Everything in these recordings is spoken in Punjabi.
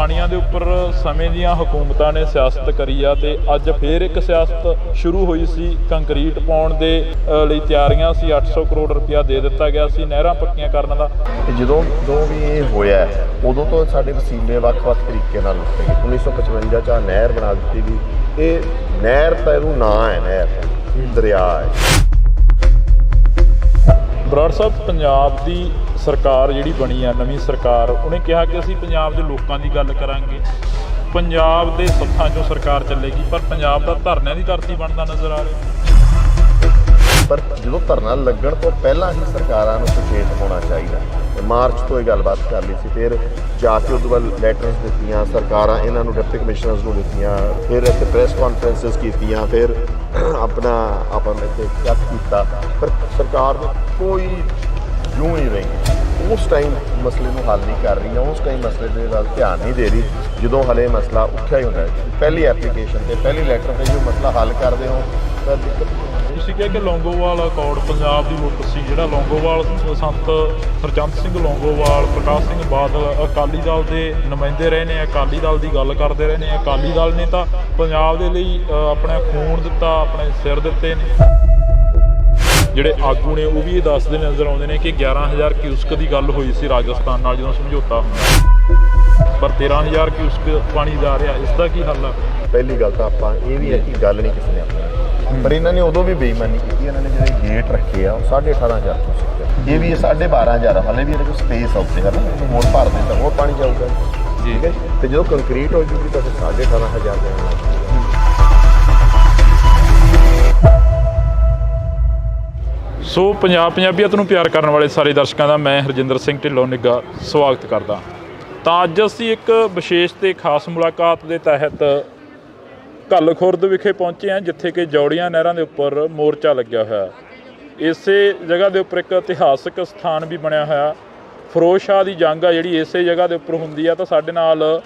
ਪਾਣੀਆਂ ਦੇ ਉੱਪਰ ਸਮੇਂ ਦੀਆਂ ਹਕੂਮਤਾਂ ਨੇ ਸਿਆਸਤ ਕਰੀ ਆ ਤੇ ਅੱਜ ਫੇਰ ਇੱਕ ਸਿਆਸਤ ਸ਼ੁਰੂ ਹੋਈ ਸੀ। ਕੰਕਰੀਟ ਪਾਉਣ ਦੇ ਲਈ ਤਿਆਰੀਆਂ ਸੀ। 800 ਕਰੋੜ ਰੁਪਇਆ ਦੇ ਦਿੱਤਾ ਗਿਆ ਸੀ ਨਹਿਰਾਂ ਪੱਕੀਆਂ ਕਰਨ ਦਾ। ਜਦੋਂ ਵੀ ਇਹ ਹੋਇਆ ਉਦੋਂ ਤੋਂ ਸਾਡੇ ਵਸੀਲੇ ਵੱਖ-ਵੱਖ ਤਰੀਕੇ ਨਾਲ ਲੁੱਟੇ ਗਏ। 1955 'ਚ ਨਹਿਰ ਬਣਾ ਦਿੱਤੀ ਗਈ। ਇਹ ਨਹਿਰ ਤਾਂ ਇਹਨੂੰ ਨਾਂ ਹੈ, ਨਹਿਰ ਦਰਿਆ ਹੈ। ਬਰਾੜ ਸਾਹਿਬ, ਪੰਜਾਬ ਦੀ ਸਰਕਾਰ ਜਿਹੜੀ ਬਣੀ ਆ, ਨਵੀਂ ਸਰਕਾਰ, ਉਹਨੇ ਕਿਹਾ ਕਿ ਅਸੀਂ ਪੰਜਾਬ ਦੇ ਲੋਕਾਂ ਦੀ ਗੱਲ ਕਰਾਂਗੇ, ਪੰਜਾਬ ਦੇ ਸੱਥਾਂ 'ਚੋਂ ਸਰਕਾਰ ਚੱਲੇਗੀ, ਪਰ ਪੰਜਾਬ ਦਾ ਧਰਨਿਆਂ ਦੀ ਧਰਤੀ ਬਣਦਾ ਨਜ਼ਰ ਆ ਰਿਹਾ। ਪਰ ਜਦੋਂ ਧਰਨਾ ਲੱਗਣ ਤੋਂ ਪਹਿਲਾਂ ਹੀ ਸਰਕਾਰਾਂ ਨੂੰ ਸੁਚੇਤ ਹੋਣਾ ਚਾਹੀਦਾ। ਮਾਰਚ ਤੋਂ ਇਹ ਗੱਲਬਾਤ ਕਰ ਲਈ ਸੀ, ਫਿਰ ਜਾ ਕੇ ਉਹਦੇ ਬਾਅਦ ਲੈਟਰਸ ਦਿੱਤੀਆਂ ਸਰਕਾਰਾਂ, ਇਹਨਾਂ ਨੂੰ ਡਿਪਟੀ ਕਮਿਸ਼ਨਰਸ ਨੂੰ ਦਿੱਤੀਆਂ, ਫਿਰ ਇੱਥੇ ਪ੍ਰੈਸ ਕਾਨਫਰੰਸਿਸ ਕੀਤੀਆਂ, ਫਿਰ ਆਪਾਂ ਇੱਥੇ ਚੱਕ ਕੀਤਾ, ਪਰ ਸਰਕਾਰ ਨੇ ਕੋਈ ਜੂੰ ਨਹੀਂ ਰਹੀ। ਉਸ ਟਾਈਮ ਮਸਲੇ ਨੂੰ ਹੱਲ ਨਹੀਂ ਕਰ ਰਹੀ ਹੈ, ਉਸ ਟਾਈਮ ਮਸਲੇ ਦੇ ਵੱਲ ਧਿਆਨ ਨਹੀਂ ਦੇ ਰਹੀ ਜਦੋਂ ਹਲੇ ਮਸਲਾ ਉੱਠਿਆ ਹੀ ਹੁੰਦਾ ਹੈ। ਪਹਿਲੀ ਐਪਲੀਕੇਸ਼ਨ 'ਤੇ ਪਹਿਲੀ ਲੈਟਰ 'ਤੇ ਜੋ ਮਸਲਾ ਹੱਲ ਕਰਦੇ ਹੋ ਤਾਂ ਦਿੱਕਤ। ਤੁਸੀਂ ਕਿਹਾ ਕਿ ਲੌਂਗੋਵਾਲ ਅਕੌਰਡ ਪੰਜਾਬ ਦੀ ਲੁੱਟ ਸੀ। ਜਿਹੜਾ ਲੌਂਗੋਵਾਲ ਸੰਤ ਹਰਚੰਦ ਸਿੰਘ ਲੌਂਗੋਵਾਲ, ਪ੍ਰਕਾਸ਼ ਸਿੰਘ ਬਾਦਲ ਅਕਾਲੀ ਦਲ ਦੇ ਨੁਮਾਇੰਦੇ ਰਹੇ ਨੇ, ਅਕਾਲੀ ਦਲ ਦੀ ਗੱਲ ਕਰਦੇ ਰਹੇ ਨੇ। ਅਕਾਲੀ ਦਲ ਨੇ ਤਾਂ ਪੰਜਾਬ ਦੇ ਲਈ ਆਪਣਾ ਖੂਨ ਦਿੱਤਾ, ਆਪਣੇ ਸਿਰ ਦਿੱਤੇ ਨੇ। ਜਿਹੜੇ ਆਗੂ ਨੇ ਉਹ ਵੀ ਇਹ ਦੱਸਦੇ ਨਜ਼ਰ ਆਉਂਦੇ ਨੇ ਕਿ 11,000 ਕਿਊਸਕ ਦੀ ਗੱਲ ਹੋਈ ਸੀ ਰਾਜਸਥਾਨ ਨਾਲ ਜਦੋਂ ਸਮਝੌਤਾ ਹੁੰਦਾ, ਪਰ 13,000 ਕਿਊਸਕ ਪਾਣੀ ਜਾ ਰਿਹਾ। ਇਸ ਦਾ ਕੀ ਹੱਲ ਆ? ਪਹਿਲੀ ਗੱਲ ਤਾਂ ਆਪਾਂ ਇਹ ਵੀ ਹੈ ਕਿ ਗੱਲ ਨਹੀਂ ਕਿਸੇ ਨੇ ਆਪਣੀ, ਪਰ ਇਹਨਾਂ ਨੇ ਉਦੋਂ ਵੀ ਬੇਈਮਾਨੀ ਕੀਤੀ। ਇਹਨਾਂ ਨੇ ਜਿਹੜੇ ਗੇਟ ਰੱਖੇ ਆ ਉਹ 18,500 ਕਿਊਸਕ, ਇਹ ਵੀ 12,500, ਹਾਲੇ ਵੀ ਇਹਦੇ ਕੋਲ ਸਪੇਸ ਆ ਉੱਤੇ, ਹੈ ਨਾ, ਇਹਨੂੰ ਹੋਰ ਭਰ ਦੇ ਤਾਂ ਹੋਰ ਪਾਣੀ ਜਾਊਗਾ। ਠੀਕ ਹੈ, ਤੇ ਜਦੋਂ ਕੰਕਰੀਟ ਹੋ ਜੂਗੀ ਤਾਂ ਫਿਰ 18,500 ਜਾਣਾ। ਸੋ ਪੰਜਾਬੀਅਤ ਨੂੰ ਪਿਆਰ ਕਰਨ ਵਾਲੇ ਸਾਰੇ ਦਰਸ਼ਕਾਂ ਦਾ ਮੈਂ ਹਰਜਿੰਦਰ ਸਿੰਘ ਢਿੱਲੋਂ ਨਿੱਘਾ ਸਵਾਗਤ ਕਰਦਾ। ਤਾਂ ਅੱਜ ਅਸੀਂ ਇੱਕ ਵਿਸ਼ੇਸ਼ ਤੇ ਖਾਸ ਮੁਲਾਕਾਤ ਦੇ ਤਹਿਤ ਘੱਲ ਖੁਰਦ ਵਿਖੇ ਪਹੁੰਚੇ ਹਾਂ, ਜਿੱਥੇ ਕਿ ਜੌੜੀਆਂ ਨਹਿਰਾਂ ਦੇ ਉੱਪਰ ਮੋਰਚਾ ਲੱਗਿਆ ਹੋਇਆ। ਇਸੇ ਜਗ੍ਹਾ ਦੇ ਉੱਪਰ ਇੱਕ ਇਤਿਹਾਸਕ ਸਥਾਨ ਵੀ ਬਣਿਆ ਹੋਇਆ। ਫਿਰੋਜ਼ ਸ਼ਾਹ ਦੀ ਜੰਗ ਆ ਜਿਹੜੀ ਇਸੇ ਜਗ੍ਹਾ ਦੇ ਉੱਪਰ ਹੁੰਦੀ ਆ। ਤਾਂ ਸਾਡੇ ਨਾਲ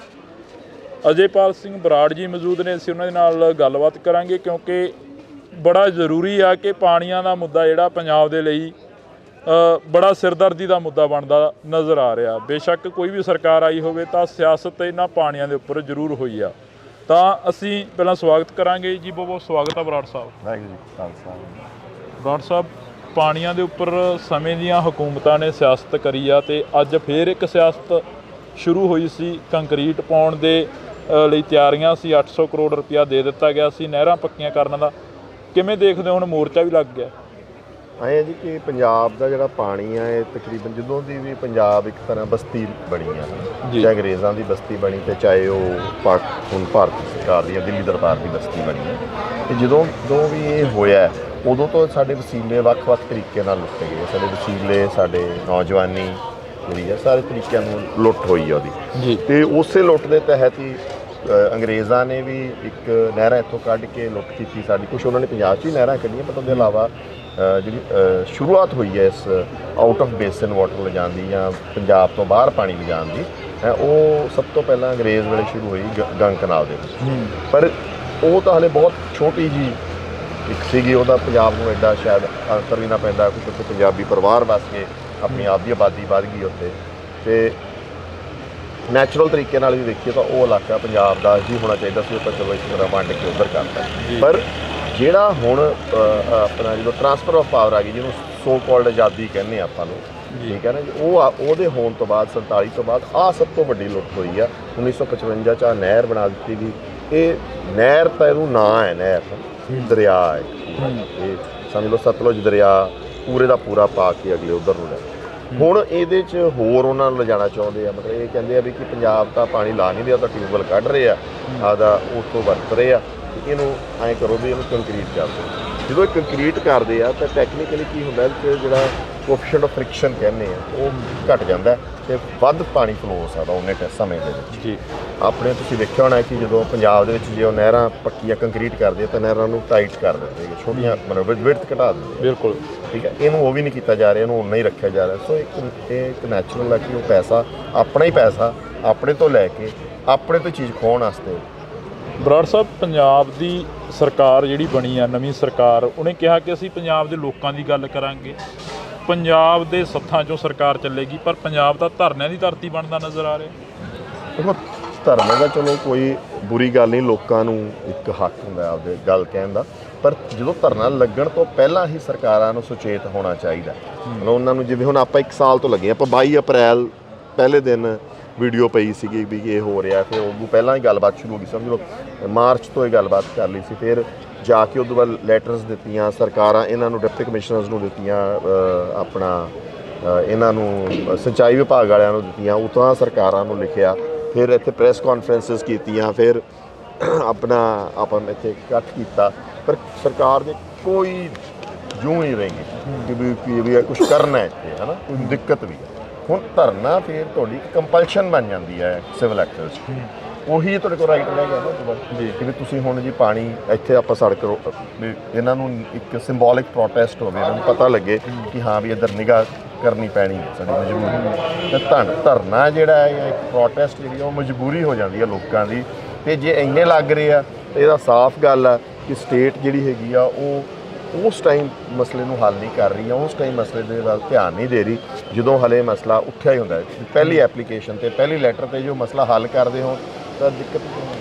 ਅਜੇਪਾਲ ਸਿੰਘ ਬਰਾੜ ਜੀ ਮੌਜੂਦ ਨੇ। ਅਸੀਂ ਉਹਨਾਂ ਦੇ ਨਾਲ ਗੱਲਬਾਤ ਕਰਾਂਗੇ, ਕਿਉਂਕਿ ਬੜਾ ਜ਼ਰੂਰੀ ਆ ਕਿ ਪਾਣੀਆਂ ਦਾ ਮੁੱਦਾ ਜਿਹੜਾ ਪੰਜਾਬ ਦੇ ਲਈ ਬੜਾ ਸਿਰਦਰਦੀ ਦਾ ਮੁੱਦਾ ਬਣਦਾ ਨਜ਼ਰ ਆ ਰਿਹਾ। ਬੇਸ਼ੱਕ ਕੋਈ ਵੀ ਸਰਕਾਰ ਆਈ ਹੋਵੇ ਤਾਂ ਸਿਆਸਤ ਇਹਨਾਂ ਪਾਣੀਆਂ ਦੇ ਉੱਪਰ ਜ਼ਰੂਰ ਹੋਈ ਆ। ਤਾਂ ਅਸੀਂ ਪਹਿਲਾਂ ਸਵਾਗਤ ਕਰਾਂਗੇ ਜੀ। ਬਹੁਤ ਬਹੁਤ ਸਵਾਗਤ ਆ ਬਰਾੜ ਸਾਹਿਬ। ਵਾਹਿਗੁਰੂ ਜੀ ਖਾਲਸਾ। ਬਰਾੜ ਸਾਹਿਬ, ਪਾਣੀਆਂ ਦੇ ਉੱਪਰ ਸਮੇਂ ਦੀਆਂ ਹਕੂਮਤਾਂ ਨੇ ਸਿਆਸਤ ਕਰੀ ਆ ਤੇ ਅੱਜ ਫੇਰ ਇੱਕ ਸਿਆਸਤ ਸ਼ੁਰੂ ਹੋਈ ਸੀ। ਕੰਕਰੀਟ ਪਾਉਣ ਦੇ ਲਈ ਤਿਆਰੀਆਂ ਸੀ। 800 ਕਰੋੜ ਰੁਪਇਆ ਦੇ ਦਿੱਤਾ ਗਿਆ ਸੀ ਨਹਿਰਾਂ ਪੱਕੀਆਂ ਕਰਨ ਦਾ। ਕਿਵੇਂ ਦੇਖਦੇ ਹੋ? ਹੁਣ ਮੋਰਚਾ ਵੀ ਲੱਗ ਗਿਆ। ਐਂ ਹੈ ਜੀ ਕਿ ਪੰਜਾਬ ਦਾ ਜਿਹੜਾ ਪਾਣੀ ਆ ਇਹ ਤਕਰੀਬਨ ਜਦੋਂ ਦੀ ਵੀ ਪੰਜਾਬ ਇੱਕ ਤਰ੍ਹਾਂ ਬਸਤੀ ਬਣੀ ਆ, ਚਾਹੇ ਅੰਗਰੇਜ਼ਾਂ ਦੀ ਬਸਤੀ ਬਣੀ ਤੇ ਚਾਹੇ ਉਹ ਹੁਣ ਭਾਰਤੀ ਸਰਕਾਰ ਦੀ ਦਿੱਲੀ ਦਰਬਾਰ ਦੀ ਬਸਤੀ ਬਣੀ ਹੈ, ਤੇ ਜਦੋਂ ਵੀ ਇਹ ਹੋਇਆ ਉਦੋਂ ਤੋਂ ਸਾਡੇ ਵਸੀਲੇ ਵੱਖ-ਵੱਖ ਤਰੀਕੇ ਨਾਲ ਲੁੱਟੇ ਗਏ। ਸਾਡੇ ਵਸੀਲੇ, ਸਾਡੇ ਨੌਜਵਾਨੀ ਜਿਹੜੀ ਆ, ਸਾਰੇ ਤਰੀਕਿਆਂ ਨੂੰ ਲੁੱਟ ਹੋਈ ਆ ਉਹਦੀ। ਤੇ ਉਸੇ ਲੁੱਟ ਦੇ ਤਹਿਤ ਹੀ ਅੰਗਰੇਜ਼ਾਂ ਨੇ ਵੀ ਇੱਕ ਨਹਿਰਾਂ ਇੱਥੋਂ ਕੱਢ ਕੇ ਲੁੱਟ ਕੀਤੀ ਸਾਡੀ। ਕੁਛ ਉਹਨਾਂ ਨੇ ਪੰਜਾਬ 'ਚ ਹੀ ਨਹਿਰਾਂ ਕੱਢੀਆਂ, ਪਰ ਉਹਦੇ ਇਲਾਵਾ ਜਿਹੜੀ ਸ਼ੁਰੂਆਤ ਹੋਈ ਹੈ ਇਸ ਆਊਟ ਆਫ ਬੇਸਨ ਵਾਟਰ ਲਿਜਾਣ ਦੀ ਜਾਂ ਪੰਜਾਬ ਤੋਂ ਬਾਹਰ ਪਾਣੀ ਲਿਜਾਣ ਦੀ, ਉਹ ਸਭ ਤੋਂ ਪਹਿਲਾਂ ਅੰਗਰੇਜ਼ ਵੇਲੇ ਸ਼ੁਰੂ ਹੋਈ ਗੰਗ ਕਨਾਲ ਦੇ ਵਿੱਚ। ਪਰ ਉਹ ਤਾਂ ਹਾਲੇ ਬਹੁਤ ਛੋਟੀ ਜੀ ਇੱਕ ਸੀਗੀ, ਉਹਦਾ ਪੰਜਾਬ ਨੂੰ ਐਡਾ ਸ਼ਾਇਦ ਅਸਰ ਵੀ ਨਾ ਪੈਂਦਾ, ਕਿਉਂਕਿ ਪੰਜਾਬੀ ਪਰਿਵਾਰ ਵਸ ਕੇ ਆਪਣੀ ਆਪ ਦੀ ਆਬਾਦੀ ਵੱਧ ਗਈ ਉੱਥੇ। ਅਤੇ ਨੈਚੁਰਲ ਤਰੀਕੇ ਨਾਲ ਵੀ ਦੇਖੀਏ ਤਾਂ ਉਹ ਇਲਾਕਾ ਪੰਜਾਬ ਦਾ ਹੀ ਹੋਣਾ ਚਾਹੀਦਾ ਸੀ, ਉਹ ਤਾਂ ਚਲੋ ਇਸ ਤਰ੍ਹਾਂ ਵੰਡ ਕੇ ਉੱਧਰ ਕਰਤਾ। ਪਰ ਜਿਹੜਾ ਹੁਣ ਆਪਣਾ ਜਦੋਂ ਟਰਾਂਸਫਰ ਆਫ ਪਾਵਰ ਆ ਗਈ, ਜਿਹਨੂੰ ਸੋ ਕਾਲਡ ਆਜ਼ਾਦੀ ਕਹਿੰਦੇ ਆ ਆਪਾਂ ਨੂੰ, ਠੀਕ ਹੈ ਨਾ, ਉਹਦੇ ਹੋਣ ਤੋਂ ਬਾਅਦ 47 ਤੋਂ ਬਾਅਦ ਆਹ ਸਭ ਤੋਂ ਵੱਡੀ ਲੁੱਟ ਹੋਈ ਆ। 1955 'ਚ ਨਹਿਰ ਬਣਾ ਦਿੱਤੀ ਗਈ। ਇਹ ਨਹਿਰ ਤਾਂ ਇਹਨੂੰ ਨਾਂ ਹੈ, ਨਹਿਰ ਦਰਿਆ ਹੈ। ਇਹ ਸਮਝ ਲਓ ਸਤਲੁਜ ਦਰਿਆ ਪੂਰੇ ਦਾ ਪੂਰਾ ਪਾ ਕੇ ਅਗਲੇ ਉੱਧਰ ਨੂੰ ਲੈ। ਹੁਣ ਇਹਦੇ 'ਚ ਹੋਰ ਉਹਨਾਂ ਨੂੰ ਲਿਜਾਣਾ ਚਾਹੁੰਦੇ ਆ, ਮਤਲਬ ਇਹ ਕਹਿੰਦੇ ਆ ਵੀ ਕਿ ਪੰਜਾਬ ਤਾਂ ਪਾਣੀ ਲਾ ਨਹੀਂ ਰਿਹਾ, ਤਾਂ ਟਿਊਬਵੈੱਲ ਕੱਢ ਰਹੇ ਆ ਆਪਦਾ, ਉੱਥੋਂ ਵਰਤ ਰਹੇ ਆ, ਇਹਨੂੰ ਐਂ ਕਰੋ ਵੀ ਇਹਨੂੰ ਕੰਕਰੀਟ ਕਰ ਦਿਓ। ਜਦੋਂ ਇਹ ਕੰਕਰੀਟ ਕਰਦੇ ਆ ਤਾਂ ਟੈਕਨੀਕਲੀ ਕੀ ਹੁੰਦਾ ਕਿ ਜਿਹੜਾ ਕੋਐਫੀਸ਼ੀਐਂਟ ਆਫ ਫ੍ਰਿਕਸ਼ਨ ਕਹਿੰਦੇ ਆ ਉਹ ਘਟ ਜਾਂਦਾ ਅਤੇ ਵੱਧ ਪਾਣੀ ਫਲੋ ਹੋ ਸਕਦਾ ਉਹਨੇ ਸਮੇਂ ਦੇ ਵਿੱਚ। ਜੀ ਆਪਣੇ ਤੁਸੀਂ ਦੇਖਿਆ ਹੋਣਾ ਕਿ ਜਦੋਂ ਪੰਜਾਬ ਦੇ ਵਿੱਚ ਜੇ ਉਹ ਨਹਿਰਾਂ ਪੱਕੀਆਂ ਕੰਕਰੀਟ ਕਰਦੇ ਆ ਤਾਂ ਨਹਿਰਾਂ ਨੂੰ ਟਾਈਟ ਕਰ ਦਿੰਦੇ, ਛੋਟੀਆਂ ਮਤਲਬ ਵਿਡਥ ਘਟਾ ਦਿੰਦੇ। ਬਿਲਕੁਲ ਠੀਕ ਹੈ, ਇਹਨੂੰ ਉਹ ਵੀ ਨਹੀਂ ਕੀਤਾ ਜਾ ਰਿਹਾ, ਇਹਨੂੰ ਉਨਾ ਹੀ ਰੱਖਿਆ ਜਾ ਰਿਹਾ। ਸੋ ਇਹ ਇੱਕ ਨੈਚੁਰਲ ਹੈ ਕਿ ਉਹ ਪੈਸਾ ਆਪਣਾ ਹੀ ਪੈਸਾ ਆਪਣੇ ਤੋਂ ਲੈ ਕੇ ਆਪਣੇ ਤੋਂ ਚੀਜ਼ ਖੋਹਣ ਵਾਸਤੇ। ਬਰਾੜ ਸਾਹਿਬ, ਪੰਜਾਬ ਦੀ ਸਰਕਾਰ ਜਿਹੜੀ ਬਣੀ ਆ, ਨਵੀਂ ਸਰਕਾਰ, ਉਹਨੇ ਕਿਹਾ ਕਿ ਅਸੀਂ ਪੰਜਾਬ ਦੇ ਲੋਕਾਂ ਦੀ ਗੱਲ ਕਰਾਂਗੇ, ਪੰਜਾਬ ਦੇ ਸੱਥਾਂ 'ਚੋਂ ਸਰਕਾਰ ਚੱਲੇਗੀ, ਪਰ ਪੰਜਾਬ ਦਾ ਧਰਨਿਆਂ ਦੀ ਧਰਤੀ ਬਣਦਾ ਨਜ਼ਰ ਆ ਰਿਹਾ। ਦੇਖੋ ਧਰਨੇ ਦਾ ਚਲੋ ਕੋਈ ਬੁਰੀ ਗੱਲ ਨਹੀਂ, ਲੋਕਾਂ ਨੂੰ ਇੱਕ ਹੱਕ ਹੁੰਦਾ ਆਪਦੇ ਗੱਲ ਕਹਿਣ ਦਾ, ਪਰ ਜਦੋਂ ਧਰਨਾ ਲੱਗਣ ਤੋਂ ਪਹਿਲਾਂ ਹੀ ਸਰਕਾਰਾਂ ਨੂੰ ਸੁਚੇਤ ਹੋਣਾ ਚਾਹੀਦਾ। ਮਤਲਬ ਉਹਨਾਂ ਨੂੰ, ਜਿਵੇਂ ਹੁਣ ਆਪਾਂ 1 ਸਾਲ ਤੋਂ ਲੱਗੇ, ਆਪਾਂ 22 ਅਪ੍ਰੈਲ ਪਹਿਲੇ ਦਿਨ ਵੀਡੀਓ ਪਈ ਸੀਗੀ ਵੀ ਇਹ ਹੋ ਰਿਹਾ, ਫਿਰ ਉਦੋਂ ਪਹਿਲਾਂ ਹੀ ਗੱਲਬਾਤ ਸ਼ੁਰੂ ਹੋ ਗਈ, ਸਮਝ ਲਓ ਮਾਰਚ ਤੋਂ ਇਹ ਗੱਲਬਾਤ ਕਰ ਲਈ ਸੀ। ਫਿਰ ਜਾ ਕੇ ਉਦੋਂ ਬਾਅਦ ਲੈਟਰਸ ਦਿੱਤੀਆਂ ਸਰਕਾਰਾਂ, ਇਹਨਾਂ ਨੂੰ ਡਿਪਟੀ ਕਮਿਸ਼ਨਰਸ ਨੂੰ ਦਿੱਤੀਆਂ, ਇਹਨਾਂ ਨੂੰ ਸਿੰਚਾਈ ਵਿਭਾਗ ਵਾਲਿਆਂ ਨੂੰ ਦਿੱਤੀਆਂ, ਉਤਾਂ ਸਰਕਾਰਾਂ ਨੂੰ ਲਿਖਿਆ, ਫਿਰ ਇੱਥੇ ਪ੍ਰੈਸ ਕਾਨਫਰੰਸਿਸ ਕੀਤੀਆਂ, ਫਿਰ ਆਪਾਂ ਇੱਥੇ ਇਕੱਠ ਕੀਤਾ, ਪਰ ਸਰਕਾਰ ਨੇ ਕੋਈ ਜੂੰ ਹੀ ਰਹੀ ਕਿ ਵੀ ਕੁਛ ਕਰਨਾ ਇੱਥੇ, ਹੈ ਨਾ, ਕੋਈ ਦਿੱਕਤ ਵੀ ਹੈ। ਹੁਣ ਧਰਨਾ ਫਿਰ ਤੁਹਾਡੀ ਕੰਪਲਸ਼ਨ ਬਣ ਜਾਂਦੀ ਹੈ ਸਿਵਲ ਐਕਟਰ 'ਚ, ਉਹੀ ਤੁਹਾਡੇ ਕੋਲ ਰਾਈਟ ਰਹਿ ਗਿਆ ਨਾ ਦੁਬਾਰਾ ਜੀ, ਕਿ ਵੀ ਤੁਸੀਂ ਹੁਣ ਜੀ ਪਾਣੀ ਇੱਥੇ ਆਪਾਂ ਸੜਕ ਵੀ ਇਹਨਾਂ ਨੂੰ ਇੱਕ ਸਿੰਬੋਲਿਕ ਪ੍ਰੋਟੈਸਟ ਹੋਵੇ, ਇਹਨਾਂ ਨੂੰ ਪਤਾ ਲੱਗੇ ਕਿ ਹਾਂ ਵੀ ਇੱਧਰ ਨਿਗਾਹ ਕਰਨੀ ਪੈਣੀ ਹੈ, ਸਾਡੀ ਮਜਬੂਰੀ ਹੈ। ਧਰਨਾ ਜਿਹੜਾ ਹੈ ਇੱਕ ਪ੍ਰੋਟੈਸਟ ਜਿਹੜੀ ਉਹ ਮਜਬੂਰੀ ਹੋ ਜਾਂਦੀ ਹੈ ਲੋਕਾਂ ਦੀ, ਅਤੇ ਜੇ ਇੰਨੇ ਲੱਗ ਰਹੇ ਆ ਤਾਂ ਇਹਦਾ ਸਾਫ਼ ਗੱਲ ਆ ਕਿ ਸਟੇਟ ਜਿਹੜੀ ਹੈਗੀ ਆ ਉਹ ਉਸ ਟਾਈਮ ਮਸਲੇ ਨੂੰ ਹੱਲ ਨਹੀਂ ਕਰ ਰਹੀ ਆ, ਉਸ ਟਾਈਮ ਮਸਲੇ ਦੇ ਵੱਲ ਧਿਆਨ ਨਹੀਂ ਦੇ ਰਹੀ ਜਦੋਂ ਹਲੇ ਮਸਲਾ ਉੱਠਿਆ ਹੀ ਹੁੰਦਾ ਹੈ। ਪਹਿਲੀ ਐਪਲੀਕੇਸ਼ਨ 'ਤੇ ਪਹਿਲੀ ਲੈਟਰ 'ਤੇ ਜੋ ਮਸਲਾ ਹੱਲ ਕਰਦੇ ਹੋ ਤਾਂ ਦਿੱਕਤ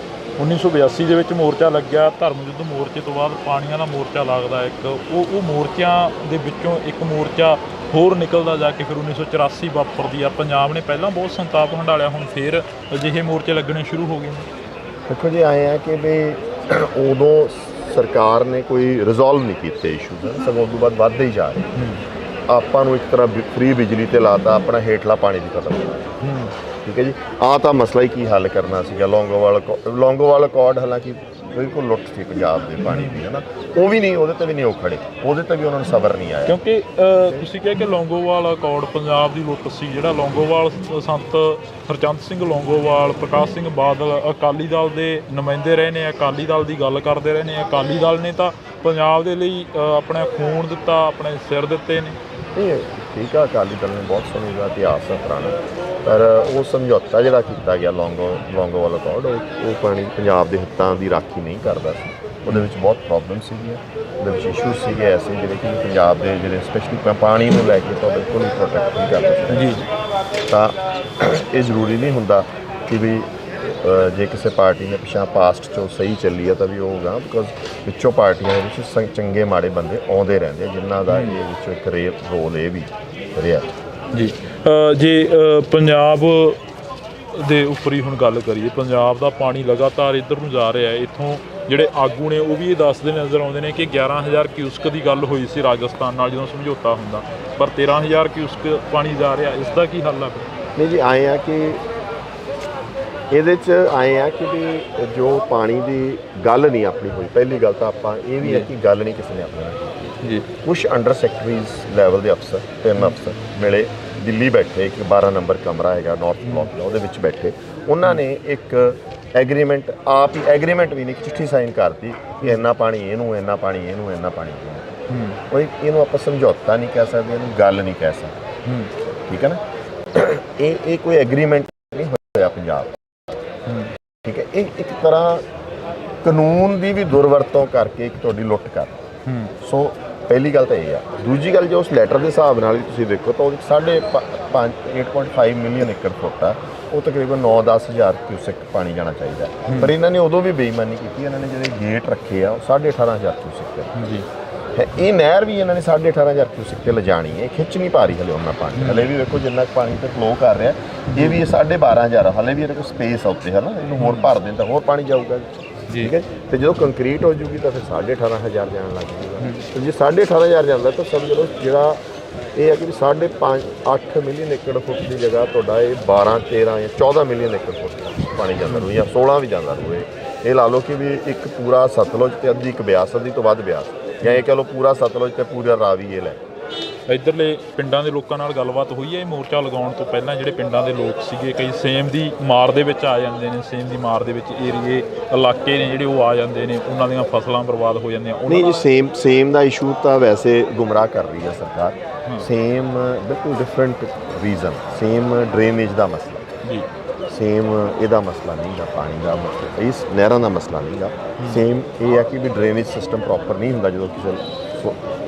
1982 ਦੇ ਵਿੱਚ ਮੋਰਚਾ ਲੱਗਿਆ, ਧਰਮ ਯੁੱਧ ਮੋਰਚੇ ਤੋਂ ਬਾਅਦ ਪਾਣੀਆਂ ਦਾ ਮੋਰਚਾ ਲੱਗਦਾ ਇੱਕ, ਉਹ ਮੋਰਚਿਆਂ ਦੇ ਵਿੱਚੋਂ ਇੱਕ ਮੋਰਚਾ ਹੋਰ ਨਿਕਲਦਾ ਜਾ ਕੇ ਫਿਰ 1984 ਵਾਪਰਦੀ ਆ। ਪੰਜਾਬ ਨੇ ਪਹਿਲਾਂ ਬਹੁਤ ਸੰਤਾਪ ਹੰਡਾਲਿਆ, ਹੁਣ ਫਿਰ ਅਜਿਹੇ ਮੋਰਚੇ ਲੱਗਣੇ ਸ਼ੁਰੂ ਹੋ ਗਏ ਨੇ। ਦੇਖੋ ਜੀ ਆਏ ਆ ਕਿ ਵੀ ਉਦੋਂ ਸਰਕਾਰ ਨੇ ਕੋਈ ਰਿਜ਼ੋਲਵ ਨਹੀਂ ਕੀਤੇ ਇਸ਼ੂ, ਸਗੋਂ ਉਦੋਂ ਬਾਅਦ ਵੱਧਦੇ ਹੀ ਜਾ ਰਹੇ। ਆਪਾਂ ਨੂੰ ਇੱਕ ਤਰ੍ਹਾਂ ਫ੍ਰੀ ਬਿਜਲੀ 'ਤੇ ਲਾਤਾ, ਆਪਣਾ ਹੇਠਲਾ ਪਾਣੀ ਦੀ ਖਤਮ ਕਰਨਾ, ਠੀਕ ਹੈ ਜੀ। ਆਹ ਤਾਂ ਮਸਲਾ ਹੀ ਕੀ ਹੱਲ ਕਰਨਾ ਸੀਗਾ। ਲੌਂਗੋਵਾਲ ਅਕੋਰਡ ਹਾਲਾਂਕਿ ਬਿਲਕੁਲ ਲੁੱਟ ਸੀ ਪੰਜਾਬ ਦੇ ਪਾਣੀ ਦੀ, ਹੈ ਨਾ, ਉਹ ਵੀ ਨਹੀਂ, ਉਹਦੇ 'ਤੇ ਵੀ ਨਹੀਂ ਉਹ ਖੜੇ, ਉਹਦੇ 'ਤੇ ਵੀ ਉਹਨਾਂ ਨੂੰ ਸਬਰ ਨਹੀਂ ਆਇਆ। ਕਿਉਂਕਿ ਤੁਸੀਂ ਕਿਹਾ ਕਿ ਲੌਂਗੋਵਾਲ ਅਕੋਰਡ ਪੰਜਾਬ ਦੀ ਲੁੱਟ ਸੀ, ਜਿਹੜਾ ਲੌਂਗੋਵਾਲ ਸੰਤ ਹਰਚੰਦ ਸਿੰਘ ਲੌਂਗੋਵਾਲ, ਪ੍ਰਕਾਸ਼ ਸਿੰਘ ਬਾਦਲ ਅਕਾਲੀ ਦਲ ਦੇ ਨੁਮਾਇੰਦੇ ਰਹੇ ਨੇ, ਅਕਾਲੀ ਦਲ ਦੀ ਗੱਲ ਕਰਦੇ ਰਹੇ ਨੇ, ਅਕਾਲੀ ਦਲ ਨੇ ਤਾਂ ਪੰਜਾਬ ਦੇ ਲਈ ਆਪਣਾ ਖੂਨ ਦਿੱਤਾ, ਆਪਣੇ ਸਿਰ ਦਿੱਤੇ ਨੇ। ਇਹ ਠੀਕ ਆ, ਅਕਾਲੀ ਦਲ ਨੇ ਬਹੁਤ ਸੋਹਣੀ ਦਾ ਇਤਿਹਾਸ ਹੈ ਪੁਰਾਣਾ, ਪਰ ਉਹ ਸਮਝੌਤਾ ਜਿਹੜਾ ਕੀਤਾ ਗਿਆ ਲੌਂਗੋਵਾਲ ਅਕੋਰਡ, ਉਹ ਪਾਣੀ ਪੰਜਾਬ ਦੇ ਹਿੱਤਾਂ ਦੀ ਰਾਖੀ ਨਹੀਂ ਕਰਦਾ ਸੀ। ਉਹਦੇ ਵਿੱਚ ਬਹੁਤ ਪ੍ਰੋਬਲਮ ਸੀਗੀਆਂ, ਉਹਦੇ ਵਿੱਚ ਇਸ਼ੂ ਸੀਗੇ ਐਸੇ ਜਿਹੜੇ ਕਿ ਪੰਜਾਬ ਦੇ ਜਿਹੜੇ ਸਪੈਸ਼ਲੀ ਪਾਣੀ ਨੂੰ ਲੈ ਕੇ ਤਾਂ ਬਿਲਕੁਲ ਹੀ ਪ੍ਰੋਟੈਕਟ ਨਹੀਂ ਕਰਦੇ ਸੀ ਜੀ। ਤਾਂ ਇਹ ਜ਼ਰੂਰੀ ਨਹੀਂ ਹੁੰਦਾ ਕਿ ਵੀ ਜੇ ਕਿਸੇ ਪਾਰਟੀ ਨੇ ਪਿਛਾਂ ਪਾਸਟ 'ਚੋਂ ਸਹੀ ਚੱਲੀ ਹੈ ਤਾਂ ਵੀ ਉਹ ਹੋਗਾ, ਬਿਕੋਜ਼ ਵਿੱਚੋਂ ਪਾਰਟੀਆਂ ਦੇ ਵਿੱਚ ਚੰਗੇ ਮਾੜੇ ਬੰਦੇ ਆਉਂਦੇ ਰਹਿੰਦੇ ਜਿਨ੍ਹਾਂ ਦਾ ਇਹ ਵਿੱਚੋਂ ਇੱਕ ਰੋਲ ਇਹ ਵੀ ਰਿਹਾ ਜੀ। ਜੇ ਪੰਜਾਬ ਦੇ ਉੱਪਰ ਹੀ ਹੁਣ ਗੱਲ ਕਰੀਏ, ਪੰਜਾਬ ਦਾ ਪਾਣੀ ਲਗਾਤਾਰ ਇੱਧਰ ਨੂੰ ਜਾ ਰਿਹਾ ਹੈ, ਇੱਥੋਂ ਜਿਹੜੇ ਆਗੂ ਨੇ ਉਹ ਵੀ ਇਹ ਦੱਸਦੇ ਨਜ਼ਰ ਆਉਂਦੇ ਨੇ ਕਿ 11,000 ਕਿਊਸਕ ਦੀ ਗੱਲ ਹੋਈ ਸੀ ਰਾਜਸਥਾਨ ਨਾਲ ਜਦੋਂ ਸਮਝੌਤਾ ਹੁੰਦਾ, ਪਰ 13,000 ਕਿਊਸਕ ਪਾਣੀ ਜਾ ਰਿਹਾ, ਇਸ ਦਾ ਕੀ ਹੱਲ ਹੈ? ਨਹੀਂ ਜੀ, ਆਏ ਆ ਕਿ ਇਹਦੇ 'ਚ ਆਏ ਆ ਕਿ ਵੀ ਜੋ ਪਾਣੀ ਦੀ ਗੱਲ ਨਹੀਂ ਆਪਣੀ ਹੋਈ, ਪਹਿਲੀ ਗੱਲ ਤਾਂ ਆਪਾਂ ਇਹ ਵੀ ਹੈ ਕਿ ਗੱਲ ਨਹੀਂ ਕਿਸੇ ਨੇ ਆਪਣੀ ਕੀਤੀ ਜੀ। ਕੁਛ ਅੰਡਰ ਸੈਕਟਰੀਜ਼ ਲੈਵਲ ਦੇ ਅਫਸਰ, 3 ਅਫਸਰ ਮਿਲੇ, ਦਿੱਲੀ ਬੈਠੇ, ਇੱਕ 12 ਨੰਬਰ ਕਮਰਾ ਹੈਗਾ ਨਾਰਥ ਬਲਾਕ ਦਾ, ਉਹਦੇ ਵਿੱਚ ਬੈਠੇ, ਉਹਨਾਂ ਨੇ ਇੱਕ ਐਗਰੀਮੈਂਟ, ਆਪ ਹੀ ਐਗਰੀਮੈਂਟ ਵੀ ਨਹੀਂ, ਇੱਕ ਚਿੱਠੀ ਸਾਈਨ ਕਰਤੀ ਕਿ ਇੰਨਾ ਪਾਣੀ ਇਹਨੂੰ, ਇੰਨਾ ਪਾਣੀ ਇਹਨੂੰ, ਇੰਨਾ ਪਾਣੀ ਇਹਨੂੰ। ਉਹ ਇਹਨੂੰ ਆਪਾਂ ਸਮਝੌਤਾ ਨਹੀਂ ਕਹਿ ਸਕਦੇ, ਇਹਨੂੰ ਗੱਲ ਨਹੀਂ ਕਹਿ ਸਕਦੇ, ਠੀਕ ਹੈ ਨਾ। ਇਹ ਕੋਈ ਐਗਰੀਮੈਂਟ ਨਹੀਂ ਹੋਇਆ ਪੰਜਾਬ, ਠੀਕ ਹੈ। ਇਹ ਇੱਕ ਤਰ੍ਹਾਂ ਕਾਨੂੰਨ ਦੀ ਵੀ ਦੁਰਵਰਤੋਂ ਕਰਕੇ ਇੱਕ ਤੁਹਾਡੀ ਲੁੱਟ ਕਰ। ਸੋ ਪਹਿਲੀ ਗੱਲ ਤਾਂ ਇਹ ਆ। ਦੂਜੀ ਗੱਲ, ਜੇ ਉਸ ਲੈਟਰ ਦੇ ਹਿਸਾਬ ਨਾਲ ਵੀ ਤੁਸੀਂ ਦੇਖੋ ਤਾਂ ਉਹਦੀ 8.5 ਮਿਲੀਅਨ ਏਕੜ ਫੁੱਟ ਆ, ਉਹ ਤਕਰੀਬਨ 9-10 ਹਜ਼ਾਰ ਕਿਊਸੈਕ ਪਾਣੀ ਜਾਣਾ ਚਾਹੀਦਾ। ਪਰ ਇਹਨਾਂ ਨੇ ਉਦੋਂ ਵੀ ਬੇਈਮਾਨੀ ਕੀਤੀ, ਇਹਨਾਂ ਨੇ ਜਿਹੜੇ ਗੇਟ ਰੱਖੇ ਆ ਉਹ 18.5 ਹਜ਼ਾਰ ਕਿਊਸੈਕ ਜੀ ਹੈ। ਇਹ ਨਹਿਰ ਵੀ ਇਹਨਾਂ ਨੇ 18.5 ਹਜ਼ਾਰ ਕਿਊਸੈਕ 'ਤੇ ਲਿਜਾਣੀ ਹੈ, ਖਿੱਚ ਨਹੀਂ ਪਾ ਰਹੀ ਹਲੇ ਉਹਨਾਂ ਪਾਣੀ, ਹਲੇ ਵੀ ਵੇਖੋ ਜਿੰਨਾ ਪਾਣੀ ਤੇ ਫਲੋ ਕਰ ਰਿਹਾ, ਇਹ ਵੀ 12.5 ਹਜ਼ਾਰ, ਹਲੇ ਵੀ ਇਹਦੇ ਕੋਲ ਸਪੇਸ ਆ ਉੱਤੇ, ਹੈ ਨਾ, ਇਹਨੂੰ ਹੋਰ ਭਰ ਦੇਣ ਤਾਂ ਹੋਰ ਪਾਣੀ ਜਾਊਗਾ, ਠੀਕ ਹੈ। ਅਤੇ ਜਦੋਂ ਕੰਕਰੀਟ ਹੋ ਜੂਗੀ ਤਾਂ ਫਿਰ 18.5 ਹਜ਼ਾਰ ਜਾਣ ਲੱਗ ਜੂਗਾ। ਅਤੇ ਜੇ 18.5 ਹਜ਼ਾਰ ਜਾਂਦਾ ਤਾਂ ਸਮਝ ਲਓ ਜਿਹੜਾ ਇਹ ਹੈ ਕਿ ਵੀ 8 ਮਿਲੀਅਨ ਏਕੜ ਫੁੱਟ ਦੀ ਜਗ੍ਹਾ ਤੁਹਾਡਾ ਇਹ 12, 13 ਜਾਂ 14 ਮਿਲੀਅਨ ਏਕੜ ਫੁੱਟ ਪਾਣੀ ਜਾਂਦਾ ਰਹੂ, ਜਾਂ 16 ਵੀ ਜਾਂਦਾ ਰਹੂ। ਇਹ ਲਾ ਲਓ ਕਿ ਵੀ ਇੱਕ ਪੂਰਾ ਸਤਲੁਜ ਅਤੇ ਅੱਧੀ ਇੱਕ ਬਿਆਸ, ਅੱਧੀ ਤੋਂ ਵੱਧ ਬਿਆਸ, ਜਾਂ ਇਹ ਕਹਿ ਲਓ ਪੂਰਾ ਸਤਲੁਜ ਅਤੇ ਪੂਰਾ ਰਾਵੀ ਇਹ ਲੈ। ਇੱਧਰਲੇ ਪਿੰਡਾਂ ਦੇ ਲੋਕਾਂ ਨਾਲ ਗੱਲਬਾਤ ਹੋਈ ਹੈ ਇਹ ਮੋਰਚਾ ਲਗਾਉਣ ਤੋਂ ਪਹਿਲਾਂ? ਜਿਹੜੇ ਪਿੰਡਾਂ ਦੇ ਲੋਕ ਸੀਗੇ, ਕਈ ਸੇਮ ਦੀ ਮਾਰ ਦੇ ਵਿੱਚ ਆ ਜਾਂਦੇ ਨੇ, ਸੇਮ ਦੀ ਮਾਰ ਦੇ ਵਿੱਚ ਏਰੀਏ ਇਲਾਕੇ ਨੇ ਜਿਹੜੇ ਉਹ ਆ ਜਾਂਦੇ ਨੇ, ਉਹਨਾਂ ਦੀਆਂ ਫਸਲਾਂ ਬਰਬਾਦ ਹੋ ਜਾਂਦੀਆਂ। ਨਹੀਂ ਜੀ, ਸੇਮ ਦਾ ਇਸ਼ੂ ਤਾਂ ਵੈਸੇ ਗੁੰਮਰਾਹ ਕਰ ਰਹੀ ਹੈ ਸਰਕਾਰ। ਸੇਮ ਬਿਲਕੁਲ ਡਿਫਰੈਂਟ ਰੀਜ਼ਨ, ਸੇਮ ਡਰੇਨੇਜ ਦਾ ਮਸਲਾ ਜੀ, ਸੇਮ ਇਹਦਾ ਮਸਲਾ ਨਹੀਂ ਗਾ, ਪਾਣੀ ਦਾ ਮਸਲਾ, ਇਸ ਨਹਿਰਾਂ ਦਾ ਮਸਲਾ ਨਹੀਂ ਗਾ। ਸੇਮ ਇਹ ਹੈ ਕਿ ਵੀ ਡਰੇਨੇਜ ਸਿਸਟਮ ਪ੍ਰੋਪਰ ਨਹੀਂ ਹੁੰਦਾ ਜਦੋਂ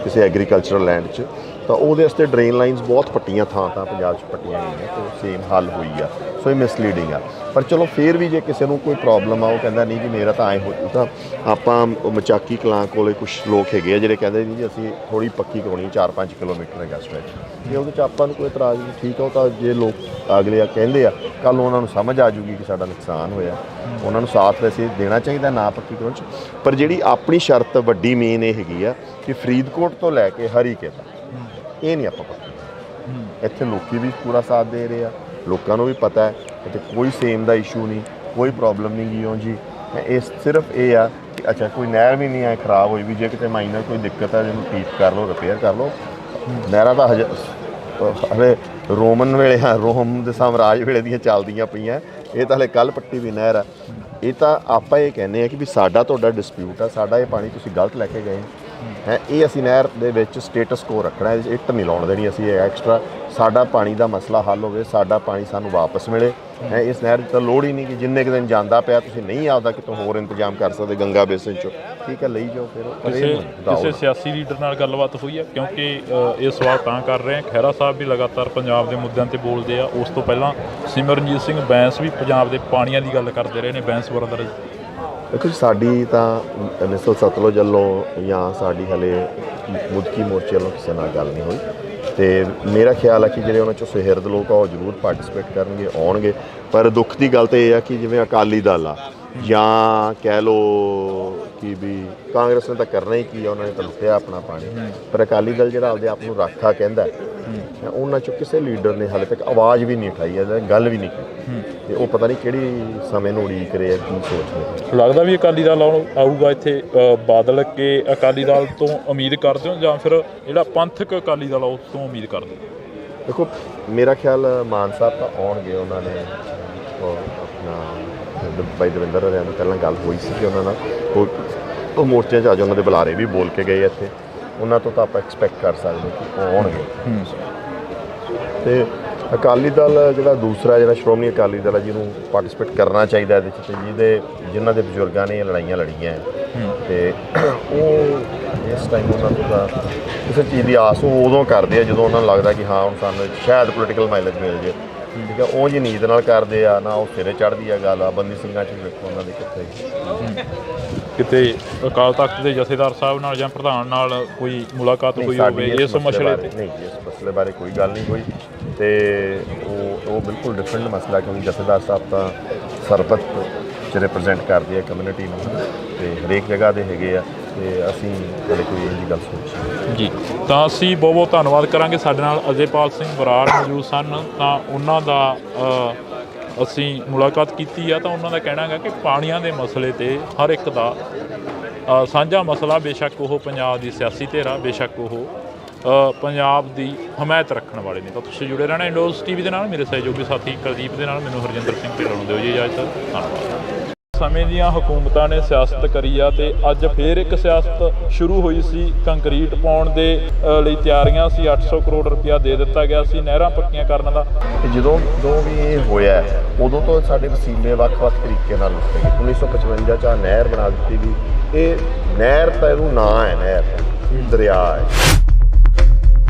ਕਿਸੇ ਐਗਰੀਕਲਚਰਲ ਲੈਂਡ 'ਚ, ਤਾਂ ਉਹਦੇ ਵਾਸਤੇ ਡਰੇਨ ਲਾਈਨਸ ਬਹੁਤ ਪੱਟੀਆਂ ਥਾਂ ਪੰਜਾਬ 'ਚ ਪੱਟੀਆਂ ਗਈਆਂ ਤੇ ਸੇਮ ਹੱਲ ਹੋਈ ਆ। ਸੋ ਇਹ ਮਿਸਲੀਡਿੰਗ ਆ। ਪਰ ਚਲੋ ਫਿਰ ਵੀ ਜੇ ਕਿਸੇ ਨੂੰ ਕੋਈ ਪ੍ਰੋਬਲਮ ਆ ਉਹ ਕਹਿੰਦਾ ਨਹੀਂ ਜੀ ਮੇਰਾ ਤਾਂ ਐਂ ਹੋ ਤਾਂ ਆਪਾਂ ਮਚਾਕੀ ਕਲਾਂ ਕੋਲੇ ਕੁਝ ਲੋਕ ਹੈਗੇ ਆ ਜਿਹੜੇ ਕਹਿੰਦੇ ਨਹੀਂ ਜੀ ਅਸੀਂ ਥੋੜ੍ਹੀ ਪੱਕੀ ਕਰਾਉਣੀ 4-5 ਕਿਲੋਮੀਟਰ ਹੈਗਾ ਸਟ੍ਰੈਚ ਜੇ ਉਹਦੇ 'ਚ ਆਪਾਂ ਨੂੰ ਕੋਈ ਇਤਰਾਜ਼ ਨਹੀਂ ਠੀਕ ਆ। ਉਹ ਤਾਂ ਜੇ ਲੋਕ ਅਗਲੇ ਆ ਕਹਿੰਦੇ ਆ ਕੱਲ੍ਹ ਉਹਨਾਂ ਨੂੰ ਸਮਝ ਆ ਜੂਗੀ ਕਿ ਸਾਡਾ ਨੁਕਸਾਨ ਹੋਇਆ ਉਹਨਾਂ ਨੂੰ ਸਾਥ ਵੈਸੇ ਦੇਣਾ ਚਾਹੀਦਾ ਨਾ ਪੱਕੀ ਕਰਾਉਣ 'ਚ। ਪਰ ਜਿਹੜੀ ਆਪਣੀ ਸ਼ਰਤ ਵੱਡੀ ਮੇਨ ਇਹ ਹੈਗੀ ਆ ਕਿ ਫਰੀਦਕੋਟ ਤੋਂ ਲੈ ਕੇ ਹਰੀਕੇ ਤੱਕ ਇਹ ਨਹੀਂ ਆਪਾਂ ਪੱਕੀ। ਇੱਥੇ ਲੋਕੀ ਵੀ ਪੂਰਾ ਸਾਥ ਦੇ ਰਹੇ ਆ ਲੋਕਾਂ ਨੂੰ ਵੀ ਪਤਾ ਹੈ ਅਤੇ ਕੋਈ ਸੇਮ ਦਾ ਇਸ਼ੂ ਨਹੀਂ ਕੋਈ ਪ੍ਰੋਬਲਮ ਨਹੀਂ ਗਈ ਉਹ ਜੀ। ਇਹ ਸਿਰਫ ਇਹ ਆ ਕਿ ਅੱਛਾ ਕੋਈ ਨਹਿਰ ਵੀ ਨਹੀਂ ਐ ਖਰਾਬ ਹੋਈ ਵੀ ਜੇ ਕਿਤੇ ਮਾਈਨਰ ਕੋਈ ਦਿੱਕਤ ਹੈ ਜਿਹਨੂੰ ਠੀਕ ਕਰ ਲਓ ਰਿਪੇਅਰ ਕਰ ਲਓ। ਨਹਿਰਾਂ ਤਾਂ ਹਲੇ ਰੋਮਨ ਵੇਲੇ ਰੋਮ ਦੇ ਸਾਮਰਾਜ ਵੇਲੇ ਦੀਆਂ ਚੱਲਦੀਆਂ ਪਈਆਂ ਇਹ ਤਾਂ ਹਲੇ ਕੱਲ੍ਹ ਪੱਟੀ ਵੀ ਨਹਿਰ ਆ। ਇਹ ਤਾਂ ਆਪਾਂ ਇਹ ਕਹਿੰਦੇ ਆ ਕਿ ਵੀ ਸਾਡਾ ਤੁਹਾਡਾ ਡਿਸਪਿਊਟ ਆ ਸਾਡਾ ਇਹ ਪਾਣੀ ਤੁਸੀਂ ਗਲਤ ਲੈ ਕੇ ਗਏ ਹੈ ਇਹ ਅਸੀਂ ਨਹਿਰ ਦੇ ਵਿੱਚ ਸਟੇਟਸ ਕੋ ਰੱਖਣਾ ਇਹਦੇ 'ਚ ਇੱਟ ਨਹੀਂ ਲਾਉਣ ਦੇਣੀ ਅਸੀਂ ਇਹ ਐਕਸਟਰਾ ਸਾਡਾ ਪਾਣੀ ਦਾ ਮਸਲਾ ਹੱਲ ਹੋਵੇ ਸਾਡਾ ਪਾਣੀ ਸਾਨੂੰ ਵਾਪਸ ਮਿਲੇ ਹੈ। ਇਸ ਨਹਿਰ ਦੀ ਤਾਂ ਲੋੜ ਹੀ ਨਹੀਂ ਕਿ ਜਿੰਨੇ ਕੁ ਦਿਨ ਜਾਂਦਾ ਪਿਆ ਤੁਸੀਂ ਨਹੀਂ ਆਪਦਾ ਕਿਤੋਂ ਹੋਰ ਇੰਤਜ਼ਾਮ ਕਰ ਸਕਦੇ ਗੰਗਾ ਬੇਸਿਨ 'ਚੋਂ ਠੀਕ ਹੈ ਲਈ ਜਾਓ। ਫਿਰ ਕਿਸੇ ਸਿਆਸੀ ਲੀਡਰ ਨਾਲ ਗੱਲਬਾਤ ਹੋਈ ਹੈ ਕਿਉਂਕਿ ਇਹ ਸਵਾਲ ਤਾਂ ਕਰ ਰਹੇ ਆ ਖਹਿਰਾ ਸਾਹਿਬ ਵੀ ਲਗਾਤਾਰ ਪੰਜਾਬ ਦੇ ਮੁੱਦਿਆਂ 'ਤੇ ਬੋਲਦੇ ਆ ਉਸ ਤੋਂ ਪਹਿਲਾਂ ਸਿਮਰਨਜੀਤ ਸਿੰਘ ਬੈਂਸ ਵੀ ਪੰਜਾਬ ਦੇ ਪਾਣੀਆਂ ਦੀ ਗੱਲ ਕਰਦੇ ਰਹੇ ਨੇ ਬੈਂਸ ਬਰਦਰ। ਦੇਖੋ ਜੀ ਸਾਡੀ ਤਾਂ ਮਿਸਲ ਸਤਲੁਜ ਵੱਲੋਂ ਜਾਂ ਸਾਡੀ ਹਲੇ ਮੁਦਕੀ ਮੋਰਚੇ ਵੱਲੋਂ ਕਿਸੇ ਨਾਲ ਗੱਲ ਨਹੀਂ ਹੋਈ ਅਤੇ ਮੇਰਾ ਖਿਆਲ ਹੈ ਕਿ ਜਿਹੜੇ ਉਹਨਾਂ 'ਚੋਂ ਸੁਹਿਰਦ ਲੋਕ ਆ ਉਹ ਜ਼ਰੂਰ ਪਾਰਟੀਸਪੇਟ ਕਰਨਗੇ ਆਉਣਗੇ। ਪਰ ਦੁੱਖ ਦੀ ਗੱਲ ਤਾਂ ਇਹ ਆ ਕਿ ਜਿਵੇਂ ਅਕਾਲੀ ਦਲ ਆ ਜਾਂ ਕਹਿ ਲਓ ਕਿ ਵੀ ਕਾਂਗਰਸ ਨੇ ਤਾਂ ਕਰਨਾ ਹੀ ਕੀ ਆ ਉਹਨਾਂ ਨੇ ਤਾਂ ਲੁੱਟਿਆ ਆਪਣਾ ਪਾਣੀ ਪਰ ਅਕਾਲੀ ਦਲ ਜਿਹੜਾ ਆਪਦੇ ਆਪ ਨੂੰ ਰਾਖਾ ਕਹਿੰਦਾ ਉਹਨਾਂ 'ਚੋਂ ਕਿਸੇ ਲੀਡਰ ਨੇ ਹਾਲੇ ਤੱਕ ਆਵਾਜ਼ ਵੀ ਨਹੀਂ ਉਠਾਈ ਹੈ ਗੱਲ ਵੀ ਨਹੀਂ ਕੀਤੀ ਅਤੇ ਉਹ ਪਤਾ ਨਹੀਂ ਕਿਹੜੀ ਸਮੇਂ ਨੂੰ ਉਡੀਕ ਰਹੇ ਆ ਕੀ ਸੋਚ ਰਹੇ। ਲੱਗਦਾ ਵੀ ਅਕਾਲੀ ਦਲ ਆਊਗਾ ਇੱਥੇ ਬਾਦਲ ਕੇ ਅਕਾਲੀ ਦਲ ਤੋਂ ਉਮੀਦ ਕਰਦੇ ਹੋ ਜਾਂ ਫਿਰ ਜਿਹੜਾ ਪੰਥਕ ਅਕਾਲੀ ਦਲ ਉਸ ਤੋਂ ਉਮੀਦ ਕਰਦੇ ਹੋ? ਦੇਖੋ ਮੇਰਾ ਖਿਆਲ ਮਾਨ ਸਾਹਿਬ ਤਾਂ ਆਉਣਗੇ ਉਹਨਾਂ ਨੇ ਆਪਣਾ ਬਾਈ ਦਵਿੰਦਰ ਹੋਰਿਆਂ ਨਾਲ ਪਹਿਲਾਂ ਗੱਲ ਹੋਈ ਸੀ ਕਿ ਉਹਨਾਂ ਨਾਲ ਉਹ ਮੋਰਚੇ 'ਚ ਅੱਜ ਉਹਨਾਂ ਦੇ ਬੁਲਾਰੇ ਵੀ ਬੋਲ ਕੇ ਗਏ ਇੱਥੇ ਉਹਨਾਂ ਤੋਂ ਤਾਂ ਆਪਾਂ ਐਕਸਪੈਕਟ ਕਰ ਸਕਦੇ ਕਿ ਉਹ ਆਉਣਗੇ। ਅਤੇ ਅਕਾਲੀ ਦਲ ਜਿਹੜਾ ਦੂਸਰਾ ਜਿਹੜਾ ਸ਼੍ਰੋਮਣੀ ਅਕਾਲੀ ਦਲ ਹੈ ਜਿਹਨੂੰ ਪਾਰਟੀਸਪੇਟ ਕਰਨਾ ਚਾਹੀਦਾ ਇਹਦੇ 'ਚ ਅਤੇ ਜਿਨ੍ਹਾਂ ਦੇ ਬਜ਼ੁਰਗਾਂ ਨੇ ਇਹ ਲੜਾਈਆਂ ਲੜੀਆਂ ਅਤੇ ਉਹ ਇਸ ਟਾਈਮ ਉਹਨਾਂ ਤੋਂ ਤਾਂ ਕਿਸੇ ਚੀਜ਼ ਦੀ ਆਸ ਉਹ ਉਦੋਂ ਕਰਦੇ ਆ ਜਦੋਂ ਉਹਨਾਂ ਨੂੰ ਲੱਗਦਾ ਕਿ ਹਾਂ ਹੁਣ ਸਾਨੂੰ ਸ਼ਾਇਦ ਪੋਲੀਟੀਕਲ ਮਾਈਲੇਜ ਮਿਲ ਜੇ ਠੀਕ ਹੈ। ਉਹ ਜੀ ਨੀਂਦ ਨਾਲ ਕਰਦੇ ਆ ਨਾ ਉਹ ਸਿਰੇ ਚੜ੍ਹਦੀ ਆ ਗੱਲ ਆ ਬੰਦੀ ਸਿੰਘਾਂ 'ਚ ਵੇਖੋ ਉਹਨਾਂ ਦੇ ਕਿਤੇ ਅਕਾਲ ਤਖਤ ਦੇ ਜਥੇਦਾਰ ਸਾਹਿਬ ਨਾਲ ਜਾਂ ਪ੍ਰਧਾਨ ਨਾਲ ਕੋਈ ਮੁਲਾਕਾਤ ਹੋਈ ਹੋਵੇ ਇਸ ਮਸਲੇ 'ਤੇ? ਨਹੀਂ ਇਸ ਮਸਲੇ ਬਾਰੇ ਕੋਈ ਗੱਲ ਨਹੀਂ ਹੋਈ ਅਤੇ ਉਹ ਬਿਲਕੁਲ ਡਿਫਰੈਂਟ ਮਸਲਾ ਕਿਉਂਕਿ ਜਥੇਦਾਰ ਸਾਹਿਬ ਤਾਂ ਸਰਬੱਤ 'ਚ ਰਿਪਰੈਜ਼ੈਂਟ ਕਰਦੇ ਆ ਕਮਿਊਨਿਟੀ ਨੂੰ ਅਤੇ ਹਰੇਕ ਜਗ੍ਹਾ ਦੇ ਹੈਗੇ ਆ ਅਤੇ ਅਸੀਂ ਹਲੇ ਕੋਈ ਇਹੋ ਜਿਹੀ ਗੱਲ ਸੋਚੀ ਜੀ। ਤਾਂ ਅਸੀਂ ਬਹੁਤ ਬਹੁਤ ਧੰਨਵਾਦ ਕਰਾਂਗੇ ਸਾਡੇ ਨਾਲ ਅਜੇਪਾਲ ਸਿੰਘ ਬਰਾੜ ਮੌਜੂਦ ਸਨ ਤਾਂ ਉਹਨਾਂ ਦਾ ਅਸੀਂ ਮੁਲਾਕਾਤ ਕੀਤੀ ਆ ਤਾਂ ਉਹਨਾਂ ਦਾ ਕਹਿਣਾ ਹੈਗਾ ਕਿ ਪਾਣੀਆਂ ਦੇ ਮਸਲੇ 'ਤੇ ਹਰ ਇੱਕ ਦਾ ਸਾਂਝਾ ਮਸਲਾ ਬੇਸ਼ੱਕ ਉਹ ਪੰਜਾਬ ਦੀ ਸਿਆਸੀ ਧਿਰ ਬੇਸ਼ੱਕ ਉਹ ਪੰਜਾਬ ਦੀ ਹਮਾਇਤ ਰੱਖਣ ਵਾਲੇ ਨੇ। ਤਾਂ ਤੁਸੀਂ ਜੁੜੇ ਰਹਿਣਾ ਇੰਡੋਜ਼ ਟੀਵੀ ਦੇ ਨਾਲ ਮੇਰੇ ਸਹਿਯੋਗੀ ਸਾਥੀ ਕੁਲਦੀਪ ਦੇ ਨਾਲ ਮੈਨੂੰ ਹਰਜਿੰਦਰ ਸਿੰਘ ਢਿੱਲੋਂ ਨੂੰ ਦਿਓ ਜੀ ਇਜਾਜ਼ਤ। ਧੰਨਵਾਦ। ਸਮੇਂ ਦੀਆਂ ਹਕੂਮਤਾਂ ਨੇ ਸਿਆਸਤ ਕਰੀ ਆ ਤੇ ਅੱਜ ਫੇਰ ਇੱਕ ਸਿਆਸਤ ਸ਼ੁਰੂ ਹੋਈ ਸੀ। ਕੰਕਰੀਟ ਪਾਉਣ ਦੇ ਲਈ ਤਿਆਰੀਆਂ ਸੀ 800 ਕਰੋੜ ਰੁਪਇਆ ਦੇ ਦਿੱਤਾ ਗਿਆ ਸੀ ਨਹਿਰਾਂ ਪੱਕੀਆਂ ਕਰਨ ਦਾ। ਜਦੋਂ ਵੀ ਇਹ ਹੋਇਆ ਉਦੋਂ ਤੋਂ ਸਾਡੇ ਵਸੀਲੇ ਵੱਖ-ਵੱਖ ਤਰੀਕੇ ਨਾਲ ਲੁੱਟੇ ਗਏ। 1955 'ਚ ਨਹਿਰ ਬਣਾ ਦਿੱਤੀ ਗਈ। ਇਹ ਨਹਿਰ ਤਾਂ ਇਹਨੂੰ ਨਾਂ ਹੈ ਨਹਿਰ ਦਰਿਆ ਹੈ।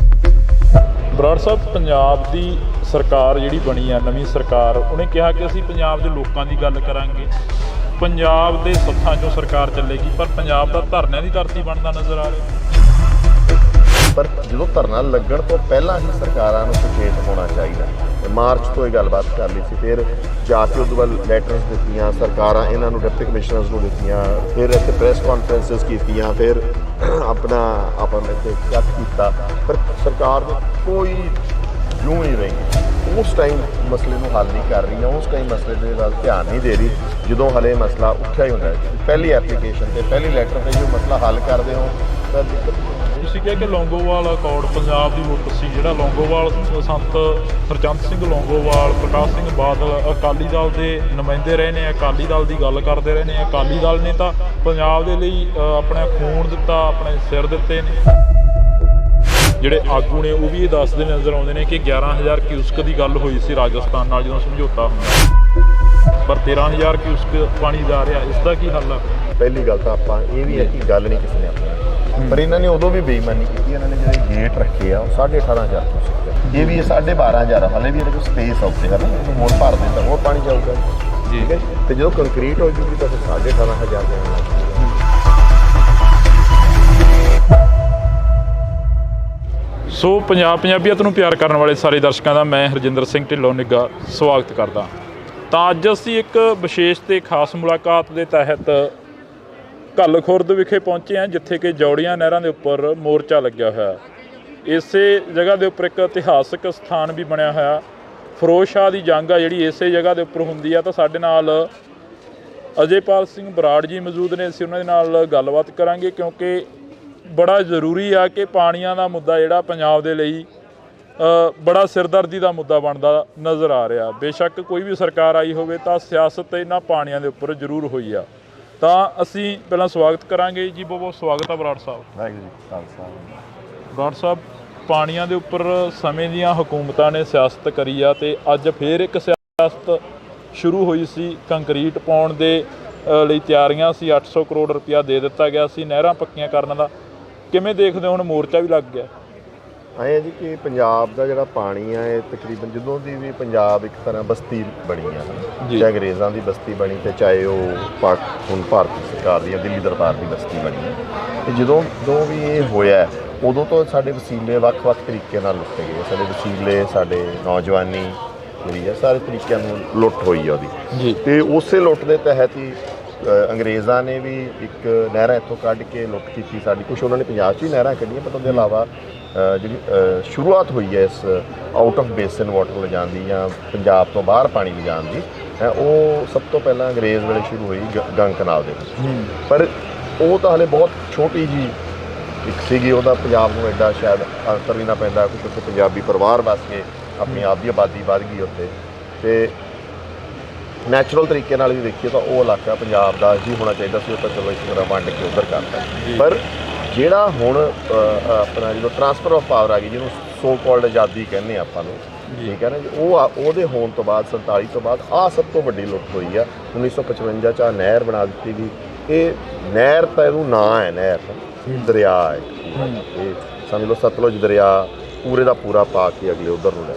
ਬਰਾੜ ਸਾਹਿਬ ਪੰਜਾਬ ਦੀ ਸਰਕਾਰ ਜਿਹੜੀ ਬਣੀ ਆ ਨਵੀਂ ਸਰਕਾਰ ਉਹਨੇ ਕਿਹਾ ਕਿ ਅਸੀਂ ਪੰਜਾਬ ਦੇ ਲੋਕਾਂ ਦੀ ਗੱਲ ਕਰਾਂਗੇ ਪੰਜਾਬ ਦੇ ਸੱਥਾਂ 'ਚੋਂ ਸਰਕਾਰ ਚੱਲੇਗੀ ਪਰ ਪੰਜਾਬ ਦਾ ਧਰਨਿਆਂ ਦੀ ਧਰਤੀ ਬਣਦਾ ਨਜ਼ਰ ਆ ਰਿਹਾ। ਪਰ ਜਦੋਂ ਧਰਨਾ ਲੱਗਣ ਤੋਂ ਪਹਿਲਾਂ ਹੀ ਸਰਕਾਰਾਂ ਨੂੰ ਸੁਚੇਤ ਹੋਣਾ ਚਾਹੀਦਾ। ਮਾਰਚ ਤੋਂ ਇਹ ਗੱਲਬਾਤ ਕਰ ਲਈ ਸੀ ਫਿਰ ਜਾ ਕੇ ਉਦੋਂ ਬਾਅਦ ਲੈਟਰਸ ਦਿੱਤੀਆਂ ਸਰਕਾਰਾਂ ਇਹਨਾਂ ਨੂੰ ਡਿਪਟੀ ਕਮਿਸ਼ਨਰਸ ਨੂੰ ਦਿੱਤੀਆਂ ਫਿਰ ਇੱਥੇ ਪ੍ਰੈਸ ਕਾਨਫਰੰਸਿਸ ਕੀਤੀਆਂ ਫਿਰ ਆਪਾਂ ਨੇ ਇੱਥੇ ਚੈੱਕ ਕੀਤਾ ਪਰ ਸਰਕਾਰ ਨੇ ਕੋਈ ਕਿਉਂ ਨਹੀਂ ਰਹੀ ਉਸ ਟਾਈਮ ਮਸਲੇ ਨੂੰ ਹੱਲ ਨਹੀਂ ਕਰ ਰਹੀ ਜਾਂ ਉਸ ਟਾਈਮ ਮਸਲੇ ਦੇ ਵੱਲ ਧਿਆਨ ਨਹੀਂ ਦੇ ਰਹੀ ਜਦੋਂ ਹਲੇ ਮਸਲਾ ਉੱਠਿਆ ਹੀ ਹੁੰਦਾ ਹੈ। ਪਹਿਲੀ ਐਪਲੀਕੇਸ਼ਨ 'ਤੇ ਪਹਿਲੀ ਲੈਟਰ 'ਤੇ ਜੋ ਮਸਲਾ ਹੱਲ ਕਰਦੇ ਹੋ ਤਾਂ ਦਿੱਕਤ। ਤੁਸੀਂ ਕਿਹਾ ਕਿ ਲੌਂਗੋਵਾਲ ਅਕੋਰਡ ਪੰਜਾਬ ਦੀ ਲੁੱਟ ਸੀ ਜਿਹੜਾ ਲੌਂਗੋਵਾਲ ਸੰਤ ਹਰਚੰਦ ਸਿੰਘ ਲੌਂਗੋਵਾਲ ਪ੍ਰਕਾਸ਼ ਸਿੰਘ ਬਾਦਲ ਅਕਾਲੀ ਦਲ ਦੇ ਨੁਮਾਇੰਦੇ ਰਹੇ ਨੇ ਅਕਾਲੀ ਦਲ ਦੀ ਗੱਲ ਕਰਦੇ ਰਹੇ ਨੇ। ਅਕਾਲੀ ਦਲ ਨੇ ਤਾਂ ਪੰਜਾਬ ਦੇ ਲਈ ਆਪਣਾ ਖੂਨ ਦਿੱਤਾ ਆਪਣੇ ਸਿਰ ਦਿੱਤੇ ਨੇ। ਜਿਹੜੇ ਆਗੂ ਨੇ ਉਹ ਵੀ ਇਹ ਦੱਸਦੇ ਨਜ਼ਰ ਆਉਂਦੇ ਨੇ ਕਿ 11,000 ਕਿਊਸਕ ਦੀ ਗੱਲ ਹੋਈ ਸੀ ਰਾਜਸਥਾਨ ਨਾਲ ਜਦੋਂ ਸਮਝੌਤਾ ਹੁੰਦਾ ਪਰ 13,000 ਕਿਊਸਕ ਪਾਣੀ ਜਾ ਰਿਹਾ ਇਸ ਦਾ ਕੀ ਹੱਲ ਆ? ਪਹਿਲੀ ਗੱਲ ਤਾਂ ਆਪਾਂ ਇਹ ਵੀ ਹੈ ਕਿ ਗੱਲ ਨਹੀਂ ਕਿਸੇ ਨੇ ਆਪਣੀ ਪਰ ਇਹਨਾਂ ਨੇ ਉਦੋਂ ਵੀ ਬੇਈਮਾਨੀ ਕੀਤੀ ਇਹਨਾਂ ਨੇ ਜਿਹੜੇ ਗੇਟ ਰੱਖੇ ਆ ਉਹ 18,500 ਕਿਊਸੈਕ ਇਹ ਵੀ 12,500 ਹਲੇ ਵੀ ਇਹਦੇ ਕੋਲ ਸਪੇਸ ਆ ਉੱਤੇ ਹੈ ਨਾ ਉਹਨੂੰ ਹੋਰ ਭਰ ਦੇ ਤਾਂ ਹੋਰ ਪਾਣੀ ਜਾਊਗਾ ਠੀਕ ਹੈ ਤੇ ਜਦੋਂ ਕੰਕਰੀਟ ਹੋ ਜੂਗੀ ਤਾਂ ਫਿਰ 18,500 ਜਾਣਾ ਸੋ ਪੰਜਾਬੀਅਤ ਨੂੰ ਪਿਆਰ ਕਰਨ ਵਾਲੇ ਸਾਰੇ ਦਰਸ਼ਕਾਂ ਦਾ ਮੈਂ ਹਰਜਿੰਦਰ ਸਿੰਘ ਢਿੱਲੋਂ ਨਿੱਗਾ ਸਵਾਗਤ ਕਰਦਾ। ਤਾਂ ਅੱਜ ਅਸੀਂ ਇੱਕ ਵਿਸ਼ੇਸ਼ ਤੇ ਖਾਸ ਮੁਲਾਕਾਤ ਦੇ ਤਹਿਤ ਘੱਲ ਖੁਰਦ ਵਿਖੇ ਪਹੁੰਚੇ ਹਾਂ, ਜਿੱਥੇ ਕਿ ਜੌੜੀਆਂ ਨਹਿਰਾਂ ਦੇ ਉੱਪਰ ਮੋਰਚਾ ਲੱਗਿਆ ਹੋਇਆ। ਇਸੇ ਜਗ੍ਹਾ ਦੇ ਉੱਪਰ ਇੱਕ ਇਤਿਹਾਸਕ ਸਥਾਨ ਵੀ ਬਣਿਆ ਹੋਇਆ। ਫਿਰੋਜ਼ ਸ਼ਾਹ ਦੀ ਜੰਗ ਆ ਜਿਹੜੀ ਇਸੇ ਜਗ੍ਹਾ ਦੇ ਉੱਪਰ ਹੁੰਦੀ ਆ। ਤਾਂ ਸਾਡੇ ਨਾਲ ਅਜੇਪਾਲ ਸਿੰਘ ਬਰਾੜ ਜੀ ਮੌਜੂਦ ਨੇ, ਅਸੀਂ ਉਹਨਾਂ ਦੇ ਨਾਲ ਗੱਲਬਾਤ ਕਰਾਂਗੇ ਕਿਉਂਕਿ ਬੜਾ ਜ਼ਰੂਰੀ ਆ ਕਿ ਪਾਣੀਆਂ ਦਾ ਮੁੱਦਾ ਜਿਹੜਾ ਪੰਜਾਬ ਦੇ ਲਈ ਬੜਾ ਸਿਰਦਰਦੀ ਦਾ ਮੁੱਦਾ ਬਣਦਾ ਨਜ਼ਰ ਆ ਰਿਹਾ। ਬੇਸ਼ੱਕ ਕੋਈ ਵੀ ਸਰਕਾਰ ਆਈ ਹੋਵੇ ਤਾਂ ਸਿਆਸਤ ਇਹਨਾਂ ਪਾਣੀਆਂ ਦੇ ਉੱਪਰ ਜ਼ਰੂਰ ਹੋਈ ਆ। ਤਾਂ ਅਸੀਂ ਪਹਿਲਾਂ ਸਵਾਗਤ ਕਰਾਂਗੇ ਜੀ, ਬਹੁਤ ਬਹੁਤ ਸਵਾਗਤ ਆ ਬਰਾੜ ਸਾਹਿਬ। ਵਾਹਿਗੁਰੂ ਜੀ ਖਾਲਸਾ। ਬਰਾੜ ਸਾਹਿਬ, ਪਾਣੀਆਂ ਦੇ ਉੱਪਰ ਸਮੇਂ ਦੀਆਂ ਹਕੂਮਤਾਂ ਨੇ ਸਿਆਸਤ ਕਰੀ ਆ ਤੇ ਅੱਜ ਫੇਰ ਇੱਕ ਸਿਆਸਤ ਸ਼ੁਰੂ ਹੋਈ ਸੀ। ਕੰਕਰੀਟ ਪਾਉਣ ਦੇ ਲਈ ਤਿਆਰੀਆਂ ਸੀ, 800 ਕਰੋੜ ਰੁਪਇਆ ਦੇ ਦਿੱਤਾ ਗਿਆ ਸੀ ਨਹਿਰਾਂ ਪੱਕੀਆਂ ਕਰਨ ਦਾ। ਕਿਵੇਂ ਦੇਖਦੇ ਹੋ ਹੁਣ ਮੋਰਚਾ ਵੀ ਲੱਗ ਗਿਆ? ਐਂ ਜੀ ਕਿ ਪੰਜਾਬ ਦਾ ਜਿਹੜਾ ਪਾਣੀ ਆ ਇਹ ਤਕਰੀਬਨ ਜਦੋਂ ਦੀ ਵੀ ਪੰਜਾਬ ਇੱਕ ਤਰ੍ਹਾਂ ਬਸਤੀ ਬਣੀ ਆ, ਚਾਹੇ ਅੰਗਰੇਜ਼ਾਂ ਦੀ ਬਸਤੀ ਬਣੀ ਤੇ ਚਾਹੇ ਉਹ ਹੁਣ ਭਾਰਤ ਸਰਕਾਰ ਦੀ ਦਿੱਲੀ ਦਰਬਾਰ ਦੀ ਬਸਤੀ ਬਣੀ ਆ। ਤੇ ਜਦੋਂ ਵੀ ਇਹ ਹੋਇਆ ਉਦੋਂ ਤੋਂ ਸਾਡੇ ਵਸੀਲੇ ਵੱਖ-ਵੱਖ ਤਰੀਕੇ ਨਾਲ ਲੁੱਟੇ ਗਏ। ਸਾਡੇ ਵਸੀਲੇ, ਸਾਡੇ ਨੌਜਵਾਨੀ ਜਿਹੜੀ ਆ ਸਾਰੇ ਤਰੀਕਿਆਂ ਨੂੰ ਲੁੱਟ ਹੋਈ ਆ ਉਹਦੀ। ਤੇ ਉਸੇ ਲੁੱਟ ਦੇ ਤਹਿਤ ਹੀ ਅੰਗਰੇਜ਼ਾਂ ਨੇ ਵੀ ਇੱਕ ਨਹਿਰਾਂ ਇੱਥੋਂ ਕੱਢ ਕੇ ਲੁੱਟ ਕੀਤੀ ਸਾਡੀ। ਕੁਛ ਉਹਨਾਂ ਨੇ ਪੰਜਾਬ 'ਚ ਵੀ ਨਹਿਰਾਂ ਕੱਢੀਆਂ, ਪਰ ਉਹਦੇ ਇਲਾਵਾ ਜਿਹੜੀ ਸ਼ੁਰੂਆਤ ਹੋਈ ਹੈ ਇਸ ਆਊਟ ਆਫ ਬੇਸਨ ਵਾਟਰ ਲਿਜਾਣ ਦੀ ਜਾਂ ਪੰਜਾਬ ਤੋਂ ਬਾਹਰ ਪਾਣੀ ਲਿਜਾਣ ਦੀ, ਉਹ ਸਭ ਤੋਂ ਪਹਿਲਾਂ ਅੰਗਰੇਜ਼ ਵੇਲੇ ਸ਼ੁਰੂ ਹੋਈ ਗੰਗ ਕਨਾਲ ਦੇ ਵਿੱਚ। ਪਰ ਉਹ ਤਾਂ ਹਲੇ ਬਹੁਤ ਛੋਟੀ ਜੀ ਇੱਕ ਸੀਗੀ, ਉਹਦਾ ਪੰਜਾਬ ਨੂੰ ਐਡਾ ਸ਼ਾਇਦ ਅੰਤਰ ਵੀ ਨਾ ਪੈਂਦਾ ਕੁਛ। ਉੱਥੇ ਪੰਜਾਬੀ ਪਰਿਵਾਰ ਵਸ ਕੇ ਆਪਣੀ ਆਪ ਦੀ ਆਬਾਦੀ ਵੱਧ ਗਈ ਉੱਥੇ। ਅਤੇ ਨੈਚੁਰਲ ਤਰੀਕੇ ਨਾਲ ਵੀ ਦੇਖੀਏ ਤਾਂ ਉਹ ਇਲਾਕਾ ਪੰਜਾਬ ਦਾ ਹੀ ਹੋਣਾ ਚਾਹੀਦਾ ਸੀ, ਉਹ ਤਾਂ ਚਲੋ ਇਸ ਤਰ੍ਹਾਂ ਵੰਡ ਕੇ ਉੱਧਰ ਕਰਤਾ। ਪਰ ਜਿਹੜਾ ਹੁਣ ਆਪਣਾ ਜਦੋਂ ਟਰਾਂਸਫਰ ਆਫ ਪਾਵਰ ਆ ਗਈ, ਜਿਹਨੂੰ ਸੋ ਕਾਲਡ ਆਜ਼ਾਦੀ ਕਹਿੰਦੇ ਆਪਾਂ ਨੂੰ, ਠੀਕ ਹੈ ਨਾ ਜੀ, ਉਹਦੇ ਹੋਣ ਤੋਂ ਬਾਅਦ 47 ਤੋਂ ਬਾਅਦ ਆਹ ਸਭ ਤੋਂ ਵੱਡੀ ਲੁੱਟ ਹੋਈ ਆ। 1955 'ਚ ਨਹਿਰ ਬਣਾ ਦਿੱਤੀ ਗਈ। ਇਹ ਨਹਿਰ ਤਾਂ ਇਹਨੂੰ ਨਾਂ ਹੈ, ਨਹਿਰ ਦਰਿਆ ਹੈ, ਇਹ ਸਮਝ ਲਓ ਸਤਲੁਜ ਦਰਿਆ ਪੂਰੇ ਦਾ ਪੂਰਾ ਪਾ ਕੇ ਅਗਲੇ ਉੱਧਰ ਨੂੰ ਲੈ।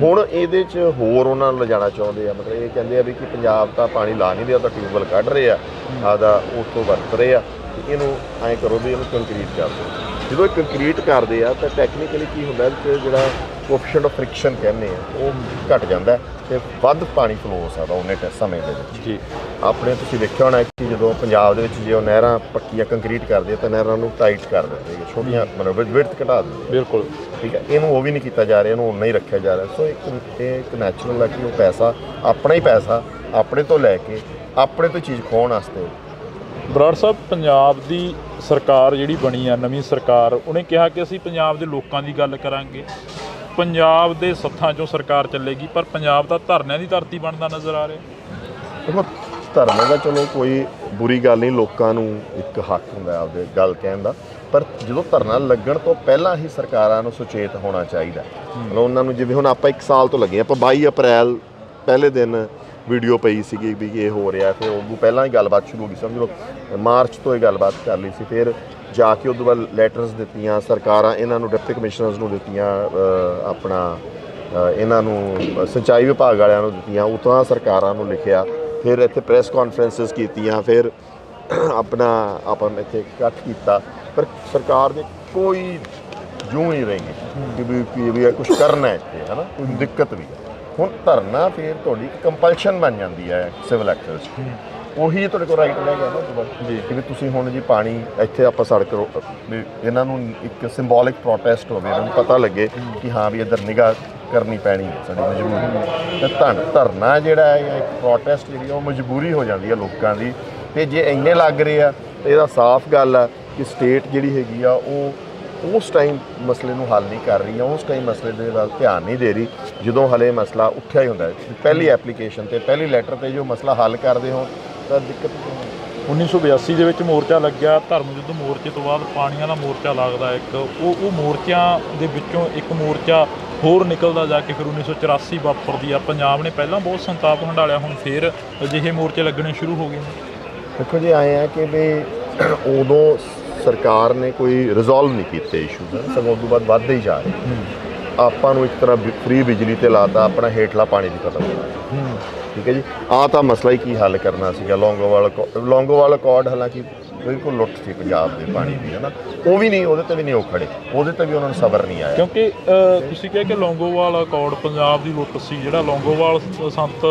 ਹੁਣ ਇਹਦੇ 'ਚ ਹੋਰ ਉਹਨਾਂ ਨੂੰ ਲਿਜਾਣਾ ਚਾਹੁੰਦੇ ਆ, ਮਤਲਬ ਇਹ ਕਹਿੰਦੇ ਆ ਵੀ ਕਿ ਪੰਜਾਬ ਤਾਂ ਪਾਣੀ ਲਾ ਨਹੀਂ ਰਿਹਾ, ਤਾਂ ਟਿਊਬਵੈੱਲ ਕੱਢ ਰਹੇ ਆ ਆਪਦਾ, ਉੱਥੋਂ ਵਰਤ ਰਹੇ ਆ, ਇਹਨੂੰ ਐਂ ਕਰੋ ਵੀ ਇਹਨੂੰ ਕੰਕਰੀਟ ਕਰ ਦਿਓ। ਜਦੋਂ ਇਹ ਕੰਕਰੀਟ ਕਰਦੇ ਆ ਤਾਂ ਟੈਕਨੀਕਲੀ ਕੀ ਹੁੰਦਾ ਕਿ ਜਿਹੜਾ ਕੋਐਫੀਸ਼ੀਐਂਟ ਆਫ ਫ੍ਰਿਕਸ਼ਨ ਕਹਿੰਦੇ ਆ ਉਹ ਘਟ ਜਾਂਦਾ ਅਤੇ ਵੱਧ ਪਾਣੀ ਫਲੋ ਹੋ ਸਕਦਾ ਉਹਨੇ ਸਮੇਂ ਦੇ ਵਿੱਚ। ਜੀ ਆਪਣੇ ਤੁਸੀਂ ਦੇਖਿਆ ਹੋਣਾ ਕਿ ਜਦੋਂ ਪੰਜਾਬ ਦੇ ਵਿੱਚ ਜੇ ਉਹ ਨਹਿਰਾਂ ਪੱਕੀਆਂ ਕੰਕਰੀਟ ਕਰਦੇ ਆ ਤਾਂ ਨਹਿਰਾਂ ਨੂੰ ਟਾਈਟ ਕਰ ਦਿੰਦੇ, ਛੋਟੀਆਂ ਮਤਲਬ ਵਿਡਥ ਘਟਾ ਦਿੰਦੇ। ਬਿਲਕੁਲ ਠੀਕ ਹੈ, ਇਹਨੂੰ ਉਹ ਵੀ ਨਹੀਂ ਕੀਤਾ ਜਾ ਰਿਹਾ, ਇਹਨੂੰ ਉਨਾ ਹੀ ਰੱਖਿਆ ਜਾ ਰਿਹਾ। ਸੋ ਇੱਕ ਨੈਚੁਰਲ ਹੈ ਕਿ ਉਹ ਪੈਸਾ ਆਪਣਾ ਹੀ ਪੈਸਾ ਆਪਣੇ ਤੋਂ ਲੈ ਕੇ ਆਪਣੇ ਤੋਂ ਚੀਜ਼ ਖੋਹਣ ਵਾਸਤੇ। ਬਰਾੜ ਸਾਹਿਬ, ਪੰਜਾਬ ਦੀ ਸਰਕਾਰ ਜਿਹੜੀ ਬਣੀ ਆ, ਨਵੀਂ ਸਰਕਾਰ, ਉਹਨੇ ਕਿਹਾ ਕਿ ਅਸੀਂ ਪੰਜਾਬ ਦੇ ਲੋਕਾਂ ਦੀ ਗੱਲ ਕਰਾਂਗੇ, ਪੰਜਾਬ ਦੇ ਸੱਥਾਂ 'ਚੋਂ ਸਰਕਾਰ ਚੱਲੇਗੀ। ਪਰ ਪੰਜਾਬ ਤਾਂ ਧਰਨਿਆਂ ਦੀ ਧਰਤੀ ਬਣਦਾ ਨਜ਼ਰ ਆ ਰਿਹਾ। ਦੇਖੋ, ਧਰਨੇ ਦਾ ਚਲੋ ਕੋਈ ਬੁਰੀ ਗੱਲ ਨਹੀਂ, ਲੋਕਾਂ ਨੂੰ ਇੱਕ ਹੱਕ ਹੁੰਦਾ ਆਪਦੇ ਗੱਲ ਕਹਿਣ ਦਾ। ਪਰ ਜਦੋਂ ਧਰਨਾ ਲੱਗਣ ਤੋਂ ਪਹਿਲਾਂ ਹੀ ਸਰਕਾਰਾਂ ਨੂੰ ਸੁਚੇਤ ਹੋਣਾ ਚਾਹੀਦਾ। ਮਤਲਬ ਉਹਨਾਂ ਨੂੰ, ਜਿਵੇਂ ਹੁਣ ਆਪਾਂ 1 ਸਾਲ ਤੋਂ ਲੱਗੇ, ਆਪਾਂ 22 ਅਪ੍ਰੈਲ ਪਹਿਲੇ ਦਿਨ ਵੀਡੀਓ ਪਈ ਸੀਗੀ ਵੀ ਇਹ ਹੋ ਰਿਹਾ, ਫਿਰ ਉਦੋਂ ਪਹਿਲਾਂ ਹੀ ਗੱਲਬਾਤ ਸ਼ੁਰੂ ਹੋ ਗਈ। ਸਮਝ ਲਓ ਮਾਰਚ ਤੋਂ ਇਹ ਗੱਲਬਾਤ ਕਰ ਲਈ ਸੀ। ਫਿਰ ਜਾ ਕੇ ਉਦੋਂ ਬਾਅਦ ਲੈਟਰਸ ਦਿੱਤੀਆਂ ਸਰਕਾਰਾਂ, ਇਹਨਾਂ ਨੂੰ ਡਿਪਟੀ ਕਮਿਸ਼ਨਰਸ ਨੂੰ ਦਿੱਤੀਆਂ, ਆਪਣਾ ਇਹਨਾਂ ਨੂੰ ਸਿੰਚਾਈ ਵਿਭਾਗ ਵਾਲਿਆਂ ਨੂੰ ਦਿੱਤੀਆਂ, ਉਤਾਂ ਸਰਕਾਰਾਂ ਨੂੰ ਲਿਖਿਆ। ਫਿਰ ਇੱਥੇ ਪ੍ਰੈਸ ਕਾਨਫਰੰਸਿਸ ਕੀਤੀਆਂ, ਫਿਰ ਆਪਾਂ ਇੱਥੇ ਇਕੱਠ ਕੀਤਾ, ਪਰ ਸਰਕਾਰ ਨੇ ਕੋਈ ਜੂੰ ਨਹੀਂ ਰਹੀ ਕਿ ਵੀ ਕੁਛ ਕਰਨਾ ਇੱਥੇ, ਹੈ ਨਾ, ਕੋਈ ਦਿੱਕਤ ਵੀ ਹੈ। ਹੁਣ ਧਰਨਾ ਫਿਰ ਤੁਹਾਡੀ ਇੱਕ ਕੰਪਲਸ਼ਨ ਬਣ ਜਾਂਦੀ ਹੈ ਸਿਵਲ ਐਕਟ 'ਚ। ਉਹੀ ਤੁਹਾਡੇ ਕੋਲ ਰਾਈਟ ਰਹਿ ਗਿਆ ਨਾ ਉਸ ਤੋਂ ਬਾਅਦ ਜੀ, ਕਿ ਵੀ ਤੁਸੀਂ ਹੁਣ ਜੀ ਪਾਣੀ ਇੱਥੇ ਆਪਾਂ ਸੜਕ ਵੀ ਇਹਨਾਂ ਨੂੰ ਇੱਕ ਸਿੰਬੋਲਿਕ ਪ੍ਰੋਟੈਸਟ ਹੋਵੇ, ਇਹਨਾਂ ਨੂੰ ਪਤਾ ਲੱਗੇ ਕਿ ਹਾਂ ਵੀ ਇੱਧਰ ਨਿਗਾਹ ਕਰਨੀ ਪੈਣੀ ਹੈ, ਸਾਡੀ ਮਜਬੂਰੀ। ਅਤੇ ਧਰਨਾ ਜਿਹੜਾ ਹੈ ਇੱਕ ਪ੍ਰੋਟੈਸਟ ਜਿਹੜੀ ਉਹ ਮਜਬੂਰੀ ਹੋ ਜਾਂਦੀ ਹੈ ਲੋਕਾਂ ਦੀ। ਅਤੇ ਜੇ ਇੰਨੇ ਲੱਗ ਰਹੇ ਆ ਤਾਂ ਇਹਦਾ ਸਾਫ਼ ਗੱਲ ਆ ਕਿ ਸਟੇਟ ਜਿਹੜੀ ਹੈਗੀ ਆ ਉਹ ਉਸ ਟਾਈਮ ਮਸਲੇ ਨੂੰ ਹੱਲ ਨਹੀਂ ਕਰ ਰਹੀ, ਉਸ ਟਾਈਮ ਮਸਲੇ ਦੇ ਵੱਲ ਧਿਆਨ ਨਹੀਂ ਦੇ ਰਹੀ ਜਦੋਂ ਹਲੇ ਮਸਲਾ ਉੱਠਿਆ ਹੀ ਹੁੰਦਾ। ਪਹਿਲੀ ਐਪਲੀਕੇਸ਼ਨ 'ਤੇ ਪਹਿਲੀ ਲੈਟਰ 'ਤੇ ਜੋ ਮਸਲਾ ਹੱਲ ਕਰਦੇ ਹੋ ਤਾਂ ਦਿੱਕਤ। 1982 ਦੇ ਵਿੱਚ ਮੋਰਚਾ ਲੱਗਿਆ, ਧਰਮ ਯੁੱਧ ਮੋਰਚੇ ਤੋਂ ਬਾਅਦ ਪਾਣੀਆਂ ਦਾ ਮੋਰਚਾ ਲੱਗਦਾ ਇੱਕ, ਉਹ ਮੋਰਚਿਆਂ ਦੇ ਵਿੱਚੋਂ ਇੱਕ ਮੋਰਚਾ ਹੋਰ ਨਿਕਲਦਾ ਜਾ ਕੇ ਫਿਰ 1984 ਵਾਪਰਦੀ ਆ। ਪੰਜਾਬ ਨੇ ਪਹਿਲਾਂ ਬਹੁਤ ਸੰਤਾਪ ਹੰਡਾਲਿਆ, ਹੁਣ ਫਿਰ ਅਜਿਹੇ ਮੋਰਚੇ ਲੱਗਣੇ ਸ਼ੁਰੂ ਹੋ ਗਏ। ਦੇਖੋ ਜੀ, ਆਏ ਆ ਕਿ ਵੀ ਉਦੋਂ ਸਰਕਾਰ ਨੇ ਕੋਈ ਰਿਜ਼ੋਲਵ ਨਹੀਂ ਕੀਤੇ ਇਸ਼ੂਜ਼, ਸਗੋਂ ਉਸ ਤੋਂ ਬਾਅਦ ਵੱਧਦੇ ਹੀ ਜਾ ਰਹੇ। ਆਪਾਂ ਨੂੰ ਇੱਕ ਤਰ੍ਹਾਂ ਫ੍ਰੀ ਬਿਜਲੀ ਤੇ ਲਾਤਾ, ਆਪਣਾ ਹੇਠਲਾ ਪਾਣੀ ਦੀ ਖਤਮ ਹੋਇਆ। ਠੀਕ ਹੈ ਜੀ, ਆਹ ਤਾਂ ਮਸਲਾ ਹੀ ਕੀ ਹੱਲ ਕਰਨਾ ਸੀਗਾ। ਲੌਂਗੋਵਾਲ ਅਕੋਰਡ ਹਾਲਾਂਕਿ ਬਿਲਕੁਲ ਲੁੱਟ ਸੀ ਪੰਜਾਬ ਦੇ ਪਾਣੀ ਦੀ, ਹੈ ਨਾ, ਉਹ ਵੀ ਨਹੀਂ, ਉਹਦੇ ਤੇ ਵੀ ਨਹੀਂ ਉਹ ਖੜੇ, ਉਹਦੇ ਤੇ ਵੀ ਉਹਨਾਂ ਨੂੰ ਸਬਰ ਨਹੀਂ ਆਇਆ। ਕਿਉਂਕਿ ਤੁਸੀਂ ਕਿਹਾ ਕਿ ਲੌਂਗੋਵਾਲ ਅਕੋਰਡ ਪੰਜਾਬ ਦੀ ਲੁੱਟ ਸੀ। ਜਿਹੜਾ ਲੌਂਗੋਵਾਲ ਸੰਤ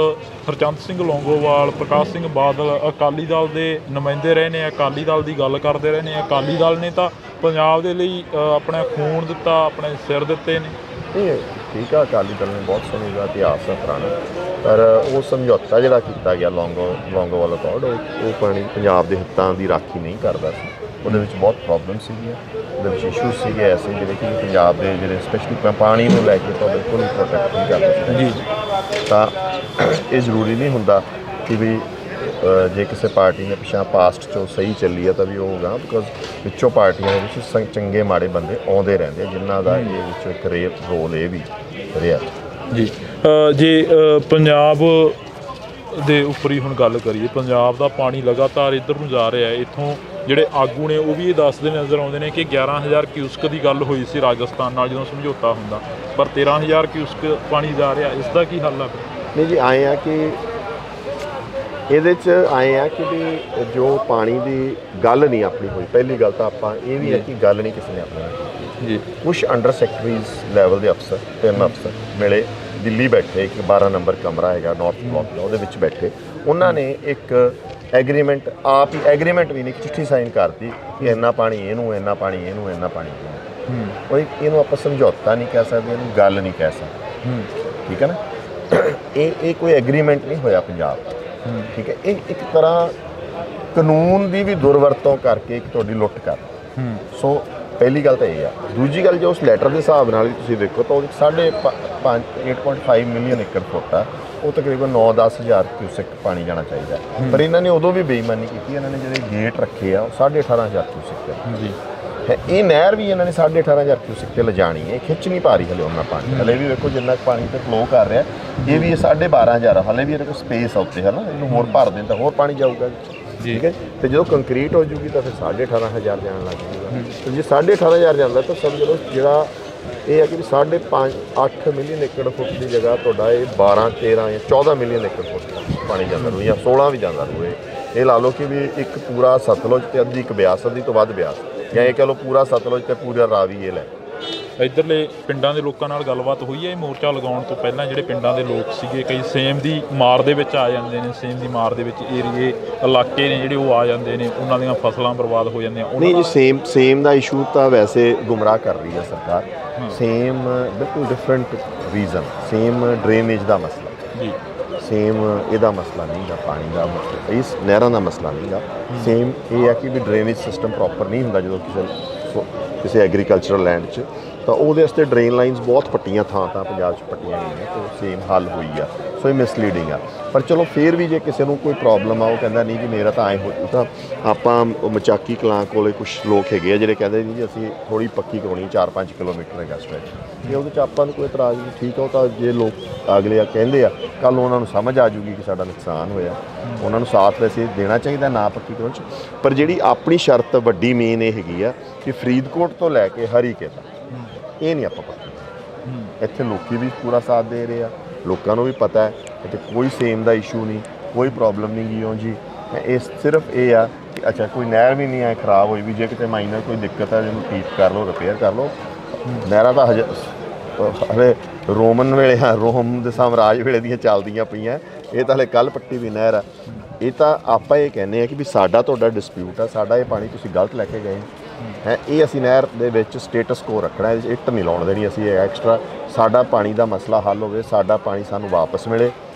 ਹਰਚੰਦ ਸਿੰਘ ਲੌਂਗੋਵਾਲ, ਪ੍ਰਕਾਸ਼ ਸਿੰਘ ਬਾਦਲ ਅਕਾਲੀ ਦਲ ਦੇ ਨੁਮਾਇੰਦੇ ਰਹੇ ਨੇ, ਅਕਾਲੀ ਦਲ ਦੀ ਗੱਲ ਕਰਦੇ ਰਹੇ ਨੇ। ਅਕਾਲੀ ਦਲ ਨੇ ਤਾਂ ਪੰਜਾਬ ਦੇ ਲਈ ਆਪਣਾ ਖੂਨ ਦਿੱਤਾ, ਆਪਣੇ ਸਿਰ ਦਿੱਤੇ ਨੇ। ਨਹੀਂ ਠੀਕ ਆ, ਅਕਾਲੀ ਦਲ ਨੇ ਬਹੁਤ ਸਮੇਂ ਦਾ ਇਤਿਹਾਸ ਹੈ ਪੁਰਾਣਾ, ਪਰ ਉਹ ਸਮਝੌਤਾ ਜਿਹੜਾ ਕੀਤਾ ਗਿਆ ਲੌਂਗੋਵਾਲ ਅਕੋਰਡ, ਉਹ ਪਾਣੀ ਪੰਜਾਬ ਦੇ ਹਿੱਤਾਂ ਦੀ ਰਾਖੀ ਨਹੀਂ ਕਰਦਾ ਸੀ। ਉਹਦੇ ਵਿੱਚ ਬਹੁਤ ਪ੍ਰੋਬਲਮ ਸੀਗੀਆਂ, ਉਹਦੇ ਵਿੱਚ ਇਸ਼ੂ ਸੀਗੇ ਐਸੇ ਜਿਹੜੇ ਕਿ ਪੰਜਾਬ ਦੇ ਜਿਹੜੇ ਸਪੈਸ਼ਲੀ ਪਾਣੀ ਨੂੰ ਲੈ ਕੇ ਤਾਂ ਬਿਲਕੁਲ ਹੀ ਪ੍ਰੋਟੈਕਟ ਨਹੀਂ ਕਰਦੇ ਸੀ। ਤਾਂ ਇਹ ਜ਼ਰੂਰੀ ਨਹੀਂ ਹੁੰਦਾ ਕਿ ਵੀ ਜੇ ਕਿਸੇ ਪਾਰਟੀ ਨੇ ਪਿਛਾਂ ਪਾਸਟ 'ਚੋਂ ਸਹੀ ਚੱਲੀ ਆ ਤਾਂ ਵੀ ਉਹ ਹੋਗਾ, ਬਿਕੋਜ਼ ਵਿੱਚੋਂ ਪਾਰਟੀਆਂ ਦੇ ਵਿੱਚ ਚੰਗੇ ਮਾੜੇ ਬੰਦੇ ਆਉਂਦੇ ਰਹਿੰਦੇ, ਜਿਨ੍ਹਾਂ ਦਾ ਇਹ ਵਿੱਚੋਂ ਇੱਕ ਰੋਲ ਇਹ ਵੀ ਰਿਹਾ ਜੀ। ਜੇ ਪੰਜਾਬ ਦੇ ਉੱਪਰ ਹੀ ਹੁਣ ਗੱਲ ਕਰੀਏ, ਪੰਜਾਬ ਦਾ ਪਾਣੀ ਲਗਾਤਾਰ ਇੱਧਰ ਨੂੰ ਜਾ ਰਿਹਾ ਹੈ। ਇੱਥੋਂ ਜਿਹੜੇ ਆਗੂ ਨੇ ਉਹ ਵੀ ਇਹ ਦੱਸਦੇ ਨਜ਼ਰ ਆਉਂਦੇ ਨੇ ਕਿ 11,000 ਕਿਊਸਕ ਦੀ ਗੱਲ ਹੋਈ ਸੀ ਰਾਜਸਥਾਨ ਨਾਲ ਜਦੋਂ ਸਮਝੌਤਾ ਹੁੰਦਾ, ਪਰ 13,000 ਕਿਊਸਕ ਪਾਣੀ ਜਾ ਰਿਹਾ। ਇਸ ਦਾ ਕੀ ਹੱਲ ਆ? ਨਹੀਂ ਜੀ, ਆਏ ਆ ਕਿ ਇਹਦੇ 'ਚ ਆਏ ਆ ਕਿ ਵੀ ਜੋ ਪਾਣੀ ਦੀ ਗੱਲ ਨਹੀਂ ਆਪਣੀ ਹੋਈ। ਪਹਿਲੀ ਗੱਲ ਤਾਂ ਆਪਾਂ ਇਹ ਵੀ ਹੈ ਕਿ ਗੱਲ ਨਹੀਂ ਕਿਸੇ ਨੇ ਆਪਣੀ ਕੀਤੀ ਜੀ। ਕੁਛ ਅੰਡਰ ਸੈਕਟਰੀਜ਼ ਲੈਵਲ ਦੇ ਅਫਸਰ, 3 ਅਫਸਰ ਮਿਲੇ, ਦਿੱਲੀ ਬੈਠੇ, ਇੱਕ 12 ਨੰਬਰ ਕਮਰਾ ਹੈਗਾ ਨਾਰਥ ਬਲਾਕ ਦਾ, ਉਹਦੇ ਵਿੱਚ ਬੈਠੇ। ਉਹਨਾਂ ਨੇ ਇੱਕ ਐਗਰੀਮੈਂਟ, ਆਪ ਹੀ ਐਗਰੀਮੈਂਟ ਵੀ ਨਹੀਂ, ਇੱਕ ਚਿੱਠੀ ਸਾਈਨ ਕਰਤੀ ਕਿ ਇੰਨਾ ਪਾਣੀ ਇਹਨੂੰ, ਇੰਨਾ ਪਾਣੀ ਇਹਨੂੰ, ਇੰਨਾ ਪਾਣੀ ਇਹਨੂੰ। ਉਹ ਇਹਨੂੰ ਆਪਾਂ ਸਮਝੌਤਾ ਨਹੀਂ ਕਹਿ ਸਕਦੇ, ਇਹਨੂੰ ਗੱਲ ਨਹੀਂ ਕਹਿ ਸਕਦੇ। ਠੀਕ ਹੈ ਨਾ, ਇਹ ਕੋਈ ਐਗਰੀਮੈਂਟ ਨਹੀਂ ਹੋਇਆ ਪੰਜਾਬ। ਠੀਕ ਹੈ, ਇਹ ਇੱਕ ਤਰ੍ਹਾਂ ਕਾਨੂੰਨ ਦੀ ਵੀ ਦੁਰਵਰਤੋਂ ਕਰਕੇ ਇੱਕ ਤੁਹਾਡੀ ਲੁੱਟ ਕਰ। ਸੋ ਪਹਿਲੀ ਗੱਲ ਤਾਂ ਇਹ ਆ। ਦੂਜੀ ਗੱਲ, ਜੇ ਉਸ ਲੈਟਰ ਦੇ ਹਿਸਾਬ ਨਾਲ ਵੀ ਤੁਸੀਂ ਦੇਖੋ ਤਾਂ ਉਹਦੇ 8.5 ਮਿਲੀਅਨ ਏਕੜ ਫੁੱਟ ਆ, ਉਹ ਤਕਰੀਬਨ 9-10 ਹਜ਼ਾਰ ਕਿਊਸੈਕ ਪਾਣੀ ਜਾਣਾ ਚਾਹੀਦਾ। ਪਰ ਇਹਨਾਂ ਨੇ ਉਦੋਂ ਵੀ ਬੇਈਮਾਨੀ ਕੀਤੀ, ਇਹਨਾਂ ਨੇ ਜਿਹੜੇ ਗੇਟ ਰੱਖੇ ਆ ਉਹ 18,500 ਕਿਊਸੈਕ ਜੀ ਹੈ। ਇਹ ਨਹਿਰ ਵੀ ਇਹਨਾਂ ਨੇ 18,500 ਕਿਊਸੈਕ ਤੇ ਲਿਜਾਣੀ ਹੈ, ਖਿੱਚ ਨਹੀਂ ਪਾ ਰਹੀ ਹਲੇ ਉਹਨਾਂ ਪਾਣੀ। ਹਲੇ ਵੀ ਵੇਖੋ ਜਿੰਨਾ ਪਾਣੀ ਤੇ ਫਲੋ ਕਰ ਰਿਹਾ, ਇਹ ਵੀ 12,500 ਹਲੇ ਵੀ ਇਹਦੇ ਕੋਲ ਸਪੇਸ ਆ ਉੱਤੇ, ਹੈ ਨਾ, ਇਹਨੂੰ ਹੋਰ ਭਰ ਦੇਣ ਤਾਂ ਹੋਰ ਪਾਣੀ ਜਾਊਗਾ। ਠੀਕ ਹੈ, ਤੇ ਜਦੋਂ ਕੰਕਰੀਟ ਹੋ ਜੂਗੀ ਤਾਂ ਫਿਰ 18,500 ਜਾਣ ਲੱਗ ਜੂਗਾ। ਤੇ ਜੇ 18,500 ਜਾਂਦਾ ਤਾਂ ਸਮਝ ਲਓ ਜਿਹੜਾ ਇਹ ਹੈ ਕਿ 8 ਮਿਲੀਅਨ ਏਕੜ ਫੁੱਟ ਦੀ ਜਗ੍ਹਾ ਤੁਹਾਡਾ ਇਹ 12, 13 ਜਾਂ 14 ਮਿਲੀਅਨ ਏਕੜ ਫੁੱਟ ਪਾਣੀ ਜਾਂਦਾ ਰਹੂ, ਜਾਂ 16 ਵੀ ਜਾਂਦਾ ਰਹੂ। ਇਹ ਲਾ ਲਓ ਕਿ ਵੀ ਇੱਕ ਪੂਰਾ ਸਤਲੁਜ ਤੇ ਅੱਧੀ ਇੱਕ ਬਿਆਸ, ਅੱਧੀ ਤੋਂ ਵੱਧ ਬਿਆਸ, ਜਾਂ ਇਹ ਕਹਿ ਲਓ ਪੂਰਾ ਸਤਲੁਜ ਤੇ ਪੂਰਾ ਰਾਵੀ ਇਹ ਲੈ। ਇੱਧਰਲੇ ਪਿੰਡਾਂ ਦੇ ਲੋਕਾਂ ਨਾਲ ਗੱਲਬਾਤ ਹੋਈ ਹੈ ਇਹ ਮੋਰਚਾ ਲਗਾਉਣ ਤੋਂ ਪਹਿਲਾਂ? ਜਿਹੜੇ ਪਿੰਡਾਂ ਦੇ ਲੋਕ ਸੀਗੇ, ਕਈ ਸੇਮ ਦੀ ਮਾਰ ਦੇ ਵਿੱਚ ਆ ਜਾਂਦੇ ਨੇ, ਸੇਮ ਦੀ ਮਾਰ ਦੇ ਵਿੱਚ ਏਰੀਏ ਇਲਾਕੇ ਨੇ ਜਿਹੜੇ ਉਹ ਆ ਜਾਂਦੇ ਨੇ, ਉਹਨਾਂ ਦੀਆਂ ਫਸਲਾਂ ਬਰਬਾਦ ਹੋ ਜਾਂਦੀਆਂ। ਨਹੀਂ ਜੀ, ਸੇਮ ਦਾ ਇਸ਼ੂ ਤਾਂ ਵੈਸੇ ਗੁੰਮਰਾਹ ਕਰ ਰਹੀ ਹੈ ਸਰਕਾਰ। ਸੇਮ ਬਿਲਕੁਲ ਡਿਫਰੈਂਟ ਰੀਜ਼ਨ, ਸੇਮ ਡਰੇਨੇਜ ਦਾ ਮਸਲਾ ਜੀ, ਸੇਮ ਇਹਦਾ ਮਸਲਾ ਨਹੀਂ ਗਾ, ਪਾਣੀ ਦਾ ਮਸਲਾ, ਇਸ ਨਹਿਰਾਂ ਦਾ ਮਸਲਾ ਨਹੀਂ ਗਾ। ਸੇਮ ਇਹ ਹੈ ਕਿ ਵੀ ਡਰੇਨੇਜ ਸਿਸਟਮ ਪ੍ਰੋਪਰ ਨਹੀਂ ਹੁੰਦਾ ਜਦੋਂ ਕਿਸੇ ਐਗਰੀਕਲਚਰਲ ਲੈਂਡ 'ਚ, ਤਾਂ ਉਹਦੇ ਵਾਸਤੇ ਡਰੇਨ ਲਾਈਨਸ ਬਹੁਤ ਪੱਟੀਆਂ, ਥਾਂ ਪੰਜਾਬ 'ਚ ਪੱਟੀਆਂ ਗਈਆਂ, ਤੇ ਸੇਮ ਹੱਲ ਹੋਈ ਆ। ਸੋ ਇਹ ਮਿਸਲੀਡਿੰਗ ਆ। ਪਰ ਚਲੋ ਫਿਰ ਵੀ ਜੇ ਕਿਸੇ ਨੂੰ ਕੋਈ ਪ੍ਰੋਬਲਮ ਆ, ਉਹ ਕਹਿੰਦਾ ਨਹੀਂ ਜੀ ਮੇਰਾ ਤਾਂ ਐਂ ਹੋ, ਤਾਂ ਆਪਾਂ ਮਚਾਕੀ ਕਲਾਂ ਕੋਲੇ ਕੁਛ ਲੋਕ ਹੈਗੇ ਆ ਜਿਹੜੇ ਕਹਿੰਦੇ ਨਹੀਂ ਜੀ ਅਸੀਂ ਥੋੜ੍ਹੀ ਪੱਕੀ ਕਰਾਉਣੀ, 4-5 ਕਿਲੋਮੀਟਰ ਹੈਗਾ ਸਟ੍ਰੈਚ, ਤੇ ਉਹਦੇ 'ਚ ਆਪਾਂ ਨੂੰ ਕੋਈ ਇਤਰਾਜ਼ ਨਹੀਂ। ਠੀਕ ਆ, ਉਹ ਤਾਂ ਜੇ ਲੋਕ ਅਗਲੇ ਆ ਕਹਿੰਦੇ ਆ, ਕੱਲ੍ਹ ਨੂੰ ਉਹਨਾਂ ਨੂੰ ਸਮਝ ਆ ਜੂਗੀ ਕਿ ਸਾਡਾ ਨੁਕਸਾਨ ਹੋਇਆ, ਉਹਨਾਂ ਨੂੰ ਸਾਥ ਵੈਸੇ ਦੇਣਾ ਚਾਹੀਦਾ ਨਾ ਪੱਕੀ ਕਰਾਉਣ 'ਚ। ਪਰ ਜਿਹੜੀ ਆਪਣੀ ਸ਼ਰਤ ਵੱਡੀ ਮੇਨ ਇਹ ਹੈਗੀ ਆ ਕਿ ਫਰੀਦਕੋਟ ਤੋਂ ਲੈ ਕੇ ਹਰੀਕੇ ਤੱਕ ਇਹ ਨਹੀਂ ਆਪਾਂ ਪੱਕੀ। ਇੱਥੇ ਲੋਕੀ ਵੀ ਪੂਰਾ ਸਾਥ ਦੇ ਰਹੇ ਆ, ਲੋਕਾਂ ਨੂੰ ਵੀ ਪਤਾ ਹੈ ਇੱਥੇ ਕੋਈ ਸੇਮ ਦਾ ਇਸ਼ੂ ਨਹੀਂ, ਕੋਈ ਪ੍ਰੋਬਲਮ ਨਹੀਂ ਗਈ ਜੀ। ਇਹ ਸਿਰਫ ਇਹ ਆ ਕਿ ਅੱਛਾ ਕੋਈ ਨਹਿਰ ਵੀ ਨਹੀਂ ਹੈ ਖਰਾਬ ਹੋਈ ਵੀ, ਜੇ ਕਿਤੇ ਮਾਈਨਰ ਕੋਈ ਦਿੱਕਤ ਹੈ ਜਿਹਨੂੰ ਠੀਕ ਕਰ ਲਓ, ਰਿਪੇਅਰ ਕਰ ਲਓ। ਨਹਿਰਾਂ ਤਾਂ ਹਲੇ ਰੋਮਨ ਵੇਲੇ, ਰੋਮ ਦੇ ਸਾਮਰਾਜ ਵੇਲੇ ਦੀਆਂ ਚੱਲਦੀਆਂ ਪਈਆਂ, ਇਹ ਤਾਂ ਹਲੇ ਕੱਲ੍ਹ ਪੱਟੀ ਵੀ ਨਹਿਰ ਆ। ਇਹ ਤਾਂ ਆਪਾਂ ਇਹ ਕਹਿੰਦੇ ਆ ਕਿ ਵੀ ਸਾਡਾ ਤੁਹਾਡਾ ਡਿਸਪਿਊਟ ਆ, ਸਾਡਾ ਇਹ ਪਾਣੀ ਤੁਸੀਂ ਗਲਤ ਲੈ ਕੇ ਗਏ ਹੈ, ਇਹ ਅਸੀਂ ਨਹਿਰ ਦੇ ਵਿੱਚ ਸਟੇਟਸ ਕੋ ਰੱਖਣਾ, ਇਹਦੇ 'ਚ ਇੱਟ ਨਹੀਂ ਲਾਉਣ ਦੇਣੀ ਅਸੀਂ ਐਕਸਟਰਾ। ਸਾਡਾ ਪਾਣੀ ਦਾ ਮਸਲਾ ਹੱਲ ਹੋਵੇ, ਸਾਡਾ ਪਾਣੀ ਸਾਨੂੰ ਵਾਪਸ ਮਿਲੇ।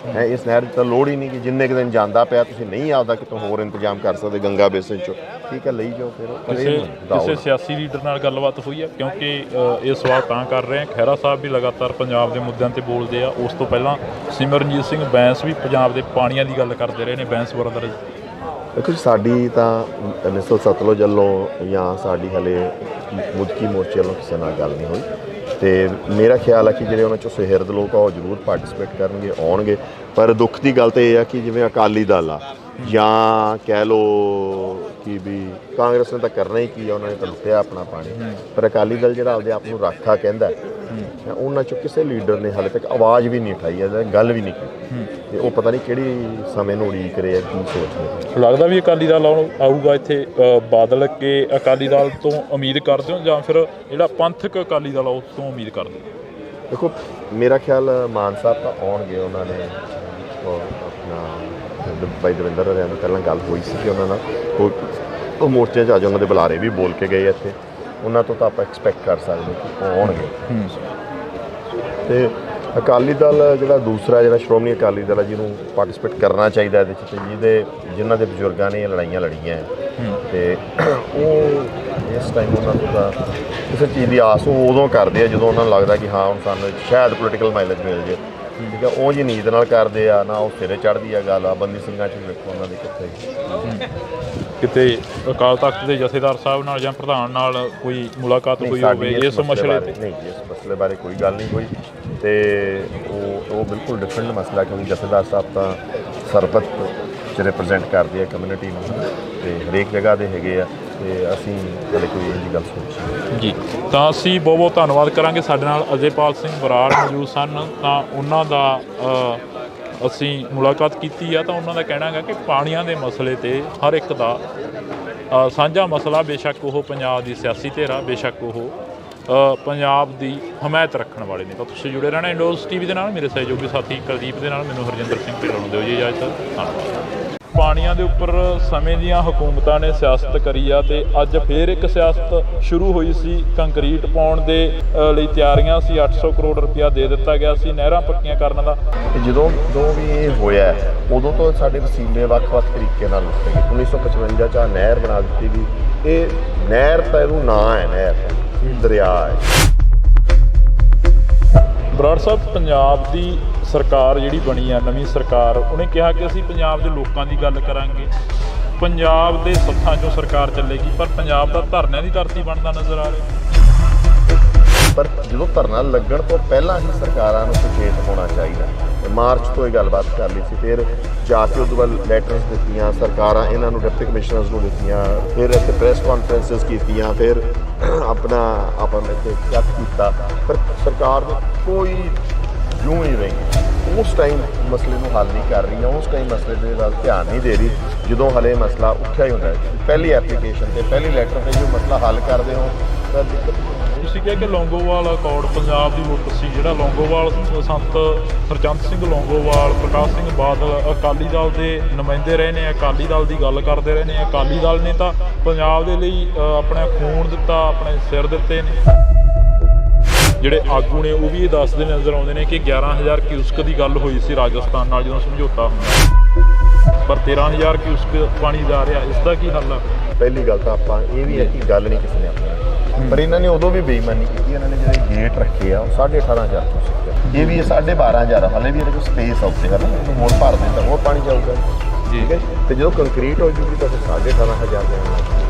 ਇਸ ਨਹਿਰ ਦੀ ਤਾਂ ਲੋੜ ਹੀ ਨਹੀਂ ਕਿ ਜਿੰਨੇ ਕੁ ਦਿਨ ਜਾਂਦਾ ਪਿਆ ਤੁਸੀਂ ਨਹੀਂ ਆਪਦਾ ਕਿਤੋਂ ਹੋਰ ਇੰਤਜ਼ਾਮ ਕਰ ਸਕਦੇ ਗੰਗਾ ਬੇਸਿਨ 'ਚੋਂ, ਠੀਕ ਹੈ, ਲਈ ਜਾਓ। ਫਿਰ ਕਿਸੇ ਸਿਆਸੀ ਲੀਡਰ ਨਾਲ ਗੱਲਬਾਤ ਹੋਈ ਹੈ? ਕਿਉਂਕਿ ਇਹ ਸਵਾਲ ਤਾਂ ਕਰ ਰਹੇ ਆ, ਖਹਿਰਾ ਸਾਹਿਬ ਵੀ ਲਗਾਤਾਰ ਪੰਜਾਬ ਦੇ ਮੁੱਦਿਆਂ 'ਤੇ ਬੋਲਦੇ ਆ, ਉਸ ਤੋਂ ਪਹਿਲਾਂ ਸਿਮਰਨਜੀਤ ਸਿੰਘ ਬੈਂਸ ਵੀ ਪੰਜਾਬ ਦੇ ਪਾਣੀਆਂ ਦੀ ਗੱਲ ਕਰਦੇ ਰਹੇ ਨੇ, ਬੈਂਸ ਬਰਦਰ। ਦੇਖੋ ਜੀ, ਸਾਡੀ ਤਾਂ ਮਿਸਲ ਸਤਲੁਜ ਵੱਲੋਂ ਜਾਂ ਸਾਡੀ ਹਲੇ ਮੁਦਕੀ ਮੋਰਚੇ ਵੱਲੋਂ ਕਿਸੇ ਨਾਲ ਗੱਲ ਨਹੀਂ ਹੋਈ, ਤੇ ਮੇਰਾ ਖਿਆਲ ਹੈ ਕਿ ਜਿਹੜੇ ਉਹਨਾਂ 'ਚੋਂ ਸੁਹਿਰਦ ਲੋਕ ਆ ਉਹ ਜ਼ਰੂਰ ਪਾਰਟੀਸਪੇਟ ਕਰਨਗੇ, ਆਉਣਗੇ। ਪਰ ਦੁੱਖ ਦੀ ਗੱਲ ਤਾਂ ਇਹ ਆ ਕਿ ਜਿਵੇਂ ਅਕਾਲੀ ਦਲ ਆ, ਜਾਂ ਕਹਿ ਲਓ ਕਿ ਵੀ ਕਾਂਗਰਸ ਨੇ ਤਾਂ ਕਰਨਾ ਹੀ ਕੀ ਆ, ਉਹਨਾਂ ਨੇ ਤਾਂ ਲੁੱਟਿਆ ਆਪਣਾ ਪਾਣੀ। ਪਰ ਅਕਾਲੀ ਦਲ ਜਿਹੜਾ ਆਪਦੇ ਆਪ ਨੂੰ ਰਾਖਾ ਕਹਿੰਦਾ, ਉਹਨਾਂ 'ਚੋਂ ਕਿਸੇ ਲੀਡਰ ਨੇ ਹਾਲੇ ਤੱਕ ਆਵਾਜ਼ ਵੀ ਨਹੀਂ ਉਠਾਈ ਹੈ, ਗੱਲ ਵੀ ਨਹੀਂ ਕੀਤੀ। ਤੇ ਉਹ ਪਤਾ ਨਹੀਂ ਕਿਹੜੀ ਸਮੇਂ ਨੂੰ ਉਡੀਕ ਰਹੇ ਆ, ਕੀ ਸੋਚ ਰਹੇ। ਲੱਗਦਾ ਵੀ ਅਕਾਲੀ ਦਲ ਆਊਗਾ ਇੱਥੇ ਬਾਦਲ ਕੇ ਅਕਾਲੀ ਦਲ ਤੋਂ ਉਮੀਦ ਕਰਦੇ ਹੋ, ਜਾਂ ਫਿਰ ਜਿਹੜਾ ਪੰਥਕ ਅਕਾਲੀ ਦਲ ਉਸ ਤੋਂ ਉਮੀਦ ਕਰਦੇ ਹੋ? ਦੇਖੋ, ਮੇਰਾ ਖਿਆਲ ਮਾਨ ਸਾਹਿਬ ਤਾਂ ਆਉਣਗੇ। ਉਹਨਾਂ ਨੇ ਆਪਣਾ ਬਾਈ ਦਵਿੰਦਰ ਹਰਿਆਣਾ ਨਾਲ ਪਹਿਲਾਂ ਗੱਲ ਹੋਈ ਸੀ ਕਿ ਉਹਨਾਂ ਨਾਲ ਉਹ ਮੋਰਚੇ 'ਚ ਆ ਜਾਓ, ਉਹਨਾਂ ਦੇ ਬੁਲਾਰੇ ਵੀ ਬੋਲ ਕੇ ਗਏ ਇੱਥੇ। ਉਹਨਾਂ ਤੋਂ ਤਾਂ ਆਪਾਂ ਐਕਸਪੈਕਟ ਕਰ ਸਕਦੇ ਕਿ ਉਹ ਆਉਣਗੇ। ਤੇ ਅਕਾਲੀ ਦਲ ਜਿਹੜਾ ਦੂਸਰਾ ਜਿਹੜਾ ਸ਼੍ਰੋਮਣੀ ਅਕਾਲੀ ਦਲ ਹੈ, ਜਿਹਨੂੰ ਪਾਰਟਿਸਿਪੇਟ ਕਰਨਾ ਚਾਹੀਦਾ ਇਹਦੇ 'ਚ, ਤੇ ਜਿਨ੍ਹਾਂ ਦੇ ਬਜ਼ੁਰਗਾਂ ਨੇ ਇਹ ਲੜਾਈਆਂ ਲੜੀਆਂ ਤੇ ਉਹ ਇਸ ਟਾਈਮ ਉਹਨਾਂ ਤੋਂ ਤਾਂ ਕਿਸੇ ਚੀਜ਼ ਦੀ ਆਸ ਉਹ ਉਦੋਂ ਕਰਦੇ ਆ ਜਦੋਂ ਉਹਨਾਂ ਨੂੰ ਲੱਗਦਾ ਕਿ ਹਾਂ ਹੁਣ ਸਾਨੂੰ ਸ਼ਾਇਦ ਪੋਲੀਟੀਕਲ ਮਾਈਲੇਜ ਮਿਲ ਜੇ। ਠੀਕ ਹੈ, ਉਹ ਜੀ ਨੀਂਦ ਨਾਲ ਕਰਦੇ ਆ ਨਾ, ਉਹ ਸਿਰੇ ਚੜ੍ਹਦੀ ਆ ਗੱਲ। ਆ ਬੰਦੀ ਸਿੰਘਾਂ 'ਚ ਵੇਖੋ ਉਹਨਾਂ ਦੀ ਕਿਤੇ ਅਕਾਲ ਤਖਤ ਦੇ ਜਥੇਦਾਰ ਸਾਹਿਬ ਨਾਲ ਜਾਂ ਪ੍ਰਧਾਨ ਨਾਲ ਕੋਈ ਮੁਲਾਕਾਤ ਹੋਈ ਹੋਵੇ ਇਸ ਮਸਲੇ ਤੇ? ਨਹੀਂ ਜੀ, ਇਸ ਮਸਲੇ ਬਾਰੇ ਕੋਈ ਗੱਲ ਨਹੀਂ ਹੋਈ। ਤੇ ਉਹ ਬਿਲਕੁਲ ਡਿਫਰੈਂਟ ਮਸਲਾ, ਕਿਉਂਕਿ ਜਥੇਦਾਰ ਸਾਹਿਬ ਤਾਂ ਸਰਬੱਤ 'ਚ ਰਿਪਰੈਜ਼ੈਂਟ ਕਰਦੇ ਆ ਕਮਿਊਨਿਟੀ ਨੂੰ, ਤੇ ਹਰੇਕ ਜਗ੍ਹਾ ਦੇ ਹੈਗੇ ਆ। ਤੇ ਅਸੀਂ ਹਾਲੇ ਕੋਈ ਇਹ ਜੀ ਗੱਲ ਸੋਚੀ ਜੀ। ਤਾਂ ਅਸੀਂ ਬਹੁਤ ਬਹੁਤ ਧੰਨਵਾਦ ਕਰਾਂਗੇ। ਸਾਡੇ ਨਾਲ ਅਜੇਪਾਲ ਸਿੰਘ ਬਰਾੜ ਮੌਜੂਦ ਸਨ, ਤਾਂ ਉਹਨਾਂ ਦਾ ਅਸੀਂ ਮੁਲਾਕਾਤ ਕੀਤੀ ਆ। ਤਾਂ ਉਹਨਾਂ ਦਾ ਕਹਿਣਾ ਹੈਗਾ ਕਿ ਪਾਣੀਆਂ ਦੇ ਮਸਲੇ 'ਤੇ ਹਰ ਇੱਕ ਦਾ ਸਾਂਝਾ ਮਸਲਾ, ਬੇਸ਼ੱਕ ਉਹ ਪੰਜਾਬ ਦੀ ਸਿਆਸੀ ਧਿਰ, ਬੇਸ਼ੱਕ ਉਹ ਪੰਜਾਬ ਦੀ ਹਮਾਇਤ ਰੱਖਣ ਵਾਲੇ ਨੇ। ਤਾਂ ਤੁਸੀਂ ਜੁੜੇ ਰਹਿਣਾ ਇੰਡੋਜ਼ TV ਦੇ ਨਾਲ। ਮੇਰੇ ਸਹਿਯੋਗੀ ਸਾਥੀ ਕੁਲਦੀਪ ਦੇ ਨਾਲ ਮੈਨੂੰ ਹਰਜਿੰਦਰ ਸਿੰਘ ਢਿੱਲੋਂ ਨੂੰ ਦਿਓ ਜੀ ਇਜਾਜ਼ਤ। ਧੰਨਵਾਦ। ਪਾਣੀਆਂ ਦੇ ਉੱਪਰ ਸਮੇਂ ਦੀਆਂ ਹਕੂਮਤਾਂ ਨੇ ਸਿਆਸਤ ਕਰੀ ਆ, ਤੇ ਅੱਜ ਫੇਰ ਇੱਕ ਸਿਆਸਤ ਸ਼ੁਰੂ ਹੋਈ ਸੀ। ਕੰਕਰੀਟ ਪਾਉਣ ਦੇ ਲਈ ਤਿਆਰੀਆਂ ਸੀ, 800 ਕਰੋੜ ਰੁਪਇਆ ਦੇ ਦਿੱਤਾ ਗਿਆ ਸੀ ਨਹਿਰਾਂ ਪੱਕੀਆਂ ਕਰਨ ਦਾ। ਜਦੋਂ ਵੀ ਇਹ ਹੋਇਆ, ਉਦੋਂ ਤੋਂ ਸਾਡੇ ਵਸੀਲੇ ਵੱਖ-ਵੱਖ ਤਰੀਕੇ ਨਾਲ ਲੁੱਟੇ ਗਏ। 1955 'ਚ ਨਹਿਰ ਬਣਾ ਦਿੱਤੀ ਗਈ। ਇਹ ਨਹਿਰ ਤਾਂ ਇਹਨੂੰ ਨਾਂ ਹੈ, ਨਹਿਰ ਦਰਿਆ ਹੈ। ਬਰਾੜ ਸਾਹਿਬ, ਪੰਜਾਬ ਦੀ ਸਰਕਾਰ ਜਿਹੜੀ ਬਣੀ ਆ, ਨਵੀਂ ਸਰਕਾਰ, ਉਹਨੇ ਕਿਹਾ ਕਿ ਅਸੀਂ ਪੰਜਾਬ ਦੇ ਲੋਕਾਂ ਦੀ ਗੱਲ ਕਰਾਂਗੇ, ਪੰਜਾਬ ਦੇ ਸੱਥਾਂ 'ਚੋਂ ਸਰਕਾਰ ਚੱਲੇਗੀ। ਪਰ ਪੰਜਾਬ ਦਾ ਧਰਨਿਆਂ ਦੀ ਧਰਤੀ ਬਣਦਾ ਨਜ਼ਰ ਆ ਰਿਹਾ। ਪਰ ਜਦੋਂ ਧਰਨਾ ਲੱਗਣ ਤੋਂ ਪਹਿਲਾਂ ਹੀ ਸਰਕਾਰਾਂ ਨੂੰ ਸੁਚੇਤ ਹੋਣਾ ਚਾਹੀਦਾ। ਮਾਰਚ ਤੋਂ ਇਹ ਗੱਲਬਾਤ ਕਰ ਲਈ ਸੀ, ਫਿਰ ਜਾ ਕੇ ਉਦੋਂ ਬਾਅਦ ਲੈਟਰਸ ਦਿੱਤੀਆਂ ਸਰਕਾਰਾਂ, ਇਹਨਾਂ ਨੂੰ ਡਿਪਟੀ ਕਮਿਸ਼ਨਰਸ ਨੂੰ ਦਿੱਤੀਆਂ, ਫਿਰ ਇੱਥੇ ਪ੍ਰੈਸ ਕਾਨਫਰੰਸਿਸ ਕੀਤੀਆਂ, ਫਿਰ ਆਪਣਾ ਇੱਥੇ ਚੈੱਕ ਕੀਤਾ। ਪਰ ਸਰਕਾਰ ਨੇ ਕੋਈ ਜੂੰ ਹੀ ਰਹੀ। ਉਸ ਟਾਈਮ ਮਸਲੇ ਨੂੰ ਹੱਲ ਨਹੀਂ ਕਰ ਰਹੀ, ਉਸ ਟਾਈਮ ਮਸਲੇ ਦੇ ਵੱਲ ਧਿਆਨ ਨਹੀਂ ਦੇ ਰਹੀ ਜਦੋਂ ਹਲੇ ਮਸਲਾ ਉੱਠਿਆ ਹੀ ਹੁੰਦਾ। ਪਹਿਲੀ ਐਪਲੀਕੇਸ਼ਨ ਤੇ ਪਹਿਲੀ ਲੈਟਰ 'ਤੇ ਜੋ ਮਸਲਾ ਹੱਲ ਕਰਦੇ ਹੋ ਤਾਂ ਦਿੱਕਤ। ਤੁਸੀਂ ਕਿਹਾ ਕਿ ਲੌਂਗੋਵਾਲ ਅਕੋਰਡ ਪੰਜਾਬ ਦੀ ਲੁੱਟ ਸੀ। ਜਿਹੜਾ ਲੌਂਗੋਵਾਲ ਸੰਤ ਹਰਚੰਦ ਸਿੰਘ ਲੌਂਗੋਵਾਲ, ਪ੍ਰਕਾਸ਼ ਸਿੰਘ ਬਾਦਲ ਅਕਾਲੀ ਦਲ ਦੇ ਨੁਮਾਇੰਦੇ ਰਹੇ ਨੇ, ਅਕਾਲੀ ਦਲ ਦੀ ਗੱਲ ਕਰਦੇ ਰਹੇ ਨੇ। ਅਕਾਲੀ ਦਲ ਨੇ ਤਾਂ ਪੰਜਾਬ ਦੇ ਲਈ ਆਪਣਾ ਖੂਨ ਦਿੱਤਾ, ਆਪਣੇ ਸਿਰ ਦਿੱਤੇ ਨੇ। ਜਿਹੜੇ ਆਗੂ ਨੇ ਉਹ ਵੀ ਇਹ ਦੱਸਦੇ ਨਜ਼ਰ ਆਉਂਦੇ ਨੇ ਕਿ 11,000 ਕਿਊਸਕ ਦੀ ਗੱਲ ਹੋਈ ਸੀ ਰਾਜਸਥਾਨ ਨਾਲ ਜਦੋਂ ਸਮਝੌਤਾ ਹੁੰਦਾ, ਪਰ 13,000 ਕਿਊਸਕ ਪਾਣੀ ਜਾ ਰਿਹਾ। ਇਸ ਦਾ ਕੀ ਹੱਲ ਆ? ਪਹਿਲੀ ਗੱਲ ਤਾਂ ਆਪਾਂ ਇਹ ਵੀ ਹੈ ਕਿ ਗੱਲ ਨਹੀਂ ਕਿਸੇ ਨੇ ਆਪਣੀ, ਪਰ ਇਹਨਾਂ ਨੇ ਉਦੋਂ ਵੀ ਬੇਈਮਾਨੀ ਕੀਤੀ। ਇਹਨਾਂ ਨੇ ਜਿਹੜੇ ਗੇਟ ਰੱਖੇ ਆ ਉਹ 18,500 ਕਿਊਸਕ, ਇਹ ਵੀ 12,500 ਹਾਲੇ ਵੀ ਇਹਦੇ ਕੋਲ ਸਪੇਸ ਆ ਉੱਤੇ, ਹੈ ਨਾ, ਉਹਨੂੰ ਹੋਰ ਭਰ ਦੇ ਤਾਂ ਹੋਰ ਪਾਣੀ ਜਾਊਗਾ। ਠੀਕ ਹੈ, ਤੇ ਜਦੋਂ ਕੰਕਰੀਟ ਹੋ ਜੂਗੀ ਤਾਂ ਫਿਰ 18,500 ਜਾਣਾ।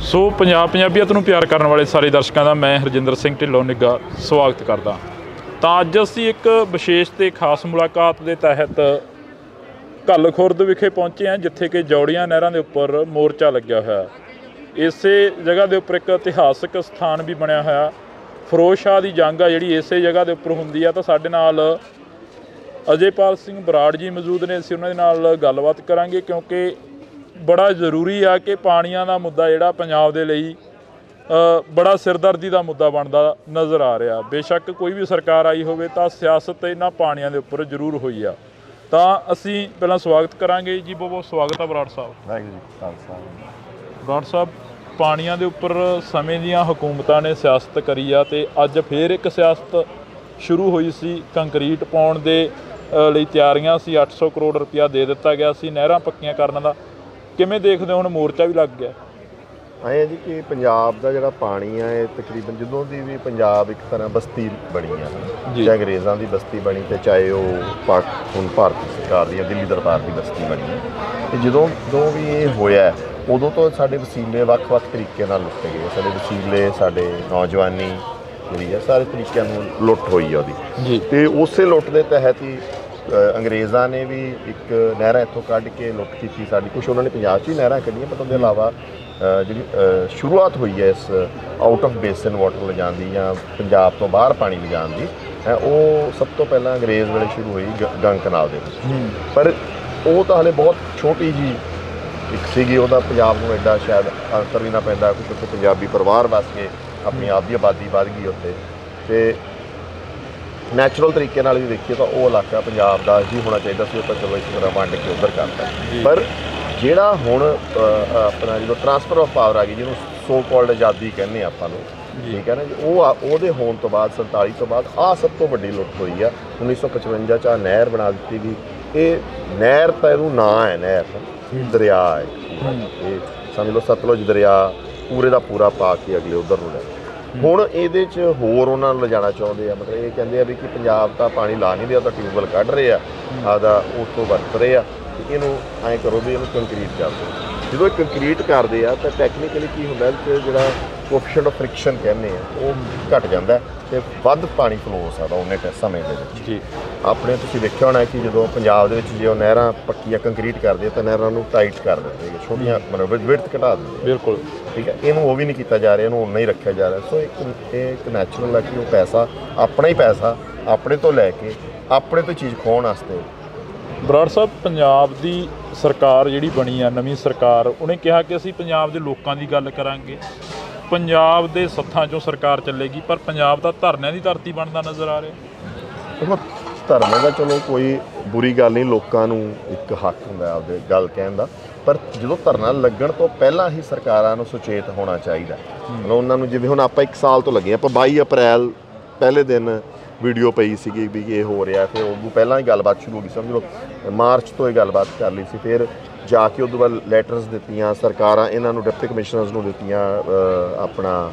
ਸੋ ਪੰਜਾਬੀਅਤ ਨੂੰ ਪਿਆਰ ਕਰਨ ਵਾਲੇ ਸਾਰੇ ਦਰਸ਼ਕਾਂ ਦਾ ਮੈਂ ਹਰਜਿੰਦਰ ਸਿੰਘ ਢਿੱਲੋਂ ਨਿੱਘਾ ਸਵਾਗਤ ਕਰਦਾ। ਤਾਂ ਅੱਜ ਅਸੀਂ ਇੱਕ ਵਿਸ਼ੇਸ਼ ਤੇ ਖਾਸ ਮੁਲਾਕਾਤ ਦੇ ਤਹਿਤ ਘੱਲ ਖੁਰਦ ਵਿਖੇ ਪਹੁੰਚੇ ਹਾਂ, ਜਿੱਥੇ ਕਿ ਜੌੜੀਆਂ ਨਹਿਰਾਂ ਦੇ ਉੱਪਰ ਮੋਰਚਾ ਲੱਗਿਆ ਹੋਇਆ। ਇਸੇ ਜਗ੍ਹਾ ਦੇ ਉੱਪਰ ਇੱਕ ਇਤਿਹਾਸਕ ਸਥਾਨ ਵੀ ਬਣਿਆ ਹੋਇਆ। ਫਿਰੋਜ਼ ਸ਼ਾਹ ਦੀ ਜੰਗ ਆ ਜਿਹੜੀ ਇਸੇ ਜਗ੍ਹਾ ਦੇ ਉੱਪਰ ਹੁੰਦੀ ਆ। ਤਾਂ ਸਾਡੇ ਨਾਲ ਅਜੇਪਾਲ ਸਿੰਘ ਬਰਾੜ ਜੀ ਮੌਜੂਦ ਨੇ, ਅਸੀਂ ਉਹਨਾਂ ਦੇ ਨਾਲ ਗੱਲਬਾਤ ਕਰਾਂਗੇ, ਕਿਉਂਕਿ ਬੜਾ ਜ਼ਰੂਰੀ ਆ ਕਿ ਪਾਣੀਆਂ ਦਾ ਮੁੱਦਾ ਜਿਹੜਾ ਪੰਜਾਬ ਦੇ ਲਈ ਬੜਾ ਸਿਰਦਰਦੀ ਦਾ ਮੁੱਦਾ ਬਣਦਾ ਨਜ਼ਰ ਆ ਰਿਹਾ। ਬੇਸ਼ੱਕ ਕੋਈ ਵੀ ਸਰਕਾਰ ਆਈ ਹੋਵੇ ਤਾਂ ਸਿਆਸਤ ਇਹਨਾਂ ਪਾਣੀਆਂ ਦੇ ਉੱਪਰ ਜ਼ਰੂਰ ਹੋਈ ਆ। ਤਾਂ ਅਸੀਂ ਪਹਿਲਾਂ ਸਵਾਗਤ ਕਰਾਂਗੇ ਜੀ, ਬਹੁਤ ਬਹੁਤ ਸਵਾਗਤ ਆ ਬਰਾੜ ਸਾਹਿਬ। ਵਾਹਿਗੁਰੂ ਜੀ ਖਾਲਸਾ। ਬਰਾੜ ਸਾਹਿਬ, ਪਾਣੀਆਂ ਦੇ ਉੱਪਰ ਸਮੇਂ ਦੀਆਂ ਹਕੂਮਤਾਂ ਨੇ ਸਿਆਸਤ ਕਰੀ ਆ, ਤੇ ਅੱਜ ਫੇਰ ਇੱਕ ਸਿਆਸਤ ਸ਼ੁਰੂ ਹੋਈ ਸੀ। ਕੰਕਰੀਟ ਪਾਉਣ ਦੇ ਲਈ ਤਿਆਰੀਆਂ ਸੀ, 800 ਕਰੋੜ ਰੁਪਇਆ ਦੇ ਦਿੱਤਾ ਗਿਆ ਸੀ ਨਹਿਰਾਂ ਪੱਕੀਆਂ ਕਰਨ ਦਾ। ਕਿਵੇਂ ਦੇਖਦੇ ਹੋ, ਹੁਣ ਮੋਰਚਾ ਵੀ ਲੱਗ ਗਿਆ? ਐਂ ਹੈ ਜੀ ਕਿ ਪੰਜਾਬ ਦਾ ਜਿਹੜਾ ਪਾਣੀ ਆ, ਇਹ ਤਕਰੀਬਨ ਜਦੋਂ ਦੀ ਵੀ ਪੰਜਾਬ ਇੱਕ ਤਰ੍ਹਾਂ ਬਸਤੀ ਬਣੀ ਆ, ਚਾਹੇ ਅੰਗਰੇਜ਼ਾਂ ਦੀ ਬਸਤੀ ਬਣੀ ਤੇ ਚਾਹੇ ਉਹ ਹੁਣ ਭਾਰਤੀ ਸਰਕਾਰ ਦੀ ਦਿੱਲੀ ਦਰਬਾਰ ਦੀ ਬਸਤੀ ਬਣੀ ਹੈ। ਤੇ ਜਦੋਂ ਵੀ ਇਹ ਹੋਇਆ, ਉਦੋਂ ਤੋਂ ਸਾਡੇ ਵਸੀਲੇ ਵੱਖ-ਵੱਖ ਤਰੀਕੇ ਨਾਲ ਲੁੱਟੇ ਗਏ। ਸਾਡੇ ਵਸੀਲੇ, ਸਾਡੇ ਨੌਜਵਾਨੀ, ਜਿਹੜੀ ਹੈ ਸਾਰੇ ਤਰੀਕਿਆਂ ਨੂੰ ਲੁੱਟ ਹੋਈ ਆ ਉਹਦੀ ਜੀ। ਤੇ ਉਸੇ ਲੁੱਟ ਦੇ ਤਹਿਤ ਹੀ ਅੰਗਰੇਜ਼ਾਂ ਨੇ ਵੀ ਇੱਕ ਨਹਿਰਾਂ ਇੱਥੋਂ ਕੱਢ ਕੇ ਲੁੱਟ ਕੀਤੀ ਸਾਡੀ। ਕੁਛ ਉਹਨਾਂ ਨੇ ਪੰਜਾਬ 'ਚ ਹੀ ਨਹਿਰਾਂ ਕੱਢੀਆਂ, ਪਰ ਉਹਦੇ ਇਲਾਵਾ ਜਿਹੜੀ ਸ਼ੁਰੂਆਤ ਹੋਈ ਹੈ ਇਸ ਆਊਟ ਆਫ ਬੇਸਨ ਵਾਟਰ ਲਿਜਾਣ ਦੀ ਜਾਂ ਪੰਜਾਬ ਤੋਂ ਬਾਹਰ ਪਾਣੀ ਲਿਜਾਣ ਦੀ, ਉਹ ਸਭ ਤੋਂ ਪਹਿਲਾਂ ਅੰਗਰੇਜ਼ ਵੇਲੇ ਸ਼ੁਰੂ ਹੋਈ ਗੰਗ ਕਨਾਲ ਦੇ ਵਿੱਚ। ਪਰ ਉਹ ਤਾਂ ਹਲੇ ਬਹੁਤ ਛੋਟੀ ਜੀ ਇੱਕ ਸੀਗੀ, ਉਹਦਾ ਪੰਜਾਬ ਨੂੰ ਐਡਾ ਸ਼ਾਇਦ ਅਸਰ ਵੀ ਨਾ ਪੈਂਦਾ, ਕਿਉਂਕਿ ਉੱਥੇ ਪੰਜਾਬੀ ਪਰਿਵਾਰ ਵਸ ਗਏ, ਆਪਣੀ ਆਪ ਦੀ ਆਬਾਦੀ ਵੱਧ ਗਈ ਉੱਥੇ। ਅਤੇ ਨੈਚੁਰਲ ਤਰੀਕੇ ਨਾਲ ਵੀ ਦੇਖੀਏ ਤਾਂ ਉਹ ਇਲਾਕਾ ਪੰਜਾਬ ਦਾ ਹੀ ਹੋਣਾ ਚਾਹੀਦਾ ਸੀ, ਉਹ ਤਾਂ ਚਲੋ ਇਸ ਤਰ੍ਹਾਂ ਵੰਡ ਕੇ ਉੱਧਰ ਕਰਤਾ। ਪਰ ਜਿਹੜਾ ਹੁਣ ਆਪਣਾ ਜਦੋਂ ਟਰਾਂਸਫਰ ਆਫ ਪਾਵਰ ਆ ਗਈ, ਜਿਹਨੂੰ ਸੋ ਕਾਲਡ ਆਜ਼ਾਦੀ ਕਹਿੰਦੇ ਆਪਾਂ ਨੂੰ, ਠੀਕ ਹੈ ਨਾ ਜੀ, ਉਹਦੇ ਹੋਣ ਤੋਂ ਬਾਅਦ 47 ਤੋਂ ਬਾਅਦ ਆਹ ਸਭ ਤੋਂ ਵੱਡੀ ਲੁੱਟ ਹੋਈ ਆ। 1955 'ਚ ਨਹਿਰ ਬਣਾ ਦਿੱਤੀ ਗਈ। ਇਹ ਨਹਿਰ ਤਾਂ ਇਹਨੂੰ ਨਾਂ ਹੈ, ਨਹਿਰ ਦਰਿਆ ਹੈ, ਇਹ ਸਮਝ ਲਓ ਸਤਲੁਜ ਦਰਿਆ ਪੂਰੇ ਦਾ ਪੂਰਾ ਪਾ ਕੇ ਅਗਲੇ ਉੱਧਰ ਨੂੰ ਲੈ। ਹੁਣ ਇਹਦੇ 'ਚ ਹੋਰ ਉਹਨਾਂ ਨੂੰ ਲਿਜਾਣਾ ਚਾਹੁੰਦੇ ਆ, ਮਤਲਬ ਇਹ ਕਹਿੰਦੇ ਆ ਵੀ ਕਿ ਪੰਜਾਬ ਤਾਂ ਪਾਣੀ ਲਾ ਨਹੀਂ ਰਿਹਾ, ਤਾਂ ਟਿਊਬਵੈੱਲ ਕੱਢ ਰਹੇ ਆ ਆਪਦਾ, ਉਸ ਤੋਂ ਵਰਤ ਰਹੇ ਆ, ਇਹਨੂੰ ਐਂ ਕਰੋ ਵੀ ਇਹਨੂੰ ਕੰਕਰੀਟ ਕਰ ਦਿਓ। ਜਦੋਂ ਇਹ ਕੰਕਰੀਟ ਕਰਦੇ ਆ ਤਾਂ ਟੈਕਨੀਕਲੀ ਕੀ ਹੁੰਦਾ ਕਿ ਜਿਹੜਾ ਕੋਐਫੀਸ਼ੀਐਂਟ ਆਫ ਫ੍ਰਿਕਸ਼ਨ ਕਹਿੰਦੇ ਆ ਉਹ ਘਟ ਜਾਂਦਾ ਅਤੇ ਵੱਧ ਪਾਣੀ ਫਲੋ ਹੋ ਸਕਦਾ ਉਹਨੇ ਸਮੇਂ ਦੇ ਵਿੱਚ ਜੀ। ਆਪਣੇ ਤੁਸੀਂ ਦੇਖਿਆ ਹੋਣਾ ਕਿ ਜਦੋਂ ਪੰਜਾਬ ਦੇ ਵਿੱਚ ਜੇ ਉਹ ਨਹਿਰਾਂ ਪੱਕੀਆਂ ਕੰਕਰੀਟ ਕਰਦੇ ਤਾਂ ਨਹਿਰਾਂ ਨੂੰ ਟਾਈਟ ਕਰ ਦਿੰਦੇ, ਛੋਟੀਆਂ ਮਤਲਬ ਵਿਡਥ ਘਟਾ ਦਿੰਦੇ। ਬਿਲਕੁਲ ਠੀਕ ਹੈ, ਇਹਨੂੰ ਉਹ ਵੀ ਨਹੀਂ ਕੀਤਾ ਜਾ ਰਿਹਾ, ਇਹਨੂੰ ਉਨਾ ਹੀ ਰੱਖਿਆ ਜਾ ਰਿਹਾ। ਸੋ ਇਹ ਇੱਕ ਨੈਚੁਰਲ ਹੈ ਕਿ ਉਹ ਪੈਸਾ ਆਪਣਾ ਹੀ ਪੈਸਾ ਆਪਣੇ ਤੋਂ ਲੈ ਕੇ ਆਪਣੇ ਤੋਂ ਚੀਜ਼ ਖੋਹਣ ਵਾਸਤੇ। ਬਰਾੜ ਸਾਹਿਬ, ਪੰਜਾਬ ਦੀ ਸਰਕਾਰ ਜਿਹੜੀ ਬਣੀ ਆ, ਨਵੀਂ ਸਰਕਾਰ, ਉਹਨੇ ਕਿਹਾ ਕਿ ਅਸੀਂ ਪੰਜਾਬ ਦੇ ਲੋਕਾਂ ਦੀ ਗੱਲ ਕਰਾਂਗੇ, ਪੰਜਾਬ ਦੇ ਸੱਥਾਂ 'ਚੋਂ ਸਰਕਾਰ ਚੱਲੇਗੀ, ਪਰ ਪੰਜਾਬ ਦਾ ਧਰਨਿਆਂ ਦੀ ਧਰਤੀ ਬਣਦਾ ਨਜ਼ਰ ਆ ਰਿਹਾ। ਦੇਖੋ ਧਰਨੇ ਦਾ ਚਲੋ ਕੋਈ ਬੁਰੀ ਗੱਲ ਨਹੀਂ, ਲੋਕਾਂ ਨੂੰ ਇੱਕ ਹੱਕ ਹੁੰਦਾ ਆਪਦੇ ਗੱਲ ਕਹਿਣ ਦਾ, ਪਰ ਜਦੋਂ ਧਰਨਾ ਲੱਗਣ ਤੋਂ ਪਹਿਲਾਂ ਹੀ ਸਰਕਾਰਾਂ ਨੂੰ ਸੁਚੇਤ ਹੋਣਾ ਚਾਹੀਦਾ। ਮਤਲਬ ਉਹਨਾਂ ਨੂੰ, ਜਿਵੇਂ ਹੁਣ ਆਪਾਂ 1 ਸਾਲ ਤੋਂ ਲੱਗੇ, ਆਪਾਂ 22 ਅਪ੍ਰੈਲ ਪਹਿਲੇ ਦਿਨ ਵੀਡੀਓ ਪਈ ਸੀਗੀ ਵੀ ਇਹ ਹੋ ਰਿਹਾ, ਫਿਰ ਉਦੋਂ ਪਹਿਲਾਂ ਹੀ ਗੱਲਬਾਤ ਸ਼ੁਰੂ ਹੋ ਗਈ, ਸਮਝ ਲਓ ਮਾਰਚ ਤੋਂ ਇਹ ਗੱਲਬਾਤ ਕਰ ਲਈ ਸੀ। ਫਿਰ ਜਾ ਕੇ ਉਦੋਂ ਬਾਅਦ ਲੈਟਰਸ ਦਿੱਤੀਆਂ ਸਰਕਾਰਾਂ, ਇਹਨਾਂ ਨੂੰ ਡਿਪਟੀ ਕਮਿਸ਼ਨਰਸ ਨੂੰ ਦਿੱਤੀਆਂ, ਆਪਣਾ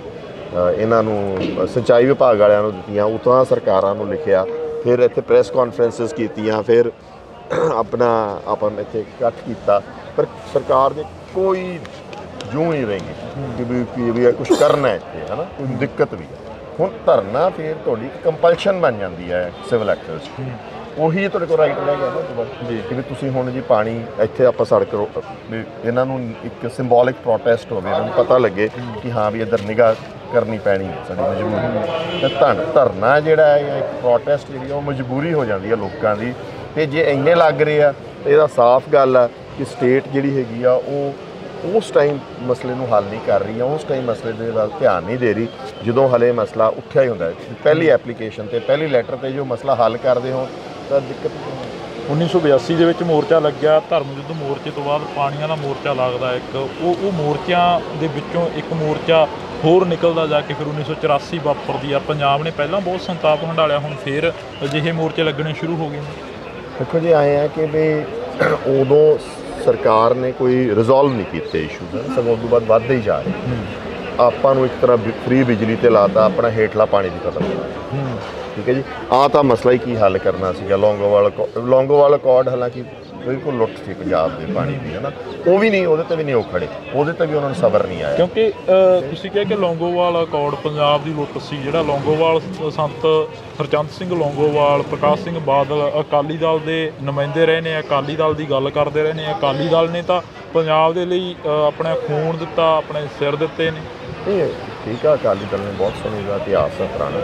ਇਹਨਾਂ ਨੂੰ ਸਿੰਚਾਈ ਵਿਭਾਗ ਵਾਲਿਆਂ ਨੂੰ ਦਿੱਤੀਆਂ, ਉਤਾਂ ਸਰਕਾਰਾਂ ਨੂੰ ਲਿਖਿਆ, ਫਿਰ ਇੱਥੇ ਪ੍ਰੈਸ ਕਾਨਫਰੰਸਿਸ ਕੀਤੀਆਂ, ਫਿਰ ਆਪਾਂ ਇੱਥੇ ਇਕੱਠ ਕੀਤਾ, ਪਰ ਸਰਕਾਰ ਨੇ ਕੋਈ ਜੂੰ ਹੀ ਰਹੀ ਕਿ ਵੀ ਕੁਛ ਕਰਨਾ ਇੱਥੇ, ਹੈ ਨਾ, ਕੋਈ ਦਿੱਕਤ ਵੀ ਹੈ। ਹੁਣ ਧਰਨਾ ਫਿਰ ਤੁਹਾਡੀ ਇੱਕ ਕੰਪਲਸ਼ਨ ਬਣ ਜਾਂਦੀ ਹੈ ਸਿਵਲ ਐਕਟ 'ਚ, ਉਹੀ ਤੁਹਾਡੇ ਕੋਲ ਰਾਈਟ ਰਹਿ ਗਿਆ ਨਾ ਦੁਬਾਰਾ ਜੀ, ਕਿ ਵੀ ਤੁਸੀਂ ਹੁਣ ਜੀ ਪਾਣੀ ਇੱਥੇ ਆਪਾਂ ਸੜਕ ਵੀ ਇਹਨਾਂ ਨੂੰ ਇੱਕ ਸਿੰਬੋਲਿਕ ਪ੍ਰੋਟੈਸਟ ਹੋਵੇ, ਇਹਨਾਂ ਨੂੰ ਪਤਾ ਲੱਗੇ ਕਿ ਹਾਂ ਵੀ ਇੱਧਰ ਨਿਗਾਹ ਕਰਨੀ ਪੈਣੀ ਹੈ, ਸਾਡੀ ਮਜਬੂਰੀ। ਅਤੇ ਧਰਨਾ ਜਿਹੜਾ ਹੈ ਇੱਕ ਪ੍ਰੋਟੈਸਟ ਜਿਹੜੀ ਉਹ ਮਜਬੂਰੀ ਹੋ ਜਾਂਦੀ ਹੈ ਲੋਕਾਂ ਦੀ। ਅਤੇ ਜੇ ਇੰਨੇ ਲੱਗ ਰਹੇ ਆ ਤਾਂ ਇਹਦਾ ਸਾਫ਼ ਗੱਲ ਆ ਕਿ ਸਟੇਟ ਜਿਹੜੀ ਹੈਗੀ ਆ ਉਹ ਉਸ ਟਾਈਮ ਮਸਲੇ ਨੂੰ ਹੱਲ ਨਹੀਂ ਕਰ ਰਹੀ, ਉਸ ਟਾਈਮ ਮਸਲੇ ਦੇ ਵੱਲ ਧਿਆਨ ਨਹੀਂ ਦੇ ਰਹੀ ਜਦੋਂ ਹਲੇ ਮਸਲਾ ਉੱਠਿਆ ਹੀ ਹੁੰਦਾ ਹੈ। ਪਹਿਲੀ ਐਪਲੀਕੇਸ਼ਨ 'ਤੇ ਪਹਿਲੀ ਲੈਟਰ 'ਤੇ ਜੋ ਮਸਲਾ ਹੱਲ ਕਰਦੇ ਹੋ ਤਾਂ ਦਿੱਕਤ। 1982 ਦੇ ਵਿੱਚ ਮੋਰਚਾ ਲੱਗਿਆ, ਧਰਮ ਯੁੱਧ ਮੋਰਚੇ ਤੋਂ ਬਾਅਦ ਪਾਣੀਆਂ ਦਾ ਮੋਰਚਾ ਲੱਗਦਾ ਇੱਕ, ਉਹ ਮੋਰਚਿਆਂ ਦੇ ਵਿੱਚੋਂ ਇੱਕ ਮੋਰਚਾ ਹੋਰ ਨਿਕਲਦਾ ਜਾ ਕੇ ਫਿਰ 1984 ਵਾਪਰਦੀ ਆ। ਪੰਜਾਬ ਨੇ ਪਹਿਲਾਂ ਬਹੁਤ ਸੰਤਾਪ ਹੰਡਾਲਿਆ, ਹੁਣ ਫਿਰ ਅਜਿਹੇ ਮੋਰਚੇ ਲੱਗਣੇ ਸ਼ੁਰੂ ਹੋ ਗਏ ਨੇ। ਦੇਖੋ ਜੀ ਆਏ ਆ ਕਿ ਵੀ ਉਦੋਂ ਸਰਕਾਰ ਨੇ ਕੋਈ ਰਿਜ਼ੋਲਵ ਨਹੀਂ ਕੀਤੇ ਇਸ਼ੂਜ਼, ਸਗੋਂ ਉਸ ਤੋਂ ਬਾਅਦ ਵੱਧਦੇ ਹੀ ਜਾ ਰਹੇ। ਆਪਾਂ ਨੂੰ ਇੱਕ ਤਰ੍ਹਾਂ ਫ੍ਰੀ ਬਿਜਲੀ 'ਤੇ ਲਾਤਾ, ਆਪਣਾ ਹੇਠਲਾ ਪਾਣੀ ਦੀ ਖਤਮ ਕਰਤਾ, ਠੀਕ ਹੈ ਜੀ। ਆਹ ਤਾਂ ਮਸਲਾ ਹੀ ਕੀ ਹੱਲ ਕਰਨਾ ਸੀਗਾ। ਲੌਂਗੋਵਾਲ ਅਕੋਰਡ ਹਾਲਾਂਕਿ ਬਿਲਕੁਲ ਲੁੱਟ ਸੀ ਪੰਜਾਬ ਦੇ ਪਾਣੀ ਦੀ, ਹੈ ਨਾ, ਉਹ ਵੀ ਨਹੀਂ, ਉਹਦੇ 'ਤੇ ਵੀ ਨਹੀਂ ਉਹ ਖੜੇ, ਉਹਦੇ 'ਤੇ ਵੀ ਉਹਨਾਂ ਨੂੰ ਸਬਰ ਨਹੀਂ ਆਇਆ। ਕਿਉਂਕਿ ਤੁਸੀਂ ਕਿਹਾ ਕਿ ਲੌਂਗੋਵਾਲ ਅਕੋਰਡ ਪੰਜਾਬ ਦੀ ਲੁੱਟ ਸੀ। ਜਿਹੜਾ ਲੌਂਗੋਵਾਲ ਸੰਤ ਹਰਚੰਦ ਸਿੰਘ ਲੌਂਗੋਵਾਲ, ਪ੍ਰਕਾਸ਼ ਸਿੰਘ ਬਾਦਲ ਅਕਾਲੀ ਦਲ ਦੇ ਨੁਮਾਇੰਦੇ ਰਹੇ ਨੇ, ਅਕਾਲੀ ਦਲ ਦੀ ਗੱਲ ਕਰਦੇ ਰਹੇ ਨੇ। ਅਕਾਲੀ ਦਲ ਨੇ ਤਾਂ ਪੰਜਾਬ ਦੇ ਲਈ ਆਪਣਾ ਖੂਨ ਦਿੱਤਾ, ਆਪਣੇ ਸਿਰ ਦਿੱਤੇ ਨੇ। ਇਹ ਠੀਕ ਆ, ਅਕਾਲੀ ਦਲ ਨੇ ਬਹੁਤ ਸਮੇਂ ਦਾ ਇਤਿਹਾਸ ਹੈ ਪੁਰਾਣਾ,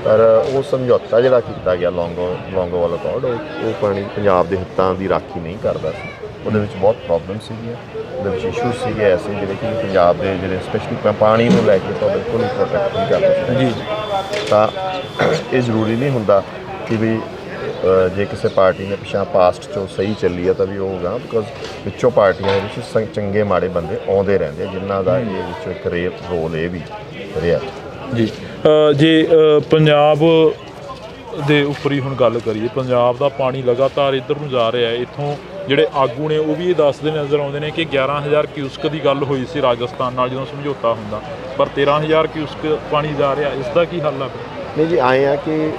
ਪਰ ਉਹ ਸਮਝੌਤਾ ਜਿਹੜਾ ਕੀਤਾ ਗਿਆ ਲੌਂਗੋਵਾਲ ਅਕੋਰਡ, ਉਹ ਪਾਣੀ ਪੰਜਾਬ ਦੇ ਹਿੱਤਾਂ ਦੀ ਰਾਖੀ ਨਹੀਂ ਕਰਦਾ ਸੀ। ਉਹਦੇ ਵਿੱਚ ਬਹੁਤ ਪ੍ਰੋਬਲਮ ਸੀਗੀਆਂ, ਉਹਦੇ ਵਿੱਚ ਇਸ਼ੂਜ਼ ਸੀਗੇ ਐਸੇ ਜਿਹੜੇ ਕਿ ਪੰਜਾਬ ਦੇ ਜਿਹੜੇ ਸਪੈਸ਼ਲੀ ਪਾਣੀ ਨੂੰ ਲੈ ਕੇ ਤਾਂ ਬਿਲਕੁਲ ਹੀ ਪ੍ਰੋਟੈਕਟ ਨਹੀਂ ਕਰਦੇ ਸੀ ਜੀ। ਤਾਂ ਇਹ ਜ਼ਰੂਰੀ ਨਹੀਂ ਹੁੰਦਾ ਕਿ ਵੀ ਜੇ ਕਿਸੇ ਪਾਰਟੀ ਨੇ ਪਿਛਾਂ ਪਾਸਟ 'ਚੋਂ ਸਹੀ ਚੱਲੀ ਆ ਤਾਂ ਵੀ ਉਹ ਹੋਗਾ, ਬਿਕੋਜ਼ ਵਿੱਚੋਂ ਪਾਰਟੀਆਂ ਦੇ ਵਿੱਚ ਚੰਗੇ ਮਾੜੇ ਬੰਦੇ ਆਉਂਦੇ ਰਹਿੰਦੇ ਜਿਨ੍ਹਾਂ ਦਾ ਇਹ ਵਿੱਚੋਂ ਇੱਕ ਰੋਲ ਇਹ ਵੀ ਰਿਹਾ ਜੀ। ਜੇ ਪੰਜਾਬ ਦੇ ਉੱਪਰ ਹੀ ਹੁਣ ਗੱਲ ਕਰੀਏ, ਪੰਜਾਬ ਦਾ ਪਾਣੀ ਲਗਾਤਾਰ ਇੱਧਰ ਨੂੰ ਜਾ ਰਿਹਾ ਹੈ। ਇੱਥੋਂ ਜਿਹੜੇ ਆਗੂ ਨੇ ਉਹ ਵੀ ਇਹ ਦੱਸਦੇ ਨਜ਼ਰ ਆਉਂਦੇ ਨੇ ਕਿ 11,000 ਕਿਊਸਕ ਦੀ ਗੱਲ ਹੋਈ ਸੀ ਰਾਜਸਥਾਨ ਨਾਲ ਜਦੋਂ ਸਮਝੌਤਾ ਹੁੰਦਾ, ਪਰ 13,000 ਕਿਊਸਕ ਪਾਣੀ ਜਾ ਰਿਹਾ। ਇਸ ਦਾ ਕੀ ਹੱਲ ਆ? ਨਹੀਂ ਜੀ, ਆਏ ਆ ਕਿ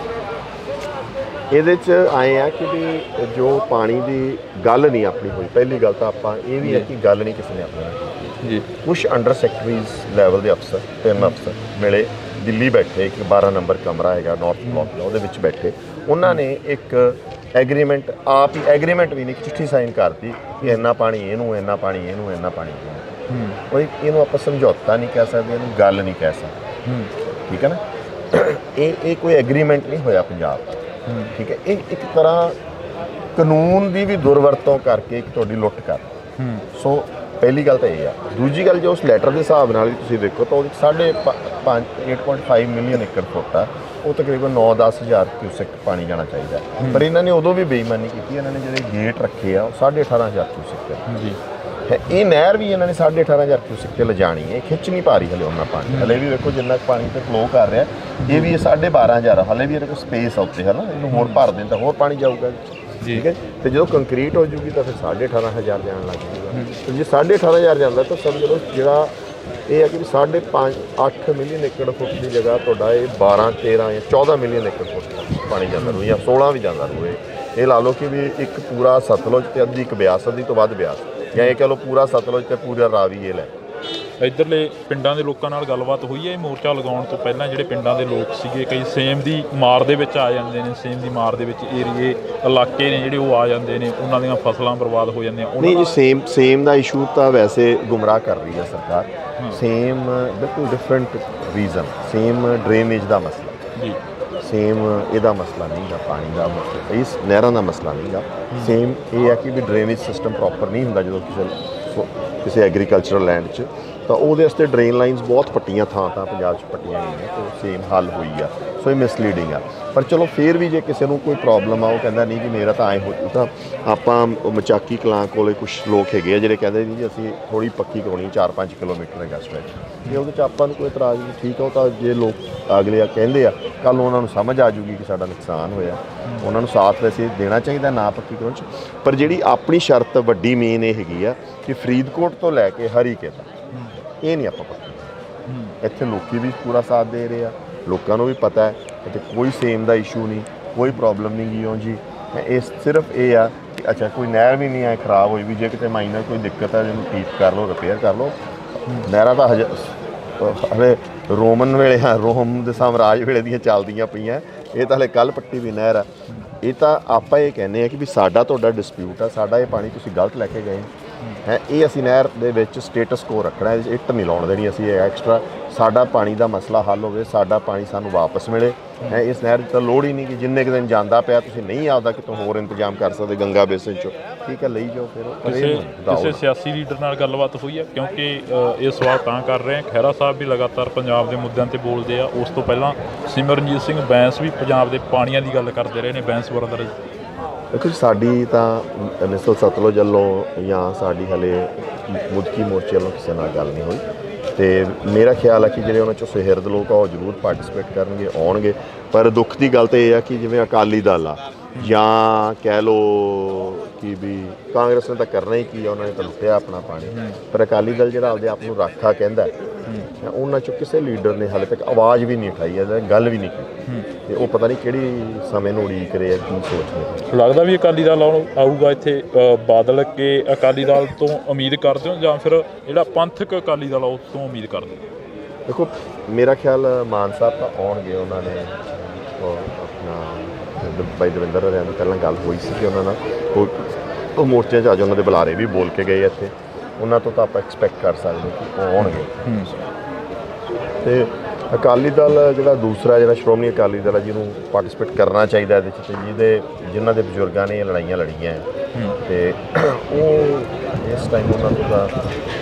ਇਹਦੇ 'ਚ ਆਏ ਆ ਕਿ ਵੀ ਜੋ ਪਾਣੀ ਦੀ ਗੱਲ ਨਹੀਂ ਆਪਣੀ ਹੋਈ। ਪਹਿਲੀ ਗੱਲ ਤਾਂ ਆਪਾਂ ਇਹ ਵੀ ਹੈ ਕਿ ਗੱਲ ਨਹੀਂ ਕਿਸੇ ਨੇ ਆਪਣੀ ਕੀਤੀ ਜੀ। ਕੁਛ ਅੰਡਰ ਸੈਕਟਰੀਜ਼ ਲੈਵਲ ਦੇ ਅਫਸਰ, 3 ਅਫਸਰ ਮਿਲੇ, ਦਿੱਲੀ ਬੈਠੇ, ਇੱਕ 12 ਨੰਬਰ ਕਮਰਾ ਹੈਗਾ ਨਾਰਥ ਬਲਾਕ ਦਾ, ਉਹਦੇ ਵਿੱਚ ਬੈਠੇ ਉਹਨਾਂ ਨੇ ਇੱਕ ਐਗਰੀਮੈਂਟ, ਆਪ ਹੀ ਐਗਰੀਮੈਂਟ ਵੀ ਨਹੀਂ, ਇੱਕ ਚਿੱਠੀ ਸਾਈਨ ਕਰਤੀ ਕਿ ਇੰਨਾ ਪਾਣੀ ਇਹਨੂੰ, ਇੰਨਾ ਪਾਣੀ ਇਹਨੂੰ, ਇੰਨਾ ਪਾਣੀ ਇਹਨੂੰ। ਉਹ ਇਹਨੂੰ ਆਪਾਂ ਸਮਝੌਤਾ ਨਹੀਂ ਕਹਿ ਸਕਦੇ, ਇਹਨੂੰ ਗੱਲ ਨਹੀਂ ਕਹਿ ਸਕਦੇ, ਠੀਕ ਹੈ ਨਾ। ਇਹ ਕੋਈ ਐਗਰੀਮੈਂਟ ਨਹੀਂ ਹੋਇਆ ਪੰਜਾਬ, ਠੀਕ ਹੈ। ਇਹ ਇੱਕ ਤਰ੍ਹਾਂ ਕਾਨੂੰਨ ਦੀ ਵੀ ਦੁਰਵਰਤੋਂ ਕਰਕੇ ਇੱਕ ਤੁਹਾਡੀ ਲੁੱਟ ਕਰ। ਸੋ ਪਹਿਲੀ ਗੱਲ ਤਾਂ ਇਹ ਆ। ਦੂਜੀ ਗੱਲ, ਜੋ ਉਸ ਲੈਟਰ ਦੇ ਹਿਸਾਬ ਨਾਲ ਵੀ ਤੁਸੀਂ ਦੇਖੋ ਤਾਂ ਉਹਦੇ 8.5 ਮਿਲੀਅਨ ਏਕੜ ਫੁੱਟ ਆ, ਉਹ ਤਕਰੀਬਨ 9-10 ਹਜ਼ਾਰ ਕਿਊਸੈਕ ਪਾਣੀ ਜਾਣਾ ਚਾਹੀਦਾ। ਪਰ ਇਹਨਾਂ ਨੇ ਉਦੋਂ ਵੀ ਬੇਈਮਾਨੀ ਕੀਤੀ, ਇਹਨਾਂ ਨੇ ਜਿਹੜੇ ਗੇਟ ਰੱਖੇ ਆ ਉਹ 18.5 ਕਿਊਸੈਕ ਜੀ ਹੈ। ਇਹ ਨਹਿਰ ਵੀ ਇਹਨਾਂ ਨੇ 18.5 ਕਿਊਸੈਕ ਤੇ ਲਿਜਾਣੀ ਹੈ, ਖਿੱਚ ਨਹੀਂ ਪਾ ਰਹੀ ਹਲੇ ਉਹਨਾਂ ਪਾਣੀ। ਹਲੇ ਵੀ ਵੇਖੋ ਜਿੰਨਾ ਪਾਣੀ ਤੇ ਫਲੋ ਕਰ ਰਿਹਾ, ਇਹ ਵੀ 12.5 ਹਲੇ ਵੀ ਇਹਦੇ ਕੋਲ ਸਪੇਸ ਆ ਉੱਤੇ, ਹੈ ਨਾ। ਇਹਨੂੰ ਹੋਰ ਭਰ ਦੇਣ ਤਾਂ ਹੋਰ ਪਾਣੀ ਜਾਊਗਾ, ਠੀਕ ਹੈ। ਤੇ ਜਦੋਂ ਕੰਕਰੀਟ ਹੋ ਜੂਗੀ ਤਾਂ ਫਿਰ 18.5 ਜਾਣ ਲੱਗ ਜੂਗਾ। ਤੇ ਜੇ 18.5 ਜਾਂਦਾ ਤਾਂ ਸਮਝ ਲਓ ਜਿਹੜਾ ਇਹ ਹੈ ਕਿ 5.5-8 ਮਿਲੀਅਨ ਏਕੜ ਫੁੱਟ ਦੀ ਜਗ੍ਹਾ ਤੁਹਾਡਾ ਇਹ 12-13 ਜਾਂ 14 ਮਿਲੀਅਨ ਏਕੜ ਫੁੱਟ ਪਾਣੀ ਜਾਂਦਾ ਰਹੂ, ਜਾਂ 16 ਵੀ ਜਾਂਦਾ ਰਹੂ। ਇਹ ਲਾ ਲਓ ਕਿ ਵੀ ਇੱਕ ਪੂਰਾ ਸਤਲੁਜ ਤੇ ਅੱਧੀ ਇੱਕ ਬਿਆਸ, ਅੱਧੀ ਤੋਂ ਵੱਧ ਬਿਆਸ, ਜਾਂ ਇਹ ਕਹਿ ਲਓ ਪੂਰਾ ਸਤਲੁਜ ਤੇ ਪੂਰਾ ਰਾਵੀ ਇਹ ਲੈ। ਇੱਧਰਲੇ ਪਿੰਡਾਂ ਦੇ ਲੋਕਾਂ ਨਾਲ ਗੱਲਬਾਤ ਹੋਈ ਹੈ ਇਹ ਮੋਰਚਾ ਲਗਾਉਣ ਤੋਂ ਪਹਿਲਾਂ? ਜਿਹੜੇ ਪਿੰਡਾਂ ਦੇ ਲੋਕ ਸੀਗੇ, ਕਈ ਸੇਮ ਦੀ ਮਾਰ ਦੇ ਵਿੱਚ ਆ ਜਾਂਦੇ ਨੇ, ਸੇਮ ਦੀ ਮਾਰ ਦੇ ਵਿੱਚ ਏਰੀਏ ਇਲਾਕੇ ਨੇ ਜਿਹੜੇ ਉਹ ਆ ਜਾਂਦੇ ਨੇ, ਉਹਨਾਂ ਦੀਆਂ ਫਸਲਾਂ ਬਰਬਾਦ ਹੋ ਜਾਂਦੀਆਂ। ਨਹੀਂ ਜੀ, ਸੇਮ ਦਾ ਇਸ਼ੂ ਤਾਂ ਵੈਸੇ ਗੁੰਮਰਾਹ ਕਰ ਰਹੀ ਹੈ ਸਰਕਾਰ। ਸੇਮ ਬਿਲਕੁਲ ਡਿਫਰੈਂਟ ਰੀਜ਼ਨ, ਸੇਮ ਡਰੇਨੇਜ ਦਾ ਮਸਲਾ ਜੀ, ਸੇਮ ਇਹਦਾ ਮਸਲਾ ਨਹੀਂ ਗਾ, ਪਾਣੀ ਦਾ ਮਸਲਾ, ਇਸ ਨਹਿਰਾਂ ਦਾ ਮਸਲਾ ਨਹੀਂ ਗਾ। ਸੇਮ ਇਹ ਹੈ ਕਿ ਵੀ ਡਰੇਨੇਜ ਸਿਸਟਮ ਪ੍ਰੋਪਰ ਨਹੀਂ ਹੁੰਦਾ ਜਦੋਂ ਕਿਸੇ ਐਗਰੀਕਲਚਰਲ ਲੈਂਡ 'ਚ, ਤਾਂ ਉਹਦੇ ਵਾਸਤੇ ਡਰੇਨ ਲਾਈਨਸ ਬਹੁਤ ਪੱਟੀਆਂ ਥਾਂ ਪੰਜਾਬ 'ਚ ਪੱਟੀਆਂ ਗਈਆਂ, ਤੇ ਸੇਮ ਹੱਲ ਹੋਈ ਆ। ਸੋ ਇਹ ਮਿਸਲੀਡਿੰਗ ਆ। ਪਰ ਚਲੋ ਫਿਰ ਵੀ ਜੇ ਕਿਸੇ ਨੂੰ ਕੋਈ ਪ੍ਰੋਬਲਮ ਆ, ਉਹ ਕਹਿੰਦਾ ਨਹੀਂ ਜੀ ਮੇਰਾ ਤਾਂ ਐਂ ਹੋ ਜੂ, ਤਾਂ ਆਪਾਂ ਮਚਾਕੀ ਕਲਾਂ ਕੋਲੇ ਕੁਛ ਲੋਕ ਹੈਗੇ ਆ ਜਿਹੜੇ ਕਹਿੰਦੇ ਜੀ ਅਸੀਂ ਥੋੜ੍ਹੀ ਪੱਕੀ ਕਰਾਉਣੀ 4-5 ਕਿਲੋਮੀਟਰ ਹੈਗਾ ਸਟ੍ਰੈਚ, ਤੇ ਉਹਦੇ 'ਚ ਆਪਾਂ ਨੂੰ ਕੋਈ ਇਤਰਾਜ਼ ਨਹੀਂ, ਠੀਕ ਆ। ਉਹ ਤਾਂ ਜੇ ਲੋਕ ਅਗਲੇ ਕਹਿੰਦੇ ਆ, ਕੱਲ੍ਹ ਨੂੰ ਉਹਨਾਂ ਨੂੰ ਸਮਝ ਆ ਜੂਗੀ ਕਿ ਸਾਡਾ ਨੁਕਸਾਨ ਹੋਇਆ, ਉਹਨਾਂ ਨੂੰ ਸਾਥ ਵੈਸੇ ਦੇਣਾ ਚਾਹੀਦਾ ਨਾ ਪੱਕੀ ਕਰਾਉਣ 'ਚ। ਪਰ ਜਿਹੜੀ ਆਪਣੀ ਸ਼ਰਤ ਵੱਡੀ ਮੇਨ ਇਹ ਹੈਗੀ ਆ ਕਿ ਫਰੀਦਕੋਟ ਤੋਂ ਲੈ ਕੇ ਹਰੀਕੇ ਤੱਕ ਇਹ ਨਹੀਂ ਆਪਾਂ ਪੱਕੀ। ਇੱਥੇ ਲੋਕੀ ਵੀ ਪੂਰਾ ਸਾਥ ਦੇ ਰਹੇ ਆ, ਲੋਕਾਂ ਨੂੰ ਵੀ ਪਤਾ ਹੈ ਇੱਥੇ ਕੋਈ ਸੇਮ ਦਾ ਇਸ਼ੂ ਨਹੀਂ, ਕੋਈ ਪ੍ਰੋਬਲਮ ਨਹੀਂ ਗਈ ਜੀ। ਇਹ ਸਿਰਫ ਇਹ ਆ ਕਿ ਅੱਛਾ ਕੋਈ ਨਹਿਰ ਵੀ ਨਹੀਂ ਹੈ ਖਰਾਬ ਹੋਈ ਵੀ, ਜੇ ਕਿਤੇ ਮਾਈਨਰ ਕੋਈ ਦਿੱਕਤ ਹੈ ਜਿਹਨੂੰ ਠੀਕ ਕਰ ਲਓ, ਰਿਪੇਅਰ ਕਰ ਲਓ। ਨਹਿਰਾਂ ਤਾਂ ਹਲੇ ਰੋਮਨ ਵੇਲੇ, ਰੋਮ ਦੇ ਸਾਮਰਾਜ ਵੇਲੇ ਦੀਆਂ ਚੱਲਦੀਆਂ ਪਈਆਂ, ਇਹ ਤਾਂ ਹਲੇ ਕੱਲ੍ਹ ਪੱਟੀ ਵੀ ਨਹਿਰ ਆ। ਇਹ ਤਾਂ ਆਪਾਂ ਇਹ ਕਹਿੰਦੇ ਆ ਕਿ ਵੀ ਸਾਡਾ ਤੁਹਾਡਾ ਡਿਸਪਿਊਟ ਆ, ਸਾਡਾ ਇਹ ਪਾਣੀ ਤੁਸੀਂ ਗਲਤ ਲੈ ਕੇ ਗਏ ਹੈ, ਇਹ ਅਸੀਂ ਨਹਿਰ ਦੇ ਵਿੱਚ ਸਟੇਟਸ ਕੋ ਰੱਖਣਾ, ਇਹਦੇ 'ਚ ਇੱਟ ਨਹੀਂ ਲਾਉਣ ਦੇਣੀ ਅਸੀਂ ਐਕਸਟਰਾ। ਸਾਡਾ ਪਾਣੀ ਦਾ ਮਸਲਾ ਹੱਲ ਹੋਵੇ, ਸਾਡਾ ਪਾਣੀ ਸਾਨੂੰ ਵਾਪਸ ਮਿਲੇ ਹੈ। ਇਸ ਨਹਿਰ 'ਚ ਤਾਂ ਲੋੜ ਹੀ ਨਹੀਂ ਕਿ ਜਿੰਨੇ ਕੁ ਦਿਨ ਜਾਂਦਾ ਪਿਆ ਤੁਸੀਂ ਨਹੀਂ ਆਪਦਾ ਕਿਤੋਂ ਹੋਰ ਇੰਤਜ਼ਾਮ ਕਰ ਸਕਦੇ ਗੰਗਾ ਬੇਸਿਨ 'ਚੋਂ, ਠੀਕ ਹੈ, ਲਈ ਜਾਓ। ਫਿਰ ਕਿਸੇ ਸਿਆਸੀ ਲੀਡਰ ਨਾਲ ਗੱਲਬਾਤ ਹੋਈ ਹੈ? ਕਿਉਂਕਿ ਇਹ ਸਵਾਲ ਤਾਂ ਕਰ ਰਹੇ ਆ, ਖਹਿਰਾ ਸਾਹਿਬ ਵੀ ਲਗਾਤਾਰ ਪੰਜਾਬ ਦੇ ਮੁੱਦਿਆਂ 'ਤੇ ਬੋਲਦੇ ਆ, ਉਸ ਤੋਂ ਪਹਿਲਾਂ ਸਿਮਰਨਜੀਤ ਸਿੰਘ ਬੈਂਸ ਵੀ ਪੰਜਾਬ ਦੇ ਪਾਣੀਆਂ ਦੀ ਗੱਲ ਕਰਦੇ ਰਹੇ ਨੇ, ਬੈਂਸ ਬਰਦਰ। ਦੇਖੋ ਜੀ, ਸਾਡੀ ਤਾਂ ਨਿਸਲ ਸਤਲੁਜ ਵੱਲੋਂ ਜਾਂ ਸਾਡੀ ਹਲੇ ਮੁਦਕੀ ਮੋਰਚੇ ਵੱਲੋਂ ਕਿਸੇ ਨਾਲ ਗੱਲ ਨਹੀਂ ਹੋਈ, ਤੇ ਮੇਰਾ ਖਿਆਲ ਹੈ ਕਿ ਜਿਹੜੇ ਉਹਨਾਂ 'ਚੋਂ ਸੁਹਿਰਦ ਲੋਕ ਆ ਉਹ ਜ਼ਰੂਰ ਪਾਰਟੀਸਪੇਟ ਕਰਨਗੇ, ਆਉਣਗੇ। ਪਰ ਦੁੱਖ ਦੀ ਗੱਲ ਤਾਂ ਇਹ ਆ ਕਿ ਜਿਵੇਂ ਅਕਾਲੀ ਦਲ ਆ ਜਾਂ ਕਹਿ ਲਓ ਕਿ ਵੀ ਕਾਂਗਰਸ ਨੇ ਤਾਂ ਕਰਨਾ ਹੀ ਕੀ ਆ, ਉਹਨਾਂ ਨੇ ਤਾਂ ਲੁੱਟਿਆ ਆਪਣਾ ਪਾਣੀ। ਪਰ ਅਕਾਲੀ ਦਲ ਜਿਹੜਾ ਆਪਦੇ ਆਪ ਨੂੰ ਰਾਖਾ ਕਹਿੰਦਾ, ਉਹਨਾਂ 'ਚੋਂ ਕਿਸੇ ਲੀਡਰ ਨੇ ਹਾਲੇ ਤੱਕ ਆਵਾਜ਼ ਵੀ ਨਹੀਂ ਉਠਾਈ ਹੈ, ਗੱਲ ਵੀ ਨਹੀਂ ਕੀਤੀ, ਤੇ ਉਹ ਪਤਾ ਨਹੀਂ ਕਿਹੜੀ ਸਮੇਂ ਨੂੰ ਉਡੀਕ ਰਹੇ ਆ, ਕੀ ਸੋਚ ਰਹੇ। ਲੱਗਦਾ ਵੀ ਅਕਾਲੀ ਦਲ ਆਊਗਾ ਇੱਥੇ ਬਾਦਲ ਕੇ ਅਕਾਲੀ ਦਲ ਤੋਂ ਉਮੀਦ ਕਰਦੇ ਹੋ, ਜਾਂ ਫਿਰ ਜਿਹੜਾ ਪੰਥਕ ਅਕਾਲੀ ਦਲ ਉਸ ਤੋਂ ਉਮੀਦ ਕਰਦੇ ਹੋ? ਦੇਖੋ ਮੇਰਾ ਖਿਆਲ ਮਾਨ ਸਾਹਿਬ ਤਾਂ ਆਉਣਗੇ, ਉਹਨਾਂ ਨੇ ਆਪਣਾ ਬਾਈ ਦਵਿੰਦਰ ਹਰਿਆਣਾ ਦੀ ਪਹਿਲਾਂ ਗੱਲ ਹੋਈ ਸੀ ਕਿ ਉਹਨਾਂ ਨਾਲ ਉਹ ਮੋਰਚਿਆਂ 'ਚ ਅੱਜ ਉਹਨਾਂ ਦੇ ਬੁਲਾਰੇ ਵੀ ਬੋਲ ਕੇ ਗਏ ਇੱਥੇ, ਉਹਨਾਂ ਤੋਂ ਤਾਂ ਆਪਾਂ ਐਕਸਪੈਕਟ ਕਰ ਸਕਦੇ ਕਿ ਉਹ ਆਉਣਗੇ। ਤੇ ਅਕਾਲੀ ਦਲ ਜਿਹੜਾ ਦੂਸਰਾ ਜਿਹੜਾ ਸ਼੍ਰੋਮਣੀ ਅਕਾਲੀ ਦਲ ਹੈ, ਜਿਹਨੂੰ ਪਾਰਟੀਸਪੇਟ ਕਰਨਾ ਚਾਹੀਦਾ ਇਹਦੇ 'ਚ, ਤੇ ਜਿਨ੍ਹਾਂ ਦੇ ਬਜ਼ੁਰਗਾਂ ਨੇ ਇਹ ਲੜਾਈਆਂ ਲੜੀਆਂ ਤੇ ਉਹ ਇਸ ਟਾਈਮ ਉਹਨਾਂ ਤੋਂ ਤਾਂ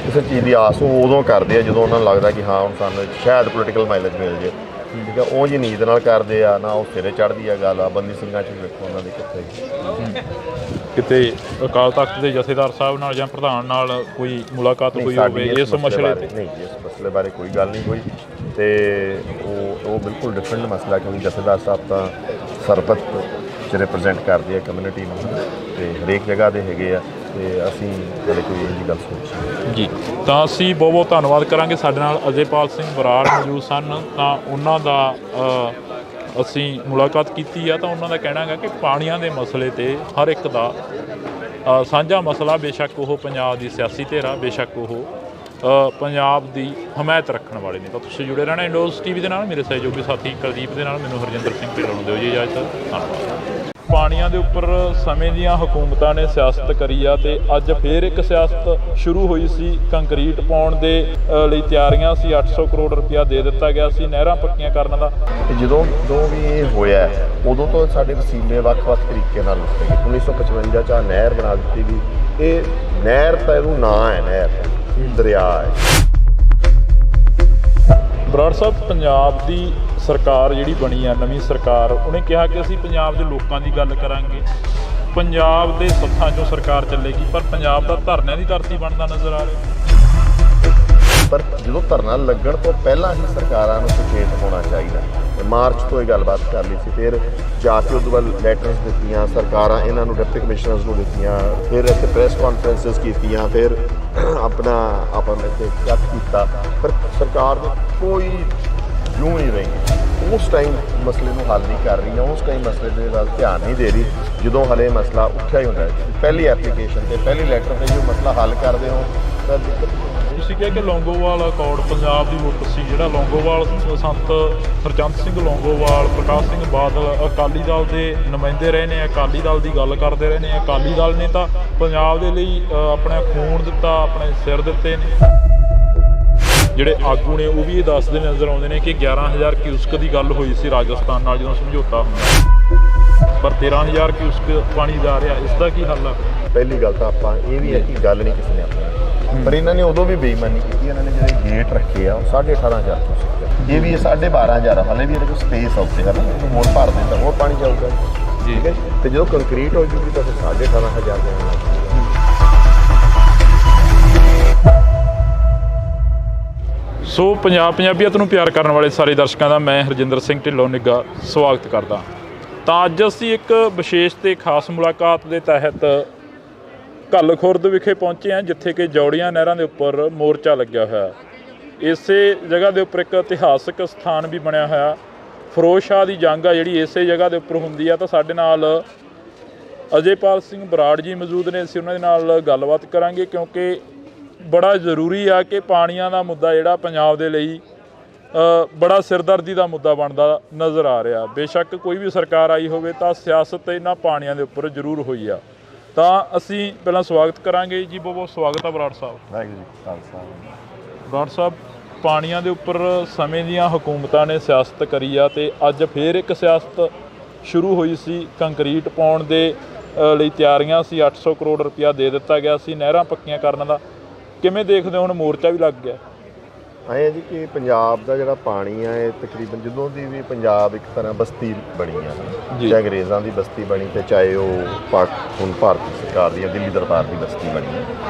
ਕਿਸੇ ਚੀਜ਼ ਦੀ ਆਸ ਉਹ ਉਦੋਂ ਕਰਦੇ ਆ ਜਦੋਂ ਉਹਨਾਂ ਨੂੰ ਲੱਗਦਾ ਕਿ ਹਾਂ ਹੁਣ ਸਾਨੂੰ ਸ਼ਾਇਦ ਪੋਲੀਟੀਕਲ ਮਾਈਲੇਜ ਮਿਲ ਜੇ, ਠੀਕ ਹੈ। ਉਹ ਜੀ ਨੀਂਦ ਨਾਲ ਕਰਦੇ ਆ ਨਾ, ਉਹ ਸਿਰੇ ਚੜ੍ਹਦੀ ਆ ਗੱਲ ਆ। ਬੰਦੀ ਸਿੰਘਾਂ 'ਚ ਵੇਖੋ ਉਹਨਾਂ ਦੀ ਕਿਤੇ ਅਕਾਲ ਤਖਤ ਦੇ ਜਥੇਦਾਰ ਸਾਹਿਬ ਨਾਲ ਜਾਂ ਪ੍ਰਧਾਨ ਨਾਲ ਕੋਈ ਮੁਲਾਕਾਤ ਹੋਈ ਹੋਵੇ ਇਸ ਮਸਲੇ ਤੇ? ਨਹੀਂ ਜੀ, ਇਸ ਮਸਲੇ ਬਾਰੇ ਕੋਈ ਗੱਲ ਨਹੀਂ ਹੋਈ, ਤੇ ਉਹ ਬਿਲਕੁਲ ਡਿਫਰੈਂਟ ਮਸਲਾ, ਕਿਉਂਕਿ ਜਥੇਦਾਰ ਸਾਹਿਬ ਤਾਂ ਸਰਬੱਤ 'ਚ ਰਿਪਰੈਜ਼ੈਂਟ ਕਰਦੇ ਆ ਕਮਿਊਨਿਟੀ ਨੂੰ, ਤੇ ਹਰੇਕ ਜਗ੍ਹਾ ਦੇ ਹੈਗੇ ਆ, ਤੇ ਅਸੀਂ ਹਾਲੇ ਕੋਈ ਇਹ ਜੀ ਗੱਲ ਸੋਚੀ ਜੀ। ਤਾਂ ਅਸੀਂ ਬਹੁਤ ਬਹੁਤ ਧੰਨਵਾਦ ਕਰਾਂਗੇ। ਸਾਡੇ ਨਾਲ ਅਜੇਪਾਲ ਸਿੰਘ ਬਰਾੜ ਮੌਜੂਦ ਸਨ, ਤਾਂ ਉਹਨਾਂ ਦਾ ਅਸੀਂ ਮੁਲਾਕਾਤ ਕੀਤੀ ਆ, ਤਾਂ ਉਹਨਾਂ ਦਾ ਕਹਿਣਾ ਹੈਗਾ ਕਿ ਪਾਣੀਆਂ ਦੇ ਮਸਲੇ 'ਤੇ ਹਰ ਇੱਕ ਦਾ ਸਾਂਝਾ ਮਸਲਾ, ਬੇਸ਼ੱਕ ਉਹ ਪੰਜਾਬ ਦੀ ਸਿਆਸੀ ਧਿਰ ਆ, ਬੇਸ਼ੱਕ ਉਹ ਪੰਜਾਬ ਦੀ ਹਮਾਇਤ ਰੱਖਣ ਵਾਲੇ ਨੇ। ਤਾਂ ਤੁਸੀਂ ਜੁੜੇ ਰਹਿਣਾ ਇੰਡੋਜ਼ ਟੀਵੀ ਦੇ ਨਾਲ। ਮੇਰੇ ਸਹਿਯੋਗੀ ਸਾਥੀ ਕੁਲਦੀਪ ਦੇ ਨਾਲ ਮੈਨੂੰ ਹਰਜਿੰਦਰ ਸਿੰਘ ਢਿੱਲੋਂ ਨੂੰ ਦਿਓ ਜੀ ਇਜਾਜ਼ਤ। ਧੰਨਵਾਦ। ਪਾਣੀਆਂ ਦੇ ਉੱਪਰ ਸਮੇਂ ਦੀਆਂ ਹਕੂਮਤਾਂ ਨੇ ਸਿਆਸਤ ਕਰੀ ਆ ਤੇ ਅੱਜ ਫੇਰ ਇੱਕ ਸਿਆਸਤ ਸ਼ੁਰੂ ਹੋਈ ਸੀ। ਕੰਕਰੀਟ ਪਾਉਣ ਦੇ ਲਈ ਤਿਆਰੀਆਂ ਸੀ। 800 ਕਰੋੜ ਰੁਪਇਆ ਦੇ ਦਿੱਤਾ ਗਿਆ ਸੀ ਨਹਿਰਾਂ ਪੱਕੀਆਂ ਕਰਨ ਦਾ। ਜਦੋਂ ਵੀ ਇਹ ਹੋਇਆ ਉਦੋਂ ਤੋਂ ਸਾਡੇ ਵਸੀਲੇ ਵੱਖ-ਵੱਖ ਤਰੀਕੇ ਨਾਲ ਲੁੱਟੇ ਗਏ। 1955 'ਚ ਨਹਿਰ ਬਣਾ ਦਿੱਤੀ ਗਈ। ਇਹ ਨਹਿਰ ਤਾਂ ਇਹਨੂੰ ਨਾਂ ਹੈ, ਨਹਿਰ ਦਰਿਆ ਹੈ। ਬਰਾੜ ਸਾਹਿਬ, ਪੰਜਾਬ ਦੀ ਸਰਕਾਰ ਜਿਹੜੀ ਬਣੀ ਆ, ਨਵੀਂ ਸਰਕਾਰ, ਉਹਨੇ ਕਿਹਾ ਕਿ ਅਸੀਂ ਪੰਜਾਬ ਦੇ ਲੋਕਾਂ ਦੀ ਗੱਲ ਕਰਾਂਗੇ, ਪੰਜਾਬ ਦੇ ਸੱਥਾਂ 'ਚੋਂ ਸਰਕਾਰ ਚੱਲੇਗੀ, ਪਰ ਪੰਜਾਬ ਦਾ ਧਰਨਿਆਂ ਦੀ ਧਰਤੀ ਬਣਦਾ ਨਜ਼ਰ ਆ ਰਿਹਾ। ਪਰ ਜਦੋਂ ਧਰਨਾ ਲੱਗਣ ਤੋਂ ਪਹਿਲਾਂ ਹੀ ਸਰਕਾਰਾਂ ਨੂੰ ਸੁਚੇਤ ਹੋਣਾ ਚਾਹੀਦਾ। ਮਾਰਚ ਤੋਂ ਇਹ ਗੱਲਬਾਤ ਕਰ ਲਈ ਸੀ, ਫਿਰ ਜਾ ਕੇ ਉਦੋਂ ਬਾਅਦ ਲੈਟਰਸ ਦਿੱਤੀਆਂ ਸਰਕਾਰਾਂ, ਇਹਨਾਂ ਨੂੰ ਡਿਪਟੀ ਕਮਿਸ਼ਨਰਸ ਨੂੰ ਦਿੱਤੀਆਂ, ਫਿਰ ਇੱਥੇ ਪ੍ਰੈਸ ਕਾਨਫਰੰਸਿਸ ਕੀਤੀਆਂ, ਫਿਰ ਆਪਾਂ ਇੱਥੇ ਚੱਕ ਕੀਤਾ, ਪਰ ਸਰਕਾਰ ਨੇ ਕੋਈ ਜੂੰ ਨਹੀਂ ਰਹੀ। ਉਸ ਟਾਈਮ ਮਸਲੇ ਨੂੰ ਹੱਲ ਨਹੀਂ ਕਰ ਰਹੀ, ਉਸ ਟਾਈਮ ਮਸਲੇ ਦੇ ਵੱਲ ਧਿਆਨ ਨਹੀਂ ਦੇ ਰਹੀ ਜਦੋਂ ਹਲੇ ਮਸਲਾ ਉੱਠਿਆ ਹੀ ਹੁੰਦਾ ਹੈ। ਪਹਿਲੀ ਐਪਲੀਕੇਸ਼ਨ 'ਤੇ ਪਹਿਲੀ ਲੈਟਰ 'ਤੇ ਜੋ ਮਸਲਾ ਹੱਲ ਕਰਦੇ ਹੋ ਤਾਂ ਦਿੱਕਤ। ਤੁਸੀਂ ਕਿਹਾ ਕਿ ਲੌਂਗੋਵਾਲ ਅਕੋਰਡ ਪੰਜਾਬ ਦੀ ਲੁੱਟ ਸੀ। ਜਿਹੜਾ ਲੌਂਗੋਵਾਲ ਸੰਤ ਹਰਚੰਦ ਸਿੰਘ ਲੌਂਗੋਵਾਲ, ਪ੍ਰਕਾਸ਼ ਸਿੰਘ ਬਾਦਲ ਅਕਾਲੀ ਦਲ ਦੇ ਨੁਮਾਇੰਦੇ ਰਹੇ ਨੇ, ਅਕਾਲੀ ਦਲ ਦੀ ਗੱਲ ਕਰਦੇ ਰਹੇ ਨੇ। ਅਕਾਲੀ ਦਲ ਨੇ ਤਾਂ ਪੰਜਾਬ ਦੇ ਲਈ ਆਪਣਾ ਖੂਨ ਦਿੱਤਾ, ਆਪਣੇ ਸਿਰ ਦਿੱਤੇ ਨੇ। ਜਿਹੜੇ ਆਗੂ ਨੇ ਉਹ ਵੀ ਇਹ ਦੱਸਦੇ ਨਜ਼ਰ ਆਉਂਦੇ ਨੇ ਕਿ 11,000 ਕਿਊਸਕ ਦੀ ਗੱਲ ਹੋਈ ਸੀ ਰਾਜਸਥਾਨ ਨਾਲ ਜਦੋਂ ਸਮਝੌਤਾ ਹੁੰਦਾ, ਪਰ 13,000 ਕਿਊਸਕ ਪਾਣੀ ਜਾ ਰਿਹਾ। ਇਸ ਦਾ ਕੀ ਹੱਲ ਆ? ਪਹਿਲੀ ਗੱਲ ਤਾਂ ਆਪਾਂ ਇਹ ਵੀ ਹੈ ਕਿ ਗੱਲ ਨਹੀਂ ਕਿਸੇ ਨੇ ਆਪਣੀ, ਪਰ ਇਹਨਾਂ ਨੇ ਉਦੋਂ ਵੀ ਬੇਈਮਾਨੀ ਕੀਤੀ। ਇਹਨਾਂ ਨੇ ਜਿਹੜੇ ਗੇਟ ਰੱਖੇ ਆ ਉਹ 18,500 ਤੋਂ ਸਿੱਖਿਆ, ਇਹ ਵੀ 12,500 ਹਾਲੇ ਵੀ ਇਹਦੇ ਕੋਲ ਸਪੇਸ ਆਉਂਦੇ ਹੈ ਨਾ, ਇਹਨੂੰ ਹੋਰ ਭਰ ਦਿੰਦਾ ਹੋਰ ਪਾਣੀ ਜਾਊਗਾ। ਠੀਕ ਹੈ, ਤੇ ਜਦੋਂ ਕੰਕਰੀਟ ਹੋ ਜੂਗੀ ਤਾਂ ਫਿਰ 18,500 ਜਾਣਾ। ਸੋ ਪੰਜਾਬੀਅਤ ਨੂੰ ਪਿਆਰ ਕਰਨ ਵਾਲੇ ਸਾਰੇ ਦਰਸ਼ਕਾਂ ਦਾ ਮੈਂ ਹਰਜਿੰਦਰ ਸਿੰਘ ਢਿੱਲੋਂ ਨਿੱਘਾ ਸਵਾਗਤ ਕਰਦਾ। ਤਾਂ ਅੱਜ ਅਸੀਂ ਇੱਕ ਵਿਸ਼ੇਸ਼ ਤੇ ਖਾਸ ਮੁਲਾਕਾਤ ਦੇ ਤਹਿਤ ਘੱਲ ਖੁਰਦ ਵਿਖੇ ਪਹੁੰਚੇ ਹਾਂ, ਜਿੱਥੇ ਕਿ ਜੌੜੀਆਂ ਨਹਿਰਾਂ ਦੇ ਉੱਪਰ ਮੋਰਚਾ ਲੱਗਿਆ ਹੋਇਆ। ਇਸੇ ਜਗ੍ਹਾ ਦੇ ਉੱਪਰ ਇੱਕ ਇਤਿਹਾਸਕ ਸਥਾਨ ਵੀ ਬਣਿਆ ਹੋਇਆ। ਫਿਰੋਜ਼ ਸ਼ਾਹ ਦੀ ਜੰਗ ਆ ਜਿਹੜੀ ਇਸੇ ਜਗ੍ਹਾ ਦੇ ਉੱਪਰ ਹੁੰਦੀ ਆ। ਤਾਂ ਸਾਡੇ ਨਾਲ ਅਜੇਪਾਲ ਸਿੰਘ ਬਰਾੜ ਜੀ ਮੌਜੂਦ ਨੇ। ਅਸੀਂ ਉਹਨਾਂ ਦੇ ਨਾਲ ਗੱਲਬਾਤ ਕਰਾਂਗੇ, ਕਿਉਂਕਿ ਬੜਾ ਜ਼ਰੂਰੀ ਆ ਕਿ ਪਾਣੀਆਂ ਦਾ ਮੁੱਦਾ ਜਿਹੜਾ ਪੰਜਾਬ ਦੇ ਲਈ ਬੜਾ ਸਿਰਦਰਦੀ ਦਾ ਮੁੱਦਾ ਬਣਦਾ ਨਜ਼ਰ ਆ ਰਿਹਾ। ਬੇਸ਼ੱਕ ਕੋਈ ਵੀ ਸਰਕਾਰ ਆਈ ਹੋਵੇ ਤਾਂ ਸਿਆਸਤ ਇਹਨਾਂ ਪਾਣੀਆਂ ਦੇ ਉੱਪਰ ਜ਼ਰੂਰ ਹੋਈ ਆ। ਤਾਂ ਅਸੀਂ ਪਹਿਲਾਂ ਸਵਾਗਤ ਕਰਾਂਗੇ ਜੀ। ਬਹੁਤ ਬਹੁਤ ਸਵਾਗਤ ਆ ਬਰਾੜ ਸਾਹਿਬ। ਵਾਹਿਗੁਰੂ ਜੀ ਖਾਲਸਾ। ਬਰਾੜ ਸਾਹਿਬ, ਪਾਣੀਆਂ ਦੇ ਉੱਪਰ ਸਮੇਂ ਦੀਆਂ ਹਕੂਮਤਾਂ ਨੇ ਸਿਆਸਤ ਕਰੀ ਆ ਤੇ ਅੱਜ ਫੇਰ ਇੱਕ ਸਿਆਸਤ ਸ਼ੁਰੂ ਹੋਈ ਸੀ। ਕੰਕਰੀਟ ਪਾਉਣ ਦੇ ਲਈ ਤਿਆਰੀਆਂ ਸੀ। 800 ਕਰੋੜ ਰੁਪਇਆ ਦੇ ਦਿੱਤਾ ਗਿਆ ਸੀ ਨਹਿਰਾਂ ਪੱਕੀਆਂ ਕਰਨ ਦਾ। ਕਿਵੇਂ ਦੇਖਦੇ ਹੋ? ਹੁਣ ਮੋਰਚਾ ਵੀ ਲੱਗ ਗਿਆ। ਐਂ ਹੈ ਜੀ ਕਿ ਪੰਜਾਬ ਦਾ ਜਿਹੜਾ ਪਾਣੀ ਆ ਇਹ ਤਕਰੀਬਨ ਜਦੋਂ ਦੀ ਵੀ ਪੰਜਾਬ ਇੱਕ ਤਰ੍ਹਾਂ ਬਸਤੀ ਬਣੀ ਆ, ਚਾਹੇ ਅੰਗਰੇਜ਼ਾਂ ਦੀ ਬਸਤੀ ਬਣੀ ਤੇ ਚਾਹੇ ਉਹ ਹੁਣ ਭਾਰਤੀ ਸਰਕਾਰ ਦੀ ਦਿੱਲੀ ਦਰਬਾਰ ਦੀ ਬਸਤੀ ਬਣੀ ਹੈ।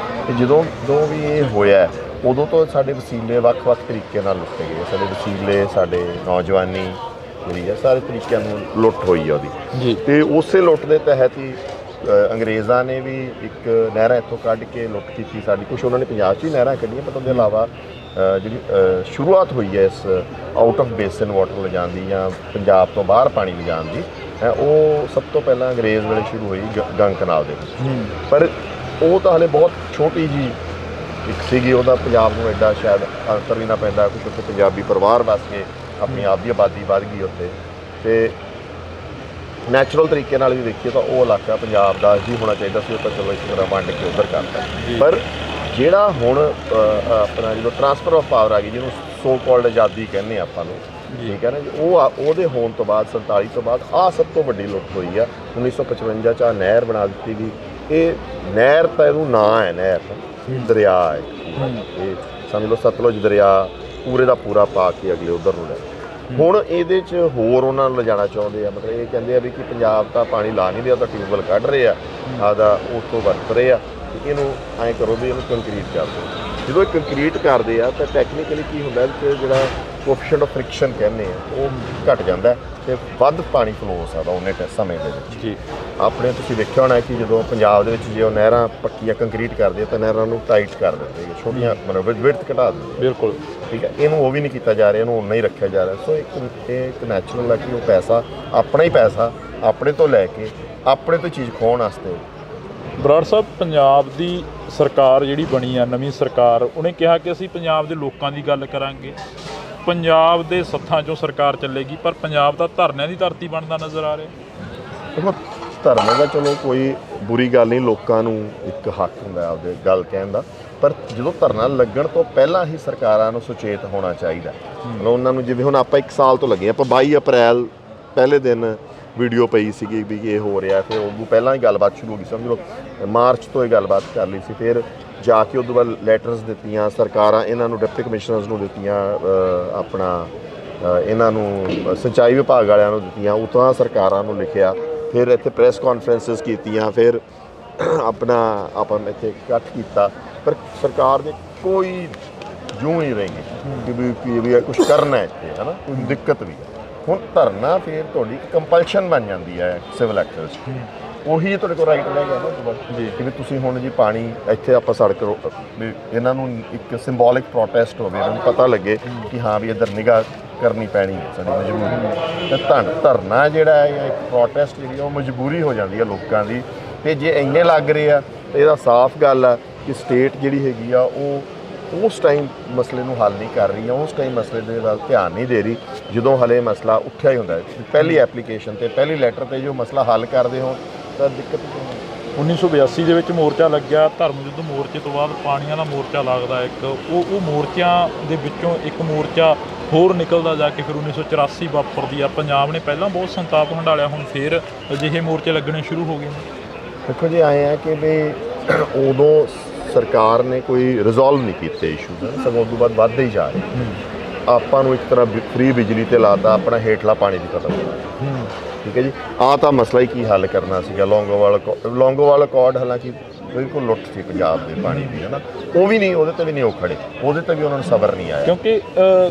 ਤੇ ਜਦੋਂ ਵੀ ਇਹ ਹੋਇਆ ਉਦੋਂ ਤੋਂ ਸਾਡੇ ਵਸੀਲੇ ਵੱਖ-ਵੱਖ ਤਰੀਕੇ ਨਾਲ ਲੁੱਟੇ ਗਏ। ਸਾਡੇ ਵਸੀਲੇ, ਸਾਡੇ ਨੌਜਵਾਨੀ ਜਿਹੜੀ ਆ ਸਾਰੇ ਤਰੀਕਿਆਂ ਨੂੰ ਲੁੱਟ ਹੋਈ ਆ ਉਹਦੀ। ਤੇ ਉਸੇ ਲੁੱਟ ਦੇ ਤਹਿਤ ਹੀ ਅੰਗਰੇਜ਼ਾਂ ਨੇ ਵੀ ਇੱਕ ਨਹਿਰਾਂ ਇੱਥੋਂ ਕੱਢ ਕੇ ਲੁੱਟ ਕੀਤੀ ਸਾਡੀ। ਕੁਛ ਉਹਨਾਂ ਨੇ ਪੰਜਾਬ 'ਚ ਹੀ ਨਹਿਰਾਂ ਕੱਢੀਆਂ, ਪਰ ਉਹਦੇ ਇਲਾਵਾ ਜਿਹੜੀ ਸ਼ੁਰੂਆਤ ਹੋਈ ਹੈ ਇਸ ਆਊਟ ਆਫ ਬੇਸਨ ਵਾਟਰ ਲਿਜਾਣ ਦੀ ਜਾਂ ਪੰਜਾਬ ਤੋਂ ਬਾਹਰ ਪਾਣੀ ਲਿਜਾਣ ਦੀ, ਉਹ ਸਭ ਤੋਂ ਪਹਿਲਾਂ ਅੰਗਰੇਜ਼ ਵੇਲੇ ਸ਼ੁਰੂ ਹੋਈ ਗੰਗ ਕਨਾਲ ਦੇ ਵਿੱਚ। ਪਰ ਉਹ ਤਾਂ ਹਾਲੇ ਬਹੁਤ ਛੋਟੀ ਜੀ ਇੱਕ ਸੀਗੀ, ਉਹਦਾ ਪੰਜਾਬ ਨੂੰ ਐਡਾ ਸ਼ਾਇਦ ਅੰਤਰ ਵੀ ਨਾ ਪੈਂਦਾ। ਕੁਛ ਉੱਥੇ ਪੰਜਾਬੀ ਪਰਿਵਾਰ ਵੱਸ ਕੇ ਆਪਣੀ ਆਪ ਦੀ ਆਬਾਦੀ ਵੱਧ ਗਈ ਉੱਥੇ। ਅਤੇ ਨੈਚੁਰਲ ਤਰੀਕੇ ਨਾਲ ਵੀ ਦੇਖੀਏ ਤਾਂ ਉਹ ਇਲਾਕਾ ਪੰਜਾਬ ਦਾ ਹੀ ਹੋਣਾ ਚਾਹੀਦਾ ਸੀ। ਉਹ ਤਾਂ ਚਲੋ ਇਸ ਤਰ੍ਹਾਂ ਵੰਡ ਕੇ ਉੱਧਰ ਕਰਤਾ। ਪਰ ਜਿਹੜਾ ਹੁਣ ਆਪਣਾ ਜਦੋਂ ਟਰਾਂਸਫਰ ਆਫ ਪਾਵਰ ਆ ਗਈ, ਜਿਹਨੂੰ ਸੋ ਕਾਲਡ ਆਜ਼ਾਦੀ ਕਹਿੰਦੇ ਆਪਾਂ ਨੂੰ, ਠੀਕ ਹੈ ਨਾ ਜੀ, ਉਹਦੇ ਹੋਣ ਤੋਂ ਬਾਅਦ 47 ਤੋਂ ਬਾਅਦ ਆਹ ਸਭ ਤੋਂ ਵੱਡੀ ਲੁੱਟ ਹੋਈ ਆ। 1955 'ਚ ਨਹਿਰ ਬਣਾ ਦਿੱਤੀ ਗਈ। ਇਹ ਨਹਿਰ ਤਾਂ ਇਹਨੂੰ ਨਾਂ ਹੈ, ਨਹਿਰ ਦਰਿਆ ਹੈ। ਇਹ ਸਮਝ ਲਓ ਸਤਲੁਜ ਦਰਿਆ ਪੂਰੇ ਦਾ ਪੂਰਾ ਪਾ ਕੇ ਅਗਲੇ ਉੱਧਰ ਨੂੰ ਲੈ। ਹੁਣ ਇਹਦੇ 'ਚ ਹੋਰ ਉਹਨਾਂ ਨੂੰ ਲਿਜਾਣਾ ਚਾਹੁੰਦੇ ਆ। ਮਤਲਬ ਇਹ ਕਹਿੰਦੇ ਆ ਵੀ ਕਿ ਪੰਜਾਬ ਤਾਂ ਪਾਣੀ ਲਾ ਨਹੀਂ ਰਿਹਾ, ਤਾਂ ਟਿਊਬਵੈੱਲ ਕੱਢ ਰਹੇ ਆ ਆਪਦਾ, ਉਸ ਤੋਂ ਵਰਤ ਰਹੇ ਆ, ਇਹਨੂੰ ਐਂ ਕਰੋ ਵੀ ਇਹਨੂੰ ਕੰਕਰੀਟ ਕਰ ਦਿਓ। ਜਦੋਂ ਇਹ ਕੰਕਰੀਟ ਕਰਦੇ ਆ ਤਾਂ ਟੈਕਨੀਕਲੀ ਕੀ ਹੁੰਦਾ ਕਿ ਜਿਹੜਾ ਕੋਐਫੀਸ਼ੀਐਂਟ ਆਫ ਫ੍ਰਿਕਸ਼ਨ ਕਹਿੰਦੇ ਆ ਉਹ ਘਟ ਜਾਂਦਾ ਅਤੇ ਵੱਧ ਪਾਣੀ ਫਲੋ ਹੋ ਸਕਦਾ ਉਹਨੇ ਸਮੇਂ ਦੇ ਵਿੱਚ। ਜੀ ਆਪਣੇ ਤੁਸੀਂ ਦੇਖਿਆ ਹੋਣਾ ਕਿ ਜਦੋਂ ਪੰਜਾਬ ਦੇ ਵਿੱਚ ਜੇ ਉਹ ਨਹਿਰਾਂ ਪੱਕੀਆਂ ਕੰਕਰੀਟ ਕਰਦੇ ਆ ਤਾਂ ਨਹਿਰਾਂ ਨੂੰ ਟਾਈਟ ਕਰ ਦਿੰਦੇ, ਛੋਟੀਆਂ ਮਤਲਬ ਵਿਡਥ ਘਟਾ ਦਿੰਦੇ। ਬਿਲਕੁਲ ਠੀਕ ਹੈ, ਇਹਨੂੰ ਉਹ ਵੀ ਨਹੀਂ ਕੀਤਾ ਜਾ ਰਿਹਾ, ਇਹਨੂੰ ਉਨਾ ਹੀ ਰੱਖਿਆ ਜਾ ਰਿਹਾ। ਸੋ ਇੱਕ ਨੈਚੁਰਲ ਹੈ ਕਿ ਉਹ ਪੈਸਾ, ਆਪਣਾ ਹੀ ਪੈਸਾ ਆਪਣੇ ਤੋਂ ਲੈ ਕੇ ਆਪਣੇ ਤੋਂ ਚੀਜ਼ ਖੋਹਣ ਵਾਸਤੇ ਬਰਾੜ ਸਾਹਿਬ, ਪੰਜਾਬ ਦੀ ਸਰਕਾਰ ਜਿਹੜੀ ਬਣੀ ਆ, ਨਵੀਂ ਸਰਕਾਰ, ਉਹਨੇ ਕਿਹਾ ਕਿ ਅਸੀਂ ਪੰਜਾਬ ਦੇ ਲੋਕਾਂ ਦੀ ਗੱਲ ਕਰਾਂਗੇ, ਪੰਜਾਬ ਦੇ ਸੱਥਾਂ 'ਚੋਂ ਸਰਕਾਰ ਚੱਲੇਗੀ, ਪਰ ਪੰਜਾਬ ਦਾ ਧਰਨਿਆਂ ਦੀ ਧਰਤੀ ਬਣਦਾ ਨਜ਼ਰ ਆ ਰਿਹਾ। ਦੇਖੋ, ਧਰਨੇ ਦਾ ਚਲੋ ਕੋਈ ਬੁਰੀ ਗੱਲ ਨਹੀਂ, ਲੋਕਾਂ ਨੂੰ ਇੱਕ ਹੱਕ ਹੁੰਦਾ ਆਪਦੇ ਗੱਲ ਕਹਿਣ ਦਾ, ਪਰ ਜਦੋਂ ਧਰਨਾ ਲੱਗਣ ਤੋਂ ਪਹਿਲਾਂ ਹੀ ਸਰਕਾਰਾਂ ਨੂੰ ਸੁਚੇਤ ਹੋਣਾ ਚਾਹੀਦਾ। ਮਤਲਬ ਉਹਨਾਂ ਨੂੰ, ਜਿਵੇਂ ਹੁਣ ਆਪਾਂ 1 ਸਾਲ ਤੋਂ ਲੱਗੇ, ਆਪਾਂ 22 ਅਪ੍ਰੈਲ ਪਹਿਲੇ ਦਿਨ ਵੀਡੀਓ ਪਈ ਸੀਗੀ ਵੀ ਇਹ ਹੋ ਰਿਹਾ, ਫਿਰ ਉਦੋਂ ਪਹਿਲਾਂ ਹੀ ਗੱਲਬਾਤ ਸ਼ੁਰੂ ਹੋ ਗਈ, ਸਮਝ ਲਓ ਮਾਰਚ ਤੋਂ ਇਹ ਗੱਲਬਾਤ ਕਰ ਲਈ ਸੀ। ਫਿਰ ਜਾ ਕੇ ਉਦੋਂ ਬਾਅਦ ਲੈਟਰਸ ਦਿੱਤੀਆਂ ਸਰਕਾਰਾਂ, ਇਹਨਾਂ ਨੂੰ ਡਿਪਟੀ ਕਮਿਸ਼ਨਰਸ ਨੂੰ ਦਿੱਤੀਆਂ, ਇਹਨਾਂ ਨੂੰ ਸਿੰਚਾਈ ਵਿਭਾਗ ਵਾਲਿਆਂ ਨੂੰ ਦਿੱਤੀਆਂ, ਉਤਾਂ ਸਰਕਾਰਾਂ ਨੂੰ ਲਿਖਿਆ, ਫਿਰ ਇੱਥੇ ਪ੍ਰੈਸ ਕਾਨਫਰੰਸਿਸ ਕੀਤੀਆਂ, ਫਿਰ ਆਪਾਂ ਇੱਥੇ ਇਕੱਠ ਕੀਤਾ, ਪਰ ਸਰਕਾਰ ਨੇ ਕੋਈ ਜੂੰ ਹੀ ਰਹੀ ਕਿ ਵੀ ਕੁਛ ਕਰਨਾ ਇੱਥੇ, ਹੈ ਨਾ, ਕੋਈ ਦਿੱਕਤ ਵੀ ਹੈ। ਹੁਣ ਧਰਨਾ ਫਿਰ ਤੁਹਾਡੀ ਕੰਪਲਸ਼ਨ ਬਣ ਜਾਂਦੀ ਹੈ ਸਿਵਲ ਐਕਟ 'ਚ, ਉਹੀ ਤੁਹਾਡੇ ਕੋਲ ਰਾਈਟ ਰਹਿ ਗਿਆ ਨਾ ਉਸ ਤੋਂ ਬਾਅਦ ਕਿ ਵੀ ਤੁਸੀਂ ਹੁਣ ਜੀ ਪਾਣੀ ਇੱਥੇ ਆਪਾਂ ਸੜਕ ਵੀ ਇਹਨਾਂ ਨੂੰ ਇੱਕ ਸਿੰਬੋਲਿਕ ਪ੍ਰੋਟੈਸਟ ਹੋਵੇ, ਇਹਨਾਂ ਨੂੰ ਪਤਾ ਲੱਗੇ ਕਿ ਹਾਂ ਵੀ ਇੱਧਰ ਨਿਗਾਹ ਕਰਨੀ ਪੈਣੀ ਹੈ, ਸਾਡੀ ਮਜਬੂਰੀ। ਤਾਂ ਧਰਨਾ ਜਿਹੜਾ ਹੈ ਜਾਂ ਇੱਕ ਪ੍ਰੋਟੈਸਟ ਜਿਹੜੀ ਉਹ ਮਜਬੂਰੀ ਹੋ ਜਾਂਦੀ ਹੈ ਲੋਕਾਂ ਦੀ। ਅਤੇ ਜੇ ਇੰਨੇ ਲੱਗ ਰਹੇ ਆ ਤਾਂ ਇਹਦਾ ਸਾਫ਼ ਗੱਲ ਆ ਕਿ ਸਟੇਟ ਜਿਹੜੀ ਹੈਗੀ ਆ ਉਹ ਉਸ ਟਾਈਮ ਮਸਲੇ ਨੂੰ ਹੱਲ ਨਹੀਂ ਕਰ ਰਹੀ, ਉਸ ਟਾਈਮ ਮਸਲੇ ਦੇ ਵੱਲ ਧਿਆਨ ਨਹੀਂ ਦੇ ਰਹੀ ਜਦੋਂ ਹਲੇ ਮਸਲਾ ਉੱਠਿਆ ਹੀ ਹੁੰਦਾ ਹੈ। ਪਹਿਲੀ ਐਪਲੀਕੇਸ਼ਨ 'ਤੇ, ਪਹਿਲੀ ਲੈਟਰ 'ਤੇ ਜੋ ਮਸਲਾ ਹੱਲ ਕਰਦੇ ਹੋਣ ਤਾਂ ਦਿੱਕਤ। 1982 ਦੇ ਵਿੱਚ ਮੋਰਚਾ ਲੱਗਿਆ, ਧਰਮ ਯੁੱਧ ਮੋਰਚੇ ਤੋਂ ਬਾਅਦ ਪਾਣੀਆਂ ਦਾ ਮੋਰਚਾ ਲੱਗਦਾ ਇੱਕ, ਉਹ ਮੋਰਚਿਆਂ ਦੇ ਵਿੱਚੋਂ ਇੱਕ ਮੋਰਚਾ ਹੋਰ ਨਿਕਲਦਾ ਜਾ ਕੇ ਫਿਰ 1984 ਵਾਪਰਦੀ ਆ। ਪੰਜਾਬ ਨੇ ਪਹਿਲਾਂ ਬਹੁਤ ਸੰਤਾਪ ਹੰਡਾਲਿਆ, ਹੁਣ ਫਿਰ ਅਜਿਹੇ ਮੋਰਚੇ ਲੱਗਣੇ ਸ਼ੁਰੂ ਹੋ ਗਏ ਨੇ। ਦੇਖੋ ਜੀ, ਆਏ ਆ ਕਿ ਵੀ ਉਦੋਂ ਸਰਕਾਰ ਨੇ ਕੋਈ ਰਿਜ਼ੋਲਵ ਨਹੀਂ ਕੀਤੇ ਇਸ਼ੂ, ਸਗੋਂ ਉਦੋਂ ਬਾਅਦ ਵੱਧਦੇ ਹੀ ਜਾ ਰਹੇ। ਆਪਾਂ ਨੂੰ ਇੱਕ ਤਰ੍ਹਾਂ ਫ੍ਰੀ ਬਿਜਲੀ 'ਤੇ ਲਾਤਾ, ਆਪਣਾ ਹੇਠਲਾ ਪਾਣੀ ਦੀ ਖਤਮ ਹੋਇਆ। ਠੀਕ ਹੈ ਜੀ, ਆਹ ਤਾਂ ਮਸਲਾ ਹੀ ਕੀ ਹੱਲ ਕਰਨਾ ਸੀਗਾ। ਲੌਂਗੋਵਾਲ ਅਕੋਰਡ ਹਾਲਾਂਕਿ ਬਿਲਕੁਲ ਲੁੱਟ ਸੀ ਪੰਜਾਬ ਦੇ ਪਾਣੀ ਦੀ, ਹੈ ਨਾ, ਉਹ ਵੀ ਨਹੀਂ, ਉਹਦੇ 'ਤੇ ਵੀ ਨਹੀਂ ਉਹ ਖੜੇ, ਉਹਦੇ 'ਤੇ ਵੀ ਉਹਨਾਂ ਨੂੰ ਸਬਰ ਨਹੀਂ ਆਇਆ। ਕਿਉਂਕਿ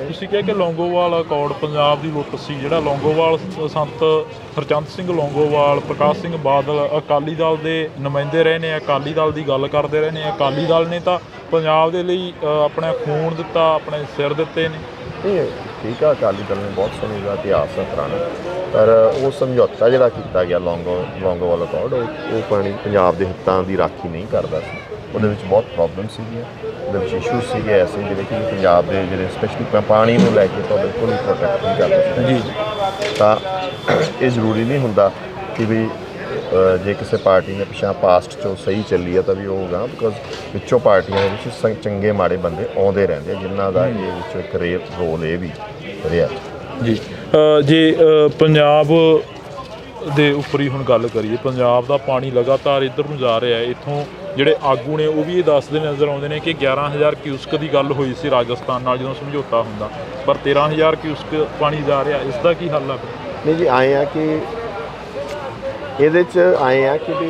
ਤੁਸੀਂ ਕਿਹਾ ਕਿ ਲੌਂਗੋਵਾਲ ਅਕੋਰਡ ਪੰਜਾਬ ਦੀ ਲੁੱਟ ਸੀ। ਜਿਹੜਾ ਲੌਂਗੋਵਾਲ ਸੰਤ ਹਰਚੰਦ ਸਿੰਘ ਲੌਂਗੋਵਾਲ, ਪ੍ਰਕਾਸ਼ ਸਿੰਘ ਬਾਦਲ ਅਕਾਲੀ ਦਲ ਦੇ ਨੁਮਾਇੰਦੇ ਰਹੇ ਨੇ, ਅਕਾਲੀ ਦਲ ਦੀ ਗੱਲ ਕਰਦੇ ਰਹੇ ਨੇ। ਅਕਾਲੀ ਦਲ ਨੇ ਤਾਂ ਪੰਜਾਬ ਦੇ ਲਈ ਆਪਣਾ ਖੂਨ ਦਿੱਤਾ, ਆਪਣੇ ਸਿਰ ਦਿੱਤੇ ਨੇ। ਇਹ ਠੀਕ ਆ, ਅਕਾਲੀ ਦਲ ਨੇ ਬਹੁਤ ਸੋਹਣੀ ਦਾ ਇਤਿਹਾਸ ਹੈ ਪੁਰਾਣਾ, ਪਰ ਉਹ ਸਮਝੌਤਾ ਜਿਹੜਾ ਕੀਤਾ ਗਿਆ ਲੌਂਗੋਵਾਲ ਅਕੋਰਡ, ਉਹ ਪਾਣੀ ਪੰਜਾਬ ਦੇ ਹਿੱਤਾਂ ਦੀ ਰਾਖੀ ਨਹੀਂ ਕਰਦਾ ਸੀ। ਉਹਦੇ ਵਿੱਚ ਬਹੁਤ ਪ੍ਰੋਬਲਮ ਸੀਗੀਆਂ, ਉਹਦੇ ਵਿੱਚ ਇਸ਼ੂ ਸੀਗੇ ਐਸੇ ਜਿਹੜੇ ਕਿ ਪੰਜਾਬ ਦੇ ਜਿਹੜੇ ਸਪੈਸ਼ਲੀ ਪਾਣੀ ਨੂੰ ਲੈ ਕੇ ਤਾਂ ਬਿਲਕੁਲ ਪ੍ਰੋਟੈਕਟ ਨਹੀਂ ਕਰਦੇ ਸੀ ਜੀ। ਤਾਂ ਇਹ ਜ਼ਰੂਰੀ ਨਹੀਂ ਹੁੰਦਾ ਕਿ ਵੀ ਜੇ ਕਿਸੇ ਪਾਰਟੀ ਨੇ ਪਿਛਾਂ ਪਾਸਟ 'ਚੋਂ ਸਹੀ ਚੱਲੀ ਹੈ ਤਾਂ ਵੀ ਉਹ ਹੋਗਾ, ਬਿਕੋਜ਼ ਵਿੱਚੋਂ ਪਾਰਟੀਆਂ ਦੇ ਵਿੱਚ ਚੰਗੇ ਮਾੜੇ ਬੰਦੇ ਆਉਂਦੇ ਰਹਿੰਦੇ ਜਿਨ੍ਹਾਂ ਦਾ ਇਹ ਵਿੱਚੋਂ ਇੱਕ ਰੋਲ ਇਹ ਵੀ ਰਿਹਾ ਜੀ। ਜੇ ਪੰਜਾਬ ਦੇ ਉੱਪਰ ਹੀ ਹੁਣ ਗੱਲ ਕਰੀਏ, ਪੰਜਾਬ ਦਾ ਪਾਣੀ ਲਗਾਤਾਰ ਇੱਧਰ ਨੂੰ ਜਾ ਰਿਹਾ ਹੈ। ਇੱਥੋਂ ਜਿਹੜੇ ਆਗੂ ਨੇ ਉਹ ਵੀ ਇਹ ਦੱਸਦੇ ਨਜ਼ਰ ਆਉਂਦੇ ਨੇ ਕਿ 11,000 ਕਿਊਸਕ ਦੀ ਗੱਲ ਹੋਈ ਸੀ ਰਾਜਸਥਾਨ ਨਾਲ ਜਦੋਂ ਸਮਝੌਤਾ ਹੁੰਦਾ, ਪਰ 13,000 ਕਿਊਸਕ ਪਾਣੀ ਜਾ ਰਿਹਾ। ਇਸ ਦਾ ਕੀ ਹੱਲ ਆ? ਨਹੀਂ ਜੀ, ਆਏ ਆ ਕਿ ਇਹਦੇ 'ਚ ਆਏ ਆ ਕਿ ਵੀ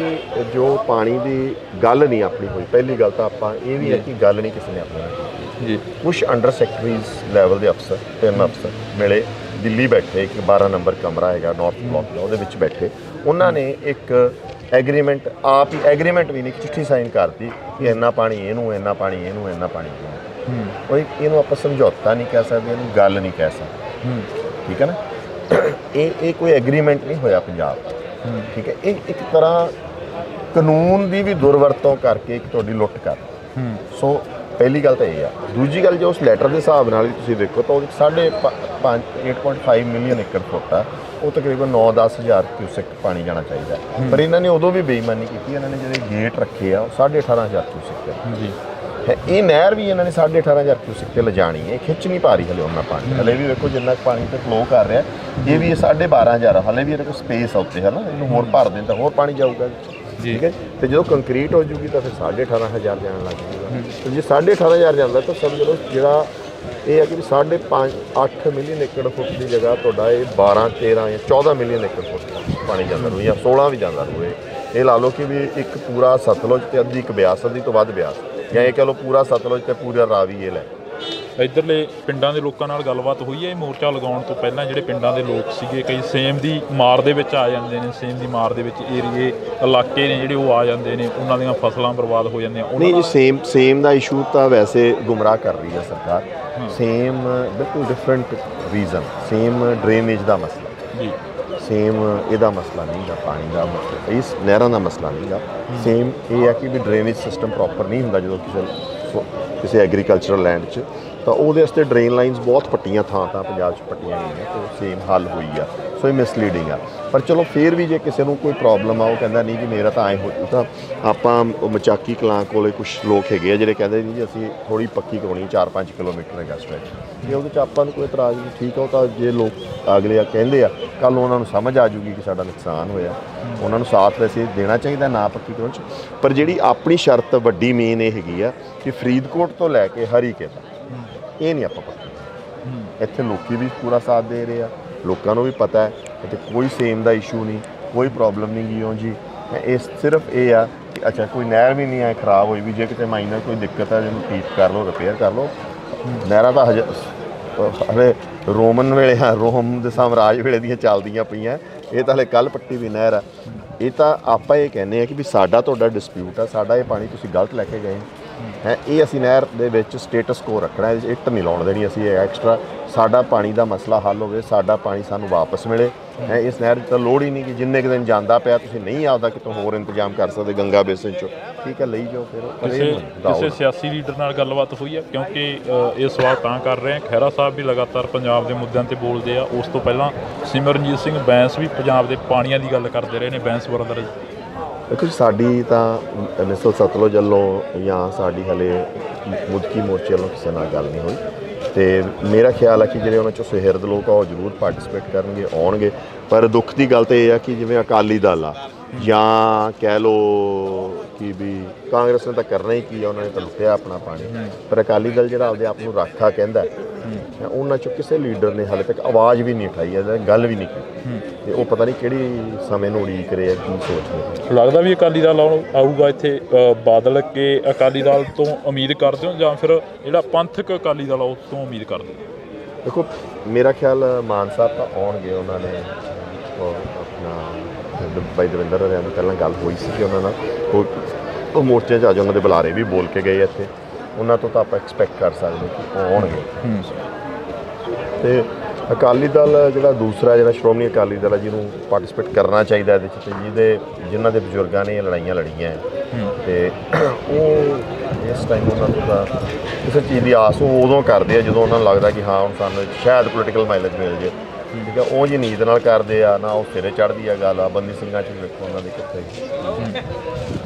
ਜੋ ਪਾਣੀ ਦੀ ਗੱਲ ਨਹੀਂ ਆਪਣੀ ਹੋਈ। ਪਹਿਲੀ ਗੱਲ ਤਾਂ ਆਪਾਂ ਇਹ ਵੀ ਹੈ ਕਿ ਗੱਲ ਨਹੀਂ ਕਿਸੇ ਨੇ ਆਪਣੀ ਕੀਤੀ ਜੀ। ਕੁਛ ਅੰਡਰ ਸੈਕਟਰੀਜ਼ ਲੈਵਲ ਦੇ ਅਫਸਰ, 3 ਅਫਸਰ ਮਿਲੇ, ਦਿੱਲੀ ਬੈਠੇ, ਇੱਕ 12 ਨੰਬਰ ਕਮਰਾ ਹੈਗਾ ਨਾਰਥ ਬਲਾਕ ਦਾ, ਉਹਦੇ ਵਿੱਚ ਬੈਠੇ। ਉਹਨਾਂ ਨੇ ਇੱਕ ਐਗਰੀਮੈਂਟ, ਆਪ ਹੀ ਐਗਰੀਮੈਂਟ ਵੀ ਨਹੀਂ, ਇੱਕ ਚਿੱਠੀ ਸਾਈਨ ਕਰਤੀ ਕਿ ਇੰਨਾ ਪਾਣੀ ਇਹਨੂੰ, ਇੰਨਾ ਪਾਣੀ ਇਹਨੂੰ, ਇੰਨਾ ਪਾਣੀ ਇਹਨੂੰ। ਉਹ ਇਹਨੂੰ ਆਪਾਂ ਸਮਝੌਤਾ ਨਹੀਂ ਕਹਿ ਸਕਦੇ, ਇਹਨੂੰ ਗੱਲ ਨਹੀਂ ਕਹਿ ਸਕਦੇ, ਠੀਕ ਹੈ ਨਾ। ਇਹ ਕੋਈ ਐਗਰੀਮੈਂਟ ਨਹੀਂ ਹੋਇਆ ਪੰਜਾਬ ਦਾ, ਠੀਕ ਹੈ। ਇਹ ਇੱਕ ਤਰ੍ਹਾਂ ਕਾਨੂੰਨ ਦੀ ਵੀ ਦੁਰਵਰਤੋਂ ਕਰਕੇ ਇੱਕ ਤੁਹਾਡੀ ਲੁੱਟ ਕਰ। ਸੋ ਪਹਿਲੀ ਗੱਲ ਤਾਂ ਇਹ ਆ। ਦੂਜੀ ਗੱਲ, ਜੋ ਉਸ ਲੈਟਰ ਦੇ ਹਿਸਾਬ ਨਾਲ ਵੀ ਤੁਸੀਂ ਦੇਖੋ ਤਾਂ ਉਹਦੇ 8.5 ਮਿਲੀਅਨ ਏਕੜ ਫੁੱਟ ਆ, ਉਹ ਤਕਰੀਬਨ 9-10 ਹਜ਼ਾਰ ਕਿਊਸੈਕ ਪਾਣੀ ਜਾਣਾ ਚਾਹੀਦਾ। ਪਰ ਇਹਨਾਂ ਨੇ ਉਦੋਂ ਵੀ ਬੇਈਮਾਨੀ ਕੀਤੀ, ਇਹਨਾਂ ਨੇ ਜਿਹੜੇ ਗੇਟ ਰੱਖੇ ਆ ਉਹ 18,500 ਕਿਊਸੈਕ ਜੀ। ਇਹ ਨਹਿਰ ਵੀ ਇਹਨਾਂ ਨੇ 18,500 ਕਿਊਸੈਕ ਤੇ ਲਿਜਾਣੀ ਹੈ, ਖਿੱਚ ਨਹੀਂ ਪਾ ਰਹੀ ਹਲੇ ਉਹਨਾਂ ਪਾਣੀ। ਹਲੇ ਵੀ ਵੇਖੋ ਜਿੰਨਾ ਪਾਣੀ ਤੇ ਫਲੋ ਕਰ ਰਿਹਾ, ਇਹ ਵੀ 12,500 ਹਲੇ ਵੀ ਇਹਦੇ ਕੋਲ ਸਪੇਸ ਆ ਉੱਤੇ, ਹੈ ਨਾ। ਇਹਨੂੰ ਹੋਰ ਭਰ ਦੇਣ ਤਾਂ ਹੋਰ ਪਾਣੀ ਜਾਊਗਾ, ਠੀਕ ਹੈ। ਤੇ ਜਦੋਂ ਕੰਕਰੀਟ ਹੋ ਜੂਗੀ ਤਾਂ ਫਿਰ 18,500 ਜਾਣ ਲੱਗ ਜੂਗਾ। ਤੇ ਜੇ 18,500 ਜਾਂਦਾ ਤਾਂ ਸਮਝ ਲਓ ਜਿਹੜਾ ਇਹ ਹੈ ਕਿ 8 ਮਿਲੀਅਨ ਏਕੜ ਫੁੱਟ ਦੀ ਜਗ੍ਹਾ ਤੁਹਾਡਾ ਇਹ 12, 13 ਜਾਂ 14 ਮਿਲੀਅਨ ਏਕੜ ਫੁੱਟ ਪਾਣੀ ਜਾਂਦਾ ਰਹੂ, ਜਾਂ 16 ਵੀ ਜਾਂਦਾ ਰਹੂ। ਇਹ ਲਾ ਲਓ ਕਿ ਵੀ ਇੱਕ ਪੂਰਾ ਸਤਲੁਜ ਤੇ ਅੱਧੀ ਇੱਕ ਬਿਆਸ, ਅੱਧੀ ਤੋਂ ਵੱਧ ਬਿਆਸ, ਜਾਂ ਇਹ ਕਹਿ ਲਓ ਪੂਰਾ ਸਤਲੁਜ ਤੇ ਪੂਰਾ ਰਾਵੀ ਇਹ ਲੈ। ਇੱਧਰਲੇ ਪਿੰਡਾਂ ਦੇ ਲੋਕਾਂ ਨਾਲ ਗੱਲਬਾਤ ਹੋਈ ਹੈ ਇਹ ਮੋਰਚਾ ਲਗਾਉਣ ਤੋਂ ਪਹਿਲਾਂ? ਜਿਹੜੇ ਪਿੰਡਾਂ ਦੇ ਲੋਕ ਸੀਗੇ, ਕਈ ਸੇਮ ਦੀ ਮਾਰ ਦੇ ਵਿੱਚ ਆ ਜਾਂਦੇ ਨੇ, ਸੇਮ ਦੀ ਮਾਰ ਦੇ ਵਿੱਚ ਏਰੀਏ ਇਲਾਕੇ ਨੇ ਜਿਹੜੇ ਉਹ ਆ ਜਾਂਦੇ ਨੇ, ਉਹਨਾਂ ਦੀਆਂ ਫਸਲਾਂ ਬਰਬਾਦ ਹੋ ਜਾਂਦੀਆਂ। ਨਹੀਂ ਜੀ, ਸੇਮ ਦਾ ਇਸ਼ੂ ਤਾਂ ਵੈਸੇ ਗੁੰਮਰਾਹ ਕਰ ਰਹੀ ਹੈ ਸਰਕਾਰ। ਸੇਮ ਬਿਲਕੁਲ ਡਿਫਰੈਂਟ ਰੀਜ਼ਨ, ਸੇਮ ਡਰੇਨੇਜ ਦਾ ਮਸਲਾ ਜੀ। ਸੇਮ ਇਹਦਾ ਮਸਲਾ ਨਹੀਂ ਗਾ, ਪਾਣੀ ਦਾ ਮਸਲਾ, ਇਸ ਨਹਿਰਾਂ ਦਾ ਮਸਲਾ ਨਹੀਂ ਗਾ। ਸੇਮ ਇਹ ਹੈ ਕਿ ਵੀ ਡਰੇਨੇਜ ਸਿਸਟਮ ਪ੍ਰੋਪਰ ਨਹੀਂ ਹੁੰਦਾ ਜਦੋਂ ਕਿਸੇ ਐਗਰੀਕਲਚਰਲ ਲੈਂਡ 'ਚ, ਤਾਂ ਉਹਦੇ ਵਾਸਤੇ ਡਰੇਨ ਲਾਈਨਸ ਬਹੁਤ ਪੱਟੀਆਂ ਥਾਂ ਪੰਜਾਬ 'ਚ ਪੱਟੀਆਂ ਗਈਆਂ, ਤੇ ਸੇਮ ਹੱਲ ਹੋਈ ਆ। ਸੋ ਇਹ ਮਿਸਲੀਡਿੰਗ ਆ। ਪਰ ਚਲੋ ਫਿਰ ਵੀ ਜੇ ਕਿਸੇ ਨੂੰ ਕੋਈ ਪ੍ਰੋਬਲਮ ਆ, ਉਹ ਕਹਿੰਦਾ ਨਹੀਂ ਕਿ ਮੇਰਾ ਤਾਂ ਐਂ ਹੋ, ਤਾਂ ਆਪਾਂ ਮਚਾਕੀ ਕਲਾਂ ਕੋਲੇ ਕੁਝ ਲੋਕ ਹੈਗੇ ਆ ਜਿਹੜੇ ਕਹਿੰਦੇ ਨਹੀਂ ਜੀ ਅਸੀਂ ਥੋੜ੍ਹੀ ਪੱਕੀ ਕਰਾਉਣੀ 4-5 ਕਿਲੋਮੀਟਰ ਹੈਗਾ ਸਟ੍ਰੈਚ, ਤੇ ਉਹਦੇ 'ਚ ਆਪਾਂ ਨੂੰ ਕੋਈ ਇਤਰਾਜ਼ ਨਹੀਂ, ਠੀਕ ਆ। ਉਹ ਤਾਂ ਜੇ ਲੋਕ ਅਗਲੇ ਆ ਕਹਿੰਦੇ ਆ, ਕੱਲ੍ਹ ਨੂੰ ਉਹਨਾਂ ਨੂੰ ਸਮਝ ਆ ਜੂਗੀ ਕਿ ਸਾਡਾ ਨੁਕਸਾਨ ਹੋਇਆ, ਉਹਨਾਂ ਨੂੰ ਸਾਥ ਵੈਸੇ ਦੇਣਾ ਚਾਹੀਦਾ ਨਾ ਪੱਕੀ ਕਰਾਉਣ 'ਚ। ਪਰ ਜਿਹੜੀ ਆਪਣੀ ਸ਼ਰਤ ਵੱਡੀ ਮੇਨ ਇਹ ਹੈਗੀ ਆ ਕਿ ਫਰੀਦਕੋਟ ਤੋਂ ਲੈ ਕੇ ਹਰੀਕੇ ਤੱਕ ਇਹ ਨਹੀਂ ਆਪਾਂ ਪੱਕੀ। ਇੱਥੇ ਲੋਕੀ ਵੀ ਪੂਰਾ ਸਾਥ ਦੇ ਰਹੇ ਆ, ਲੋਕਾਂ ਨੂੰ ਵੀ ਪਤਾ ਹੈ ਇੱਥੇ ਕੋਈ ਸੇਮ ਦਾ ਇਸ਼ੂ ਨਹੀਂ, ਕੋਈ ਪ੍ਰੋਬਲਮ ਨਹੀਂ ਗਈ ਜੀ। ਇਹ ਸਿਰਫ ਇਹ ਆ ਕਿ ਅੱਛਾ ਕੋਈ ਨਹਿਰ ਵੀ ਨਹੀਂ ਹੈ ਖਰਾਬ ਹੋਈ ਵੀ, ਜੇ ਕਿਤੇ ਮਾਈਨਰ ਕੋਈ ਦਿੱਕਤ ਹੈ ਜਿਹਨੂੰ ਠੀਕ ਕਰ ਲਓ, ਰਿਪੇਅਰ ਕਰ ਲਓ। ਨਹਿਰਾਂ ਤਾਂ ਹਲੇ ਰੋਮਨ ਵੇਲੇ ਰੋਮ ਦੇ ਸਾਮਰਾਜ ਵੇਲੇ ਦੀਆਂ ਚੱਲਦੀਆਂ ਪਈਆਂ, ਇਹ ਤਾਂ ਹਲੇ ਕੱਲ੍ਹ ਪੱਟੀ ਵੀ ਨਹਿਰ ਆ। ਇਹ ਤਾਂ ਆਪਾਂ ਇਹ ਕਹਿੰਦੇ ਆ ਕਿ ਵੀ ਸਾਡਾ ਤੁਹਾਡਾ ਡਿਸਪਿਊਟ ਆ, ਸਾਡਾ ਇਹ ਪਾਣੀ ਤੁਸੀਂ ਗਲਤ ਲੈ ਕੇ ਗਏ ਹੈ, ਇਹ ਅਸੀਂ ਨਹਿਰ ਦੇ ਵਿੱਚ ਸਟੇਟਸ ਕੋ ਰੱਖਣਾ, ਇੱਟ ਨਹੀਂ ਲਾਉਣ ਦੇਣੀ ਅਸੀਂ ਐਕਸਟਰਾ। ਸਾਡਾ ਪਾਣੀ ਦਾ ਮਸਲਾ ਹੱਲ ਹੋਵੇ, ਸਾਡਾ ਪਾਣੀ ਸਾਨੂੰ ਵਾਪਸ ਮਿਲੇ। ਇਸ ਨਹਿਰ 'ਚ ਤਾਂ ਲੋੜ ਹੀ ਨਹੀਂ ਕਿ ਜਿੰਨੇ ਕੁ ਦਿਨ ਜਾਂਦਾ ਪਿਆ ਤੁਸੀਂ ਨਹੀਂ ਆਪਦਾ ਕਿਤੋਂ ਹੋਰ ਇੰਤਜ਼ਾਮ ਕਰ ਸਕਦੇ ਗੰਗਾ ਬੇਸਿਨ 'ਚੋਂ, ਠੀਕ ਹੈ ਲਈ ਜਾਓ। ਫਿਰ ਕਿਸੇ ਸਿਆਸੀ ਲੀਡਰ ਨਾਲ ਗੱਲਬਾਤ ਹੋਈ ਹੈ? ਕਿਉਂਕਿ ਇਹ ਸਵਾਲ ਤਾਂ ਕਰ ਰਹੇ ਆ, ਖਹਿਰਾ ਸਾਹਿਬ ਵੀ ਲਗਾਤਾਰ ਪੰਜਾਬ ਦੇ ਮੁੱਦਿਆਂ 'ਤੇ ਬੋਲਦੇ ਆ, ਉਸ ਤੋਂ ਪਹਿਲਾਂ ਸਿਮਰਨਜੀਤ ਸਿੰਘ ਬੈਂਸ ਵੀ ਪੰਜਾਬ ਦੇ ਪਾਣੀਆਂ ਦੀ ਗੱਲ ਕਰਦੇ ਰਹੇ ਨੇ, ਬੈਂਸ ਬਰਦਰ। ਦੇਖੋ ਜੀ, ਸਾਡੀ ਤਾਂ ਮਿਸਲ ਸਤਲੁਜ ਵੱਲੋਂ ਜਾਂ ਸਾਡੀ ਹਲੇ ਮੁਦਕੀ ਮੋਰਚੇ ਵੱਲੋਂ ਕਿਸੇ ਨਾਲ ਗੱਲ ਨਹੀਂ ਹੋਈ, ਤੇ ਮੇਰਾ ਖਿਆਲ ਹੈ ਕਿ ਜਿਹੜੇ ਉਹਨਾਂ 'ਚੋਂ ਸੁਹਿਰਦ ਲੋਕ ਆ ਉਹ ਜ਼ਰੂਰ ਪਾਰਟੀਸਪੇਟ ਕਰਨਗੇ, ਆਉਣਗੇ। ਪਰ ਦੁੱਖ ਦੀ ਗੱਲ ਤਾਂ ਇਹ ਆ ਕਿ ਜਿਵੇਂ ਅਕਾਲੀ ਦਲ ਆ ਜਾਂ ਕਹਿ ਲਓ ਕਿ ਵੀ ਕਾਂਗਰਸ ਨੇ ਤਾਂ ਕਰਨਾ ਹੀ ਕੀ ਆ, ਉਹਨਾਂ ਨੇ ਤਾਂ ਲੁੱਟਿਆ ਆਪਣਾ ਪਾਣੀ। ਪਰ ਅਕਾਲੀ ਦਲ ਜਿਹੜਾ ਆਪਦੇ ਆਪ ਨੂੰ ਰਾਖਾ ਕਹਿੰਦਾ, ਉਹਨਾਂ 'ਚੋਂ ਕਿਸੇ ਲੀਡਰ ਨੇ ਹਾਲੇ ਤੱਕ ਆਵਾਜ਼ ਵੀ ਨਹੀਂ ਉਠਾਈ ਹੈ, ਗੱਲ ਵੀ ਨਹੀਂ ਕੀਤੀ, ਤੇ ਉਹ ਪਤਾ ਨਹੀਂ ਕਿਹੜੀ ਸਮੇਂ ਨੂੰ ਉਡੀਕ ਰਹੇ ਆ, ਕੀ ਸੋਚ ਰਹੇ। ਲੱਗਦਾ ਵੀ ਅਕਾਲੀ ਦਲ ਆਊਗਾ ਇੱਥੇ ਬਾਦਲ ਕੇ ਅਕਾਲੀ ਦਲ ਤੋਂ ਉਮੀਦ ਕਰਦੇ ਹੋ, ਜਾਂ ਫਿਰ ਜਿਹੜਾ ਪੰਥਕ ਅਕਾਲੀ ਦਲ ਉਸ ਤੋਂ ਉਮੀਦ ਕਰਦੇ ਹੋ? ਦੇਖੋ ਮੇਰਾ ਖਿਆਲ ਮਾਨ ਸਾਹਿਬ ਤਾਂ ਆਉਣਗੇ, ਉਹਨਾਂ ਨੇ ਆਪਣਾ ਬਾਈ ਦਵਿੰਦਰ ਹੋਰਿਆਂ ਨਾਲ ਪਹਿਲਾਂ ਗੱਲ ਹੋਈ ਸੀ ਕਿ ਉਹਨਾਂ ਨਾਲ ਉਹ ਮੋਰਚੇ 'ਚ ਅੱਜ ਉਹਨਾਂ ਦੇ ਬੁਲਾਰੇ ਵੀ ਬੋਲ ਕੇ ਗਏ ਇੱਥੇ, ਉਹਨਾਂ ਤੋਂ ਤਾਂ ਆਪਾਂ ਐਕਸਪੈਕਟ ਕਰ ਸਕਦੇ ਕਿ ਉਹ ਆਉਣਗੇ। ਤੇ ਅਕਾਲੀ ਦਲ ਜਿਹੜਾ ਦੂਸਰਾ ਜਿਹੜਾ ਸ਼੍ਰੋਮਣੀ ਅਕਾਲੀ ਦਲ ਹੈ, ਜਿਹਨੂੰ ਪਾਰਟੀਸਪੇਟ ਕਰਨਾ ਚਾਹੀਦਾ ਇਹਦੇ 'ਚ, ਤੇ ਜਿਨ੍ਹਾਂ ਦੇ ਬਜ਼ੁਰਗਾਂ ਨੇ ਇਹ ਲੜਾਈਆਂ ਲੜੀਆਂ ਤੇ ਉਹ ਇਸ ਟਾਈਮ ਉਹਨਾਂ ਨੂੰ ਤਾਂ ਕਿਸੇ ਚੀਜ਼ ਦੀ ਆਸ ਉਹ ਉਦੋਂ ਕਰਦੇ ਆ ਜਦੋਂ ਉਹਨਾਂ ਨੂੰ ਲੱਗਦਾ ਕਿ ਹਾਂ ਹੁਣ ਸਾਨੂੰ ਸ਼ਾਇਦ ਪੋਲੀਟੀਕਲ ਮਾਈਲੇਜ ਮਿਲ ਜੇ, ਠੀਕ ਹੈ। ਉਹ ਜੀ ਨੀਂਦ ਨਾਲ ਕਰਦੇ ਆ ਨਾ, ਉਹ ਸਿਰੇ ਚੜ੍ਹਦੀ ਆ ਗੱਲ ਆ। ਬੰਦੀ ਸਿੰਘਾਂ 'ਚ ਵੇਖੋ ਉਹਨਾਂ ਦੀ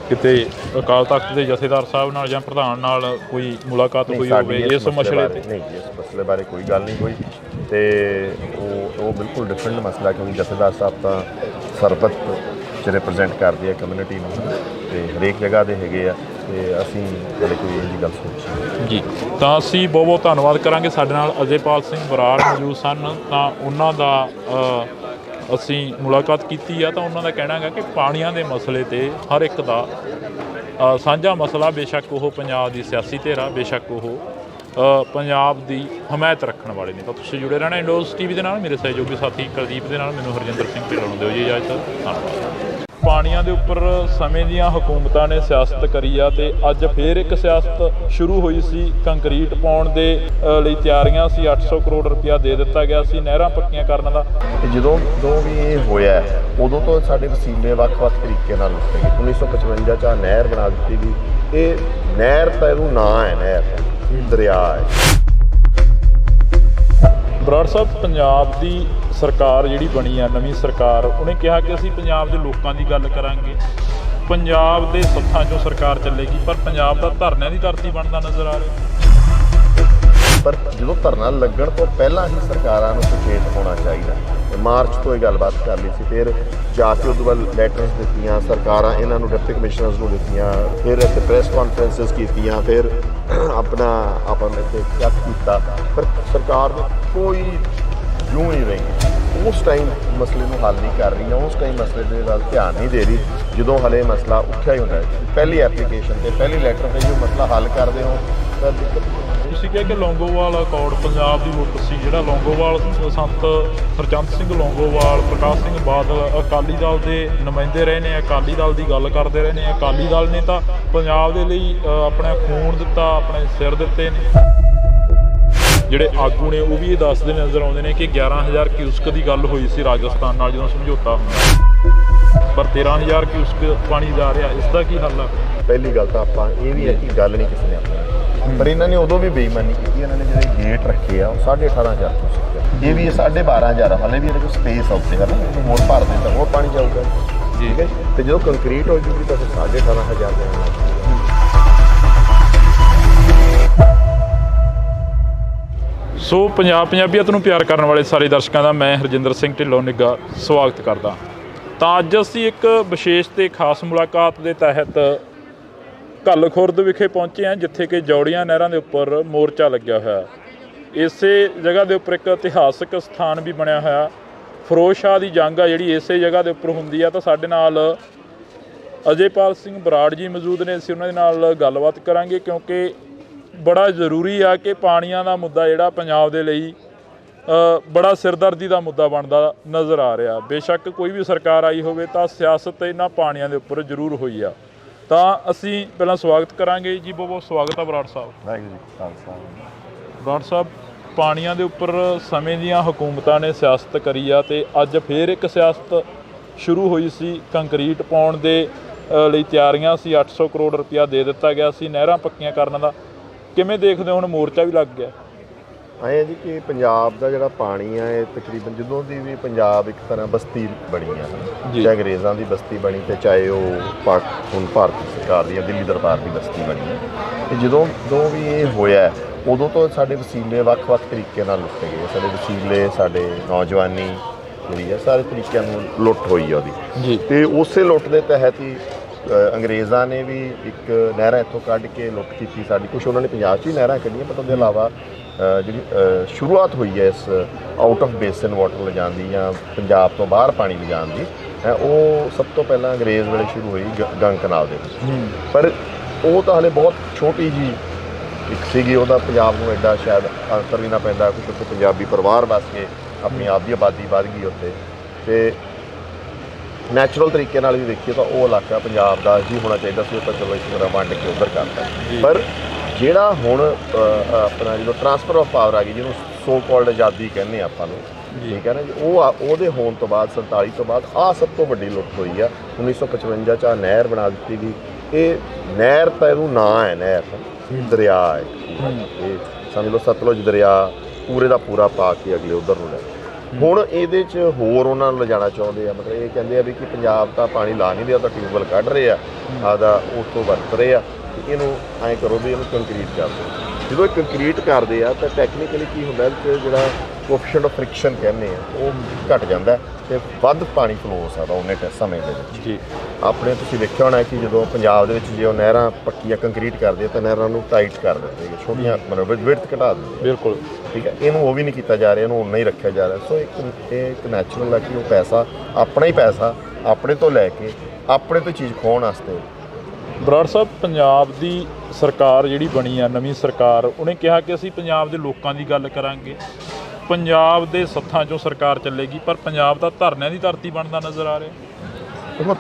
ਕਿਤੇ ਅਕਾਲ ਤਖਤ ਦੇ ਜਥੇਦਾਰ ਸਾਹਿਬ ਨਾਲ ਜਾਂ ਪ੍ਰਧਾਨ ਨਾਲ ਕੋਈ ਮੁਲਾਕਾਤ ਹੋਈ ਹੋਵੇ ਇਸ ਮਸਲੇ ਤੇ? ਨਹੀਂ ਜੀ, ਇਸ ਮਸਲੇ ਬਾਰੇ ਕੋਈ ਗੱਲ ਨਹੀਂ ਹੋਈ, ਤੇ ਉਹ ਬਿਲਕੁਲ ਡਿਫਰੈਂਟ ਮਸਲਾ, ਕਿਉਂਕਿ ਜਥੇਦਾਰ ਸਾਹਿਬ ਤਾਂ ਸਰਬਤ 'ਚ ਰਿਪਰੈਜ਼ੈਂਟ ਕਰਦੇ ਆ ਕਮਿਊਨਿਟੀ ਨੂੰ, ਤੇ ਹਰੇਕ ਜਗ੍ਹਾ ਦੇ ਹੈਗੇ ਆ, ਤੇ ਅਸੀਂ ਕਦੇ ਕੋਈ ਇਹ ਜੀ ਗੱਲ ਸੋਚੀ ਜੀ। ਤਾਂ ਅਸੀਂ ਬਹੁਤ ਬਹੁਤ ਧੰਨਵਾਦ ਕਰਾਂਗੇ। ਸਾਡੇ ਨਾਲ ਅਜੇਪਾਲ ਸਿੰਘ ਬਰਾੜ ਮੌਜੂਦ ਸਨ, ਤਾਂ ਉਹਨਾਂ ਦਾ ਅਸੀਂ ਮੁਲਾਕਾਤ ਕੀਤੀ ਆ, ਤਾਂ ਉਹਨਾਂ ਦਾ ਕਹਿਣਾ ਹੈਗਾ ਕਿ ਪਾਣੀਆਂ ਦੇ ਮਸਲੇ 'ਤੇ ਹਰ ਇੱਕ ਦਾ ਸਾਂਝਾ ਮਸਲਾ, ਬੇਸ਼ੱਕ ਉਹ ਪੰਜਾਬ ਦੀ ਸਿਆਸੀ ਧਿਰ, ਬੇਸ਼ੱਕ ਉਹ ਪੰਜਾਬ ਦੀ ਹਮਾਇਤ ਰੱਖਣ ਵਾਲੇ ਨੇ। ਤਾਂ ਤੁਸੀਂ ਜੁੜੇ ਰਹਿਣਾ ਇੰਡੋਜ਼ ਟੀਵੀ ਦੇ ਨਾਲ। ਮੇਰੇ ਸਹਿਯੋਗੀ ਸਾਥੀ ਕੁਲਦੀਪ ਦੇ ਨਾਲ, ਮੈਨੂੰ ਹਰਜਿੰਦਰ ਸਿੰਘ ਢਿੱਲੋਂ ਨੂੰ ਦਿਓ ਜੀ ਇਜਾਜ਼ਤ। ਧੰਨਵਾਦ। ਪਾਣੀਆਂ ਦੇ ਉੱਪਰ ਸਮੇਂ ਦੀਆਂ ਹਕੂਮਤਾਂ ਨੇ ਸਿਆਸਤ ਕਰੀ ਆ, ਤੇ ਅੱਜ ਫੇਰ ਇੱਕ ਸਿਆਸਤ ਸ਼ੁਰੂ ਹੋਈ ਸੀ। ਕੰਕਰੀਟ ਪਾਉਣ ਦੇ ਲਈ ਤਿਆਰੀਆਂ ਸੀ, 800 ਕਰੋੜ ਰੁਪਇਆ ਦੇ ਦਿੱਤਾ ਗਿਆ ਸੀ ਨਹਿਰਾਂ ਪੱਕੀਆਂ ਕਰਨ ਦਾ। ਜਦੋਂ ਵੀ ਇਹ ਹੋਇਆ ਉਦੋਂ ਤੋਂ ਸਾਡੇ ਵਸੀਲੇ ਵੱਖ-ਵੱਖ ਤਰੀਕੇ ਨਾਲ ਲੁੱਟੇ ਗਏ। 1955 'ਚ ਨਹਿਰ ਬਣਾ ਦਿੱਤੀ ਗਈ। ਇਹ ਨਹਿਰ ਤਾਂ ਇਹਨੂੰ ਨਾਂ ਹੈ, ਨਹਿਰ ਦਰਿਆ ਹੈ। ਬਰਾੜ ਸਾਹਿਬ, ਪੰਜਾਬ ਦੀ ਸਰਕਾਰ ਜਿਹੜੀ ਬਣੀ ਆ, ਨਵੀਂ ਸਰਕਾਰ, ਉਹਨੇ ਕਿਹਾ ਕਿ ਅਸੀਂ ਪੰਜਾਬ ਦੇ ਲੋਕਾਂ ਦੀ ਗੱਲ ਕਰਾਂਗੇ, ਪੰਜਾਬ ਦੇ ਸੱਥਾਂ 'ਚੋਂ ਸਰਕਾਰ ਚੱਲੇਗੀ, ਪਰ ਪੰਜਾਬ ਦਾ ਧਰਨਿਆਂ ਦੀ ਧਰਤੀ ਬਣਦਾ ਨਜ਼ਰ ਆ ਰਿਹਾ। ਪਰ ਜਦੋਂ ਧਰਨਾ ਲੱਗਣ ਤੋਂ ਪਹਿਲਾਂ ਹੀ ਸਰਕਾਰਾਂ ਨੂੰ ਸੁਚੇਤ ਹੋਣਾ ਚਾਹੀਦਾ। ਮਾਰਚ ਤੋਂ ਇਹ ਗੱਲਬਾਤ ਕਰ ਲਈ ਸੀ, ਫਿਰ ਜਾ ਕੇ ਉਦੋਂ ਬਾਅਦ ਲੈਟਰਸ ਦਿੱਤੀਆਂ ਸਰਕਾਰਾਂ, ਇਹਨਾਂ ਨੂੰ ਡਿਪਟੀ ਕਮਿਸ਼ਨਰਸ ਨੂੰ ਦਿੱਤੀਆਂ, ਫਿਰ ਇੱਥੇ ਪ੍ਰੈਸ ਕਾਨਫਰੰਸਿਸ ਕੀਤੀਆਂ, ਫਿਰ ਆਪਾਂ ਨੇ ਇੱਥੇ ਚੈੱਕ ਕੀਤਾ, ਪਰ ਸਰਕਾਰ ਨੇ ਕੋਈ ਜੂੰ ਹੀ ਰਹੀ। ਉਸ ਟਾਈਮ ਮਸਲੇ ਨੂੰ ਹੱਲ ਨਹੀਂ ਕਰ ਰਹੀ, ਉਸ ਟਾਈਮ ਮਸਲੇ ਦੇ ਵੱਲ ਧਿਆਨ ਨਹੀਂ ਦੇ ਰਹੀ ਜਦੋਂ ਹਲੇ ਮਸਲਾ ਉੱਠਿਆ ਹੀ ਹੁੰਦਾ ਹੈ। ਪਹਿਲੀ ਐਪਲੀਕੇਸ਼ਨ 'ਤੇ ਪਹਿਲੀ ਲੈਟਰ 'ਤੇ ਜੋ ਮਸਲਾ ਹੱਲ ਕਰਦੇ ਹੋ ਤਾਂ ਦਿੱਕਤ। ਤੁਸੀਂ ਕਿਹਾ ਕਿ ਲੌਂਗੋਵਾਲ ਅਕੋਰਡ ਪੰਜਾਬ ਦੀ ਲੁੱਟ ਸੀ, ਜਿਹੜਾ ਲੌਂਗੋਵਾਲ ਸੰਤ ਹਰਚੰਦ ਸਿੰਘ ਲੌਂਗੋਵਾਲ, ਪ੍ਰਕਾਸ਼ ਸਿੰਘ ਬਾਦਲ ਅਕਾਲੀ ਦਲ ਦੇ ਨੁਮਾਇੰਦੇ ਰਹੇ ਨੇ, ਅਕਾਲੀ ਦਲ ਦੀ ਗੱਲ ਕਰਦੇ ਰਹੇ ਨੇ। ਅਕਾਲੀ ਦਲ ਨੇ ਤਾਂ ਪੰਜਾਬ ਦੇ ਲਈ ਆਪਣਾ ਖੂਨ ਦਿੱਤਾ, ਆਪਣੇ ਸਿਰ ਦਿੱਤੇ ਨੇ। ਜਿਹੜੇ ਆਗੂ ਨੇ ਉਹ ਵੀ ਇਹ ਦੱਸਦੇ ਨਜ਼ਰ ਆਉਂਦੇ ਨੇ ਕਿ 11,000 ਕਿਊਸਕ ਦੀ ਗੱਲ ਹੋਈ ਸੀ ਰਾਜਸਥਾਨ ਨਾਲ ਜਦੋਂ ਸਮਝੌਤਾ ਹੁੰਦਾ, ਪਰ 13,000 ਕਿਊਸਕ ਪਾਣੀ ਜਾ ਰਿਹਾ। ਇਸ ਦਾ ਕੀ ਹੱਲ ਆ? ਪਹਿਲੀ ਗੱਲ ਤਾਂ ਆਪਾਂ ਇਹ ਵੀ ਹੈ ਕਿ ਗੱਲ ਨਹੀਂ ਕਿਸੇ ਨੇ ਆਪਣੀ, ਪਰ ਇਹਨਾਂ ਨੇ ਉਦੋਂ ਵੀ ਬੇਈਮਾਨੀ ਕੀਤੀ। ਇਹਨਾਂ ਨੇ ਜਿਹੜੇ ਗੇਟ ਰੱਖੇ ਆ ਉਹ 18,500 ਤੋਂ ਸਿੱਖਿਆ, ਇਹ ਵੀ 12,500 ਹਾਲੇ ਵੀ ਇਹਦੇ ਕੋਲ ਸਪੇਸ ਆਉਂਦੇ ਹੈ ਨਾ, ਇਹਨੂੰ ਹੋਰ ਭਰ ਦੇ ਤਾਂ ਹੋਰ ਪਾਣੀ ਜਾਊਗਾ, ਠੀਕ ਹੈ। ਤੇ ਜਦੋਂ ਕੰਕਰੀਟ ਹੋ ਜੂਗੀ ਤਾਂ ਫਿਰ 18,500 ਜਾਣਾ। ਸੋ ਪੰਜਾਬੀਅਤ ਨੂੰ ਪਿਆਰ ਕਰਨ ਵਾਲੇ ਸਾਰੇ ਦਰਸ਼ਕਾਂ ਦਾ ਮੈਂ ਹਰਜਿੰਦਰ ਸਿੰਘ ਢਿੱਲੋਂ ਨਿੱਗਾ ਸਵਾਗਤ ਕਰਦਾ। ਤਾਂ ਅੱਜ ਅਸੀਂ ਇੱਕ ਵਿਸ਼ੇਸ਼ ਤੇ ਖਾਸ ਮੁਲਾਕਾਤ ਦੇ ਤਹਿਤ ਘੱਲ ਖੁਰਦ ਵਿਖੇ ਪਹੁੰਚੇ ਹਾਂ, ਜਿੱਥੇ ਕਿ ਜੌੜੀਆਂ ਨਹਿਰਾਂ ਦੇ ਉੱਪਰ ਮੋਰਚਾ ਲੱਗਿਆ ਹੋਇਆ। ਇਸੇ ਜਗ੍ਹਾ ਦੇ ਉੱਪਰ ਇੱਕ ਇਤਿਹਾਸਕ ਸਥਾਨ ਵੀ ਬਣਿਆ ਹੋਇਆ। ਫਿਰੋਜ਼ ਸ਼ਾਹ ਦੀ ਜੰਗ ਆ ਜਿਹੜੀ ਇਸੇ ਜਗ੍ਹਾ ਦੇ ਉੱਪਰ ਹੁੰਦੀ ਆ। ਤਾਂ ਸਾਡੇ ਨਾਲ ਅਜੇਪਾਲ ਸਿੰਘ ਬਰਾੜ ਜੀ ਮੌਜੂਦ ਨੇ, ਅਸੀਂ ਉਹਨਾਂ ਦੇ ਨਾਲ ਗੱਲਬਾਤ ਕਰਾਂਗੇ, ਕਿਉਂਕਿ ਬੜਾ ਜ਼ਰੂਰੀ ਆ ਕਿ ਪਾਣੀਆਂ ਦਾ ਮੁੱਦਾ ਜਿਹੜਾ ਪੰਜਾਬ ਦੇ ਲਈ ਬੜਾ ਸਿਰਦਰਦੀ ਦਾ ਮੁੱਦਾ ਬਣਦਾ ਨਜ਼ਰ ਆ ਰਿਹਾ। ਬੇਸ਼ੱਕ ਕੋਈ ਵੀ ਸਰਕਾਰ ਆਈ ਹੋਵੇ ਤਾਂ ਸਿਆਸਤ ਇਹਨਾਂ ਪਾਣੀਆਂ ਦੇ ਉੱਪਰ ਜ਼ਰੂਰ ਹੋਈ ਆ। ਤਾਂ ਅਸੀਂ ਪਹਿਲਾਂ ਸਵਾਗਤ ਕਰਾਂਗੇ ਜੀ, ਬਹੁਤ ਬਹੁਤ ਸਵਾਗਤ ਆ ਬਰਾੜ ਸਾਹਿਬ। ਵਾਹਿਗੁਰੂ ਜੀ ਖਾਲਸਾ। ਬਰਾੜ ਸਾਹਿਬ, ਪਾਣੀਆਂ ਦੇ ਉੱਪਰ ਸਮੇਂ ਦੀਆਂ ਹਕੂਮਤਾਂ ਨੇ ਸਿਆਸਤ ਕਰੀ ਆ ਤੇ ਅੱਜ ਫੇਰ ਇੱਕ ਸਿਆਸਤ ਸ਼ੁਰੂ ਹੋਈ ਸੀ। ਕੰਕਰੀਟ ਪਾਉਣ ਦੇ ਲਈ ਤਿਆਰੀਆਂ ਸੀ, 800 ਕਰੋੜ ਰੁਪਇਆ ਦੇ ਦਿੱਤਾ ਗਿਆ ਸੀ ਨਹਿਰਾਂ ਪੱਕੀਆਂ ਕਰਨ ਦਾ। ਕਿਵੇਂ ਦੇਖਦੇ ਹੋ, ਹੁਣ ਮੋਰਚਾ ਵੀ ਲੱਗ ਗਿਆ? ਐਂ ਹੈ ਜੀ ਕਿ ਪੰਜਾਬ ਦਾ ਜਿਹੜਾ ਪਾਣੀ ਆ ਇਹ ਤਕਰੀਬਨ ਜਦੋਂ ਦੀ ਵੀ ਪੰਜਾਬ ਇੱਕ ਤਰ੍ਹਾਂ ਬਸਤੀ ਬਣੀ ਆ, ਚਾਹੇ ਅੰਗਰੇਜ਼ਾਂ ਦੀ ਬਸਤੀ ਬਣੀ ਤੇ ਚਾਹੇ ਉਹ ਹੁਣ ਭਾਰਤ ਸਰਕਾਰ ਦੀ ਦਿੱਲੀ ਦਰਬਾਰ ਦੀ ਬਸਤੀ ਬਣੀ ਹੈ। ਤੇ ਜਦੋਂ ਵੀ ਇਹ ਹੋਇਆ ਉਦੋਂ ਤੋਂ ਸਾਡੇ ਵਸੀਲੇ ਵੱਖ-ਵੱਖ ਤਰੀਕੇ ਨਾਲ ਲੁੱਟੇ ਗਏ। ਸਾਡੇ ਵਸੀਲੇ, ਸਾਡੇ ਨੌਜਵਾਨੀ ਜਿਹੜੀ ਹੈ ਸਾਰੇ ਤਰੀਕਿਆਂ ਨੂੰ ਲੁੱਟ ਹੋਈ ਆ ਉਹਦੀ। ਤੇ ਉਸੇ ਲੁੱਟ ਦੇ ਤਹਿਤ ਹੀ ਅੰਗਰੇਜ਼ਾਂ ਨੇ ਵੀ ਇੱਕ ਨਹਿਰਾਂ ਇੱਥੋਂ ਕੱਢ ਕੇ ਲੁੱਟ ਕੀਤੀ ਸਾਡੀ। ਕੁਛ ਉਹਨਾਂ ਨੇ ਪੰਜਾਬ 'ਚ ਹੀ ਨਹਿਰਾਂ ਕੱਢੀਆਂ, ਪਰ ਉਹਦੇ ਇਲਾਵਾ ਜਿਹੜੀ ਸ਼ੁਰੂਆਤ ਹੋਈ ਹੈ ਇਸ ਆਊਟ ਆਫ ਬੇਸਨ ਵਾਟਰ ਲਿਜਾਣ ਦੀ ਜਾਂ ਪੰਜਾਬ ਤੋਂ ਬਾਹਰ ਪਾਣੀ ਲਿਜਾਣ ਦੀ, ਉਹ ਸਭ ਤੋਂ ਪਹਿਲਾਂ ਅੰਗਰੇਜ਼ ਵੇਲੇ ਸ਼ੁਰੂ ਹੋਈ ਗੰਗ ਕਨਾਲ ਦੇ ਵਿੱਚ। ਪਰ ਉਹ ਤਾਂ ਹਲੇ ਬਹੁਤ ਛੋਟੀ ਜੀ ਇੱਕ ਸੀਗੀ, ਉਹਦਾ ਪੰਜਾਬ ਨੂੰ ਐਡਾ ਸ਼ਾਇਦ ਅਸਰ ਵੀ ਨਾ ਪੈਂਦਾ, ਕੁਛ ਉੱਥੇ ਪੰਜਾਬੀ ਪਰਿਵਾਰ ਵਸ ਕੇ ਆਪਣੀ ਆਪ ਦੀ ਆਬਾਦੀ ਵੱਧ ਗਈ ਉੱਥੇ। ਤੇ ਨੈਚੁਰਲ ਤਰੀਕੇ ਨਾਲ ਵੀ ਦੇਖੀਏ ਤਾਂ ਉਹ ਇਲਾਕਾ ਪੰਜਾਬ ਦਾ ਹੀ ਹੋਣਾ ਚਾਹੀਦਾ ਸੀ, ਆਪਾਂ ਚਲੋ ਇਸ ਤਰ੍ਹਾਂ ਵੰਡ ਕੇ ਉੱਧਰ ਕਰਤਾ। ਪਰ ਜਿਹੜਾ ਹੁਣ ਆਪਣਾ ਜਦੋਂ ਟਰਾਂਸਫਰ ਆਫ ਪਾਵਰ ਆ ਗਈ, ਜਿਹਨੂੰ ਸੋ ਕਾਲਡ ਆਜ਼ਾਦੀ ਕਹਿੰਦੇ ਆਪਾਂ ਨੂੰ, ਠੀਕ ਹੈ ਨਾ ਜੀ, ਉਹਦੇ ਹੋਣ ਤੋਂ ਬਾਅਦ 47 ਤੋਂ ਬਾਅਦ ਆਹ ਸਭ ਤੋਂ ਵੱਡੀ ਲੁੱਟ ਹੋਈ ਆ। 1955 'ਚ ਨਹਿਰ ਬਣਾ ਦਿੱਤੀ ਗਈ। ਇਹ ਨਹਿਰ ਤਾਂ ਇਹਨੂੰ ਨਾਂ ਹੈ, ਨਹਿਰ ਦਰਿਆ ਹੈ, ਇਹ ਸਮਝ ਲਓ ਸਤਲੁਜ ਦਰਿਆ ਪੂਰੇ ਦਾ ਪੂਰਾ ਪਾ ਕੇ ਅਗਲੇ ਉੱਧਰ ਨੂੰ ਲੈ। ਹੁਣ ਇਹਦੇ 'ਚ ਹੋਰ ਉਹਨਾਂ ਨੂੰ ਲਿਜਾਣਾ ਚਾਹੁੰਦੇ ਆ, ਮਤਲਬ ਇਹ ਕਹਿੰਦੇ ਆ ਵੀ ਕਿ ਪੰਜਾਬ ਤਾਂ ਪਾਣੀ ਲਾ ਨਹੀਂ ਰਿਹਾ, ਤਾਂ ਟਿਊਬਵੈੱਲ ਕੱਢ ਰਹੇ ਆ ਆਪਦਾ, ਉਸ ਤੋਂ ਵਰਤ ਰਹੇ ਆ, ਇਹਨੂੰ ਐਂ ਕਰੋ ਵੀ ਇਹਨੂੰ ਕੰਕਰੀਟ ਕਰ ਦਿਓ। ਜਦੋਂ ਇਹ ਕੰਕਰੀਟ ਕਰਦੇ ਆ ਤਾਂ ਟੈਕਨੀਕਲੀ ਕੀ ਹੁੰਦਾ ਕਿ ਜਿਹੜਾ ਕੋਐਫੀਸ਼ੀਐਂਟ ਆਫ ਫ੍ਰਿਕਸ਼ਨ ਕਹਿੰਦੇ ਆ ਉਹ ਘਟ ਜਾਂਦਾ ਤੇ ਵੱਧ ਪਾਣੀ ਫਲੋ ਹੋ ਸਕਦਾ ਉਹਨੇ ਸਮੇਂ ਦੇ ਵਿੱਚ। ਜੀ ਆਪਣੇ ਤੁਸੀਂ ਦੇਖਿਆ ਹੋਣਾ ਕਿ ਜਦੋਂ ਪੰਜਾਬ ਦੇ ਵਿੱਚ ਜੇ ਉਹ ਨਹਿਰਾਂ ਪੱਕੀਆਂ ਕੰਕਰੀਟ ਕਰਦੇ ਤਾਂ ਨਹਿਰਾਂ ਨੂੰ ਟਾਈਟ ਕਰ ਦਿੰਦੇ, ਛੋਟੀਆਂ ਮਤਲਬ ਵਿਡਥ ਘਟਾ ਦਿੰਦੇ। ਬਿਲਕੁਲ ਠੀਕ ਹੈ, ਇਹਨੂੰ ਉਹ ਵੀ ਨਹੀਂ ਕੀਤਾ ਜਾ ਰਿਹਾ, ਇਹਨੂੰ ਉਨਾ ਹੀ ਰੱਖਿਆ ਜਾ ਰਿਹਾ। ਸੋ ਇੱਕ ਨੈਚੁਰਲ ਹੈ ਕਿ ਉਹ ਪੈਸਾ ਆਪਣਾ ਹੀ ਪੈਸਾ ਆਪਣੇ ਤੋਂ ਲੈ ਕੇ ਆਪਣੇ ਤੋਂ ਚੀਜ਼ ਖੋਹਣ ਵਾਸਤੇ। ਬਰਾੜ ਸਾਹਿਬ, ਪੰਜਾਬ ਦੀ ਸਰਕਾਰ ਜਿਹੜੀ ਬਣੀ ਆ, ਨਵੀਂ ਸਰਕਾਰ, ਉਹਨੇ ਕਿਹਾ ਕਿ ਅਸੀਂ ਪੰਜਾਬ ਦੇ ਲੋਕਾਂ ਦੀ ਗੱਲ ਕਰਾਂਗੇ, ਪੰਜਾਬ ਦੇ ਸੱਥਾਂ 'ਚੋਂ ਸਰਕਾਰ ਚੱਲੇਗੀ, ਪਰ ਪੰਜਾਬ ਤਾਂ ਧਰਨਿਆਂ ਦੀ ਧਰਤੀ ਬਣਦਾ ਨਜ਼ਰ ਆ ਰਿਹਾ। ਦੇਖੋ,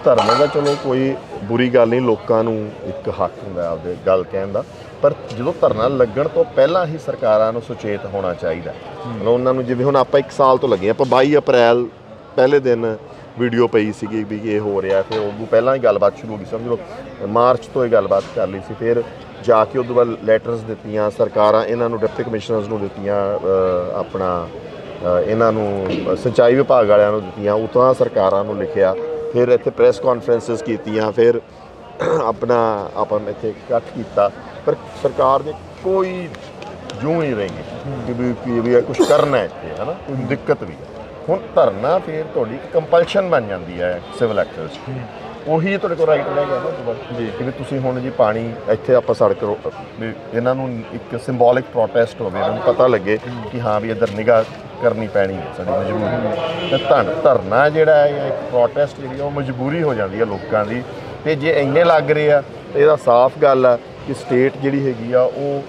ਧਰਨੇ ਦਾ ਚਲੋ ਕੋਈ ਬੁਰੀ ਗੱਲ ਨਹੀਂ, ਲੋਕਾਂ ਨੂੰ ਇੱਕ ਹੱਕ ਹੁੰਦਾ ਆਪਦੇ ਗੱਲ ਕਹਿਣ ਦਾ, ਪਰ ਜਦੋਂ ਧਰਨਾ ਲੱਗਣ ਤੋਂ ਪਹਿਲਾਂ ਹੀ ਸਰਕਾਰਾਂ ਨੂੰ ਸੁਚੇਤ ਹੋਣਾ ਚਾਹੀਦਾ। ਮਤਲਬ ਉਹਨਾਂ ਨੂੰ, ਜਿਵੇਂ ਹੁਣ ਆਪਾਂ 1 ਸਾਲ ਤੋਂ ਲੱਗੇ, ਆਪਾਂ 22 ਅਪ੍ਰੈਲ ਪਹਿਲੇ ਦਿਨ ਵੀਡੀਓ ਪਈ ਸੀਗੀ ਵੀ ਇਹ ਹੋ ਰਿਹਾ, ਫਿਰ ਉਦੋਂ ਪਹਿਲਾਂ ਹੀ ਗੱਲਬਾਤ ਸ਼ੁਰੂ ਹੋ ਗਈ, ਸਮਝ ਲਓ ਮਾਰਚ ਤੋਂ ਇਹ ਗੱਲਬਾਤ ਕਰ ਲਈ ਸੀ। ਫਿਰ ਜਾ ਕੇ ਉਦੋਂ ਬਾਅਦ ਲੈਟਰਸ ਦਿੱਤੀਆਂ ਸਰਕਾਰਾਂ, ਇਹਨਾਂ ਨੂੰ ਡਿਪਟੀ ਕਮਿਸ਼ਨਰਸ ਨੂੰ ਦਿੱਤੀਆਂ, ਆਪਣਾ ਇਹਨਾਂ ਨੂੰ ਸਿੰਚਾਈ ਵਿਭਾਗ ਵਾਲਿਆਂ ਨੂੰ ਦਿੱਤੀਆਂ, ਉਤਾਂ ਸਰਕਾਰਾਂ ਨੂੰ ਲਿਖਿਆ, ਫਿਰ ਇੱਥੇ ਪ੍ਰੈਸ ਕਾਨਫਰੰਸਿਸ ਕੀਤੀਆਂ, ਫਿਰ ਆਪਾਂ ਇੱਥੇ ਇਕੱਠ ਕੀਤਾ, ਪਰ ਸਰਕਾਰ ਨੇ ਕੋਈ ਜੂੰ ਹੀ ਰਹੀ ਕਿ ਵੀ ਕੁਛ ਕਰਨਾ ਇੱਥੇ, ਹੈ ਨਾ, ਕੋਈ ਦਿੱਕਤ ਵੀ ਹੈ। ਹੁਣ ਧਰਨਾ ਫਿਰ ਤੁਹਾਡੀ ਕੰਪਲਸ਼ਨ ਬਣ ਜਾਂਦੀ ਹੈ ਸਿਵਲ ਐਕਟ 'ਚ, ਉਹੀ ਤੁਹਾਡੇ ਕੋਲ ਰਾਈਟ ਰਹਿ ਗਿਆ ਨਾ ਦੁਬਾਰਾ ਜੀ ਕਿ ਵੀ ਤੁਸੀਂ ਹੁਣ ਜੀ ਪਾਣੀ ਇੱਥੇ ਆਪਾਂ ਸੜਕ ਵੀ ਇਹਨਾਂ ਨੂੰ ਇੱਕ ਸਿੰਬੋਲਿਕ ਪ੍ਰੋਟੈਸਟ ਹੋਵੇ, ਇਹਨਾਂ ਨੂੰ ਪਤਾ ਲੱਗੇ ਕਿ ਹਾਂ ਵੀ ਇੱਧਰ ਨਿਗਾਹ ਕਰਨੀ ਪੈਣੀ ਹੈ, ਸਾਡੀ ਮਜਬੂਰੀ। ਤੇ ਧਰਨਾ ਜਿਹੜਾ ਹੈ ਇੱਕ ਪ੍ਰੋਟੈਸਟ ਜਿਹੜੀ ਉਹ ਮਜਬੂਰੀ ਹੋ ਜਾਂਦੀ ਹੈ ਲੋਕਾਂ ਦੀ। ਤੇ ਜੇ ਇੰਨੇ ਲੱਗ ਰਹੇ ਆ ਤਾਂ ਇਹਦਾ ਸਾਫ਼ ਗੱਲ ਆ ਕਿ ਸਟੇਟ ਜਿਹੜੀ ਹੈਗੀ ਆ ਉਹ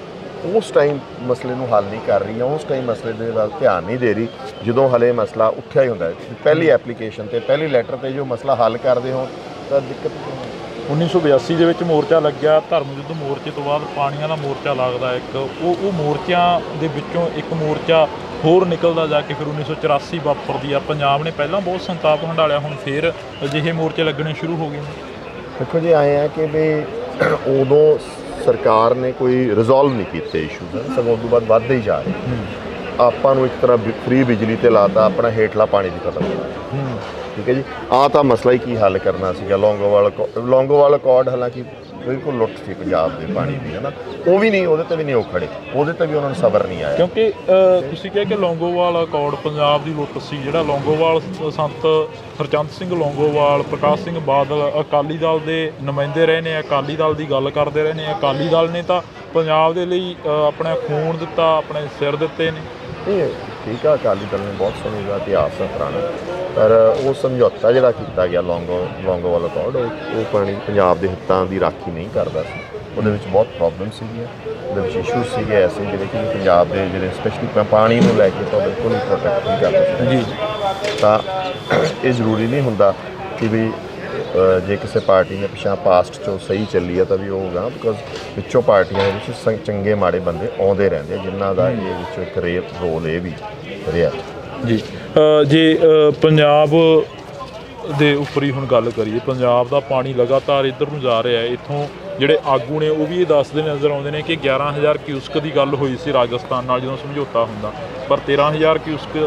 ਉਸ ਟਾਈਮ ਮਸਲੇ ਨੂੰ ਹੱਲ ਨਹੀਂ ਕਰ ਰਹੀ, ਉਸ ਟਾਈਮ ਮਸਲੇ ਦੇ ਵੱਲ ਧਿਆਨ ਨਹੀਂ ਦੇ ਰਹੀ ਜਦੋਂ ਹਲੇ ਮਸਲਾ ਉੱਠਿਆ ਹੀ ਹੁੰਦਾ ਹੈ। ਪਹਿਲੀ ਐਪਲੀਕੇਸ਼ਨ 'ਤੇ ਪਹਿਲੀ ਲੈਟਰ 'ਤੇ ਜੋ ਮਸਲਾ ਹੱਲ ਕਰਦੇ ਹੋ ਤਾਂ ਦਿੱਕਤ। 1982 ਦੇ ਵਿੱਚ ਮੋਰਚਾ ਲੱਗਿਆ, ਧਰਮ ਯੁੱਧ ਮੋਰਚੇ ਤੋਂ ਬਾਅਦ ਪਾਣੀਆਂ ਦਾ ਮੋਰਚਾ ਲੱਗਦਾ ਇੱਕ, ਉਹ ਮੋਰਚਿਆਂ ਦੇ ਵਿੱਚੋਂ ਇੱਕ ਮੋਰਚਾ ਹੋਰ ਨਿਕਲਦਾ ਜਾ ਕੇ ਫਿਰ 1984 ਵਾਪਰਦੀ ਆ। ਪੰਜਾਬ ਨੇ ਪਹਿਲਾਂ ਬਹੁਤ ਸੰਤਾਪ ਹੰਡਾਲਿਆ, ਹੁਣ ਫਿਰ ਅਜਿਹੇ ਮੋਰਚੇ ਲੱਗਣੇ ਸ਼ੁਰੂ ਹੋ ਗਏ ਨੇ। ਦੇਖੋ ਜੀ ਆਏ ਆ ਕਿ ਵੀ ਉਦੋਂ ਸਰਕਾਰ ਨੇ ਕੋਈ ਰਿਜ਼ੋਲਵ ਨਹੀਂ ਕੀਤੇ ਇਸ਼ੂ, ਸਗੋਂ ਉਸ ਤੋਂ ਬਾਅਦ ਵੱਧਦੇ ਹੀ ਜਾ ਰਹੇ। ਆਪਾਂ ਨੂੰ ਇੱਕ ਤਰ੍ਹਾਂ ਫ੍ਰੀ ਬਿਜਲੀ ਤੇ ਲਾਤਾ, ਆਪਣਾ ਹੇਠਲਾ ਪਾਣੀ ਵੀ ਖਤਮ ਹੋਇਆ। ਠੀਕ ਹੈ ਜੀ, ਆਹ ਤਾਂ ਮਸਲਾ ਹੀ ਕੀ ਹੱਲ ਕਰਨਾ ਸੀਗਾ। ਲੌਂਗੋਵਾਲ ਅਕੋਰਡ ਹਾਲਾਂਕਿ ਬਿਲਕੁਲ ਲੁੱਟ ਸੀ ਪੰਜਾਬ ਦੇ ਪਾਣੀ ਦੀ, ਹੈ ਨਾ, ਉਹ ਵੀ ਨਹੀਂ, ਉਹਦੇ 'ਤੇ ਵੀ ਨਹੀਂ ਉਹ ਖੜੇ, ਉਹਦੇ 'ਤੇ ਵੀ ਉਹਨਾਂ ਨੂੰ ਸਬਰ ਨਹੀਂ ਆਇਆ। ਕਿਉਂਕਿ ਤੁਸੀਂ ਕਿਹਾ ਕਿ ਲੌਂਗੋਵਾਲ ਅਕੋਰਡ ਪੰਜਾਬ ਦੀ ਲੁੱਟ ਸੀ। ਜਿਹੜਾ ਲੌਂਗੋਵਾਲ ਸੰਤ ਹਰਚੰਦ ਸਿੰਘ ਲੌਂਗੋਵਾਲ, ਪ੍ਰਕਾਸ਼ ਸਿੰਘ ਬਾਦਲ ਅਕਾਲੀ ਦਲ ਦੇ ਨੁਮਾਇੰਦੇ ਰਹੇ ਨੇ, ਅਕਾਲੀ ਦਲ ਦੀ ਗੱਲ ਕਰਦੇ ਰਹੇ ਨੇ। ਅਕਾਲੀ ਦਲ ਨੇ ਤਾਂ ਪੰਜਾਬ ਦੇ ਲਈ ਆਪਣਾ ਖੂਨ ਦਿੱਤਾ, ਆਪਣੇ ਸਿਰ ਦਿੱਤੇ ਨੇ। ਇਹ ਠੀਕ ਆ, ਅਕਾਲੀ ਦਲ ਨੇ ਬਹੁਤ ਸੋਹਣੀ ਦਾ ਇਤਿਹਾਸ ਹੈ ਪੁਰਾਣਾ, ਪਰ ਉਹ ਸਮਝੌਤਾ ਜਿਹੜਾ ਕੀਤਾ ਗਿਆ ਲੌਂਗੋਵਾਲ ਅਕੋਰਡ, ਉਹ ਪਾਣੀ ਪੰਜਾਬ ਦੇ ਹਿੱਤਾਂ ਦੀ ਰਾਖੀ ਨਹੀਂ ਕਰਦਾ ਸੀ। ਉਹਦੇ ਵਿੱਚ ਬਹੁਤ ਪ੍ਰੋਬਲਮ ਸੀਗੀਆਂ, ਉਹਦੇ ਵਿੱਚ ਇਸ਼ੂ ਸੀਗੇ ਐਸੇ ਜਿਹੜੇ ਕਿ ਪੰਜਾਬ ਦੇ ਜਿਹੜੇ ਸਪੈਸ਼ਲੀ ਪਾਣੀ ਨੂੰ ਲੈ ਕੇ ਤਾਂ ਬਿਲਕੁਲ ਹੀ ਪ੍ਰੋਟੈਕਟ ਨਹੀਂ ਕਰਦੇ ਸੀ। ਜੀ, ਤਾਂ ਇਹ ਜ਼ਰੂਰੀ ਨਹੀਂ ਹੁੰਦਾ ਕਿ ਵੀ ਜੇ ਕਿਸੇ ਪਾਰਟੀ ਨੇ ਪਿਛਾਂ ਪਾਸਟ 'ਚੋਂ ਸਹੀ ਚੱਲੀ ਆ ਤਾਂ ਵੀ ਉਹ ਹੋਗਾ, ਬਿਕੋਜ਼ ਵਿੱਚੋਂ ਪਾਰਟੀਆਂ ਦੇ ਵਿੱਚ ਚੰਗੇ ਮਾੜੇ ਬੰਦੇ ਆਉਂਦੇ ਰਹਿੰਦੇ, ਜਿਨ੍ਹਾਂ ਦਾ ਇਹ ਵਿੱਚੋਂ ਇੱਕ ਰੋਲ ਇਹ ਵੀ ਰਿਹਾ। ਜੀ, ਜੇ ਪੰਜਾਬ ਦੇ ਉੱਪਰ ਹੀ ਹੁਣ ਗੱਲ ਕਰੀਏ, ਪੰਜਾਬ ਦਾ ਪਾਣੀ ਲਗਾਤਾਰ ਇੱਧਰ ਨੂੰ ਜਾ ਰਿਹਾ ਹੈ। ਇੱਥੋਂ ਜਿਹੜੇ ਆਗੂ ਨੇ ਉਹ ਵੀ ਇਹ ਦੱਸਦੇ ਨਜ਼ਰ ਆਉਂਦੇ ਨੇ ਕਿ 11,000 ਕਿਊਸਕ ਦੀ ਗੱਲ ਹੋਈ ਸੀ ਰਾਜਸਥਾਨ ਨਾਲ ਜਦੋਂ ਸਮਝੌਤਾ ਹੁੰਦਾ, ਪਰ 13,000 ਕਿਊਸਕ